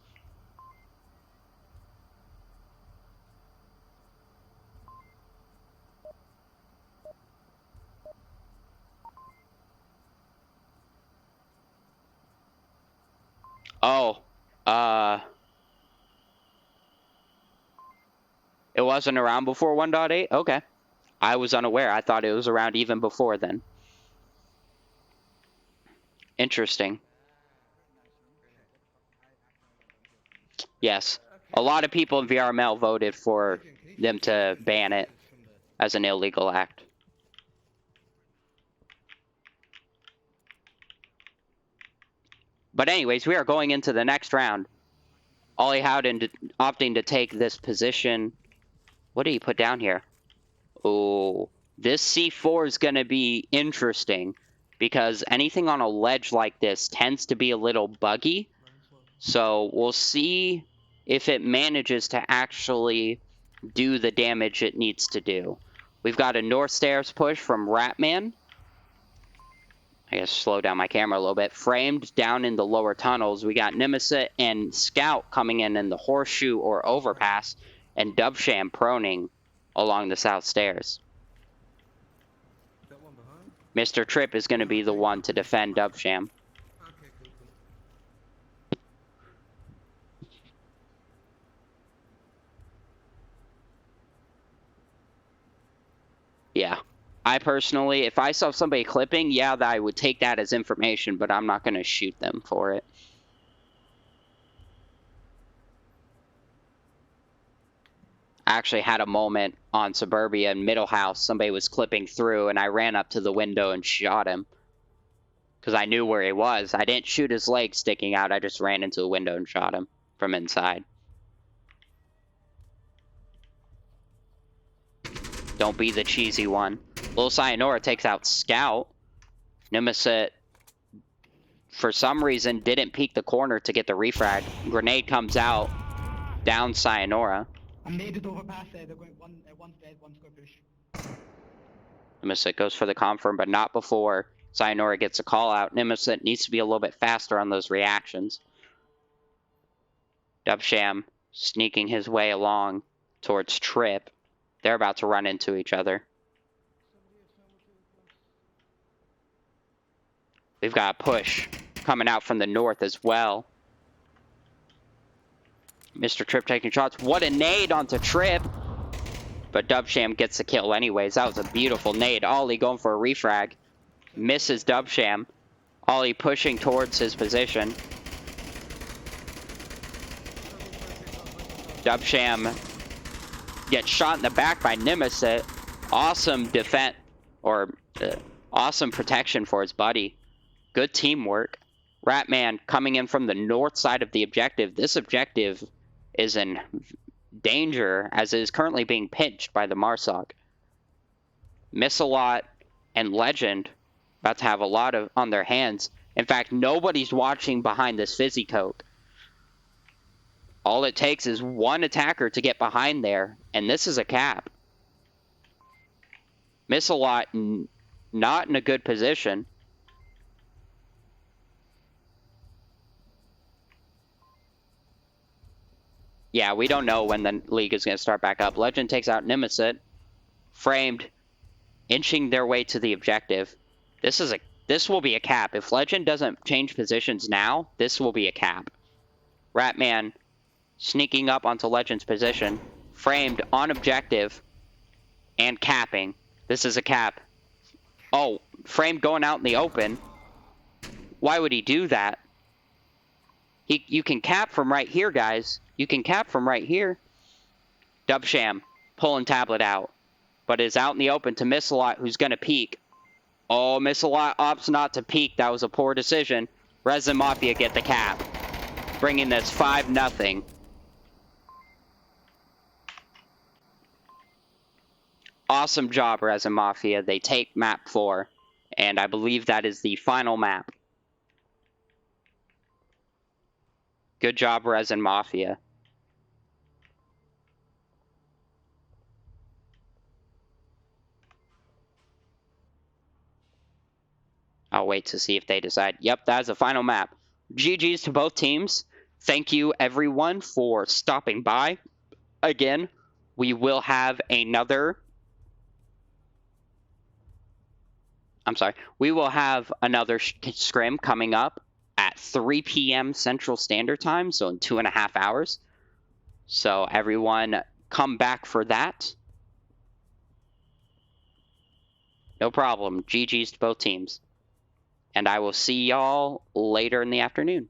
Oh, it wasn't around before 1.8? Okay. I was unaware. I thought it was around even before then. Interesting. Yes. A lot of people in VRML voted for them to ban it as an illegal act. But anyways, we are going into the next round. Ollie Howden opting to take this position. What did he put down here? Oh, this C4 is going to be interesting because anything on a ledge like this tends to be a little buggy. So we'll see if it manages to actually do the damage it needs to do. We've got a north stairs push from Ratman. I guess slow down my camera a little bit. Framed down in the lower tunnels. We got Nemesis and Scout coming in the horseshoe or overpass, and Dubsham proning along the south stairs. That one behind? Mr. Tripp is going to be the one to defend Dubsham. Okay, cool. Yeah. I personally, if I saw somebody clipping, yeah, I would take that as information, but I'm not going to shoot them for it. I actually had a moment on Suburbia in Middle House. Somebody was clipping through, and I ran up to the window and shot him. Because I knew where he was. I didn't shoot his leg sticking out. I just ran into the window and shot him from inside. Don't be the cheesy one. Little Sayonara takes out Scout. Nemesis, for some reason, didn't peek the corner to get the refrag. Grenade comes out. Down Sayonara. I made it overpass there. They're going one's dead, one's going to push. Nemesis goes for the confirm, but not before Sayonara gets a call out. Nemesis needs to be a little bit faster on those reactions. Dubsham sneaking his way along towards Tripp. They're about to run into each other. We've got a push coming out from the north as well. Mr. Tripp taking shots. What a nade onto Tripp. But Dubsham gets the kill anyways. That was a beautiful nade. Ollie going for a refrag. Misses Dubsham. Ollie pushing towards his position. Dubsham gets shot in the back by Nemesis. Awesome defense, or awesome protection for his buddy. Good teamwork. Ratman coming in from the north side of the objective. This objective is in danger as it is currently being pinched by the Marsog. Missalot and Legend about to have a lot on their hands. In fact, nobody's watching behind this Fizzy Coke. All it takes is one attacker to get behind there, and this is a cap. Missalot not in a good position. Yeah, we don't know when the league is going to start back up. Legend takes out Nemesis. Framed, inching their way to the objective. This will be a cap. If Legend doesn't change positions now, this will be a cap. Ratman sneaking up onto Legend's position. Framed on objective and capping. This is a cap. Oh, Framed going out in the open. Why would he do that? You can cap from right here, guys. You can cap from right here. Dubsham pulling Tablet out. But is out in the open to Missalot, who's going to peek. Oh, Missalot opts not to peek. That was a poor decision. R3SIN Mafia get the cap. Bringing this 5-0. Awesome job, R3SIN Mafia. They take map 4. And I believe that is the final map. Good job, R3SIN Mafia. I'll wait to see if they decide. Yep, that's the final map. GG's to both teams. Thank you, everyone, for stopping by. Again, we will have another... We will have another scrim coming up at 3 p.m. Central Standard Time, so in 2.5 hours. So everyone, come back for that. No problem. GG's to both teams. And I will see y'all later in the afternoon.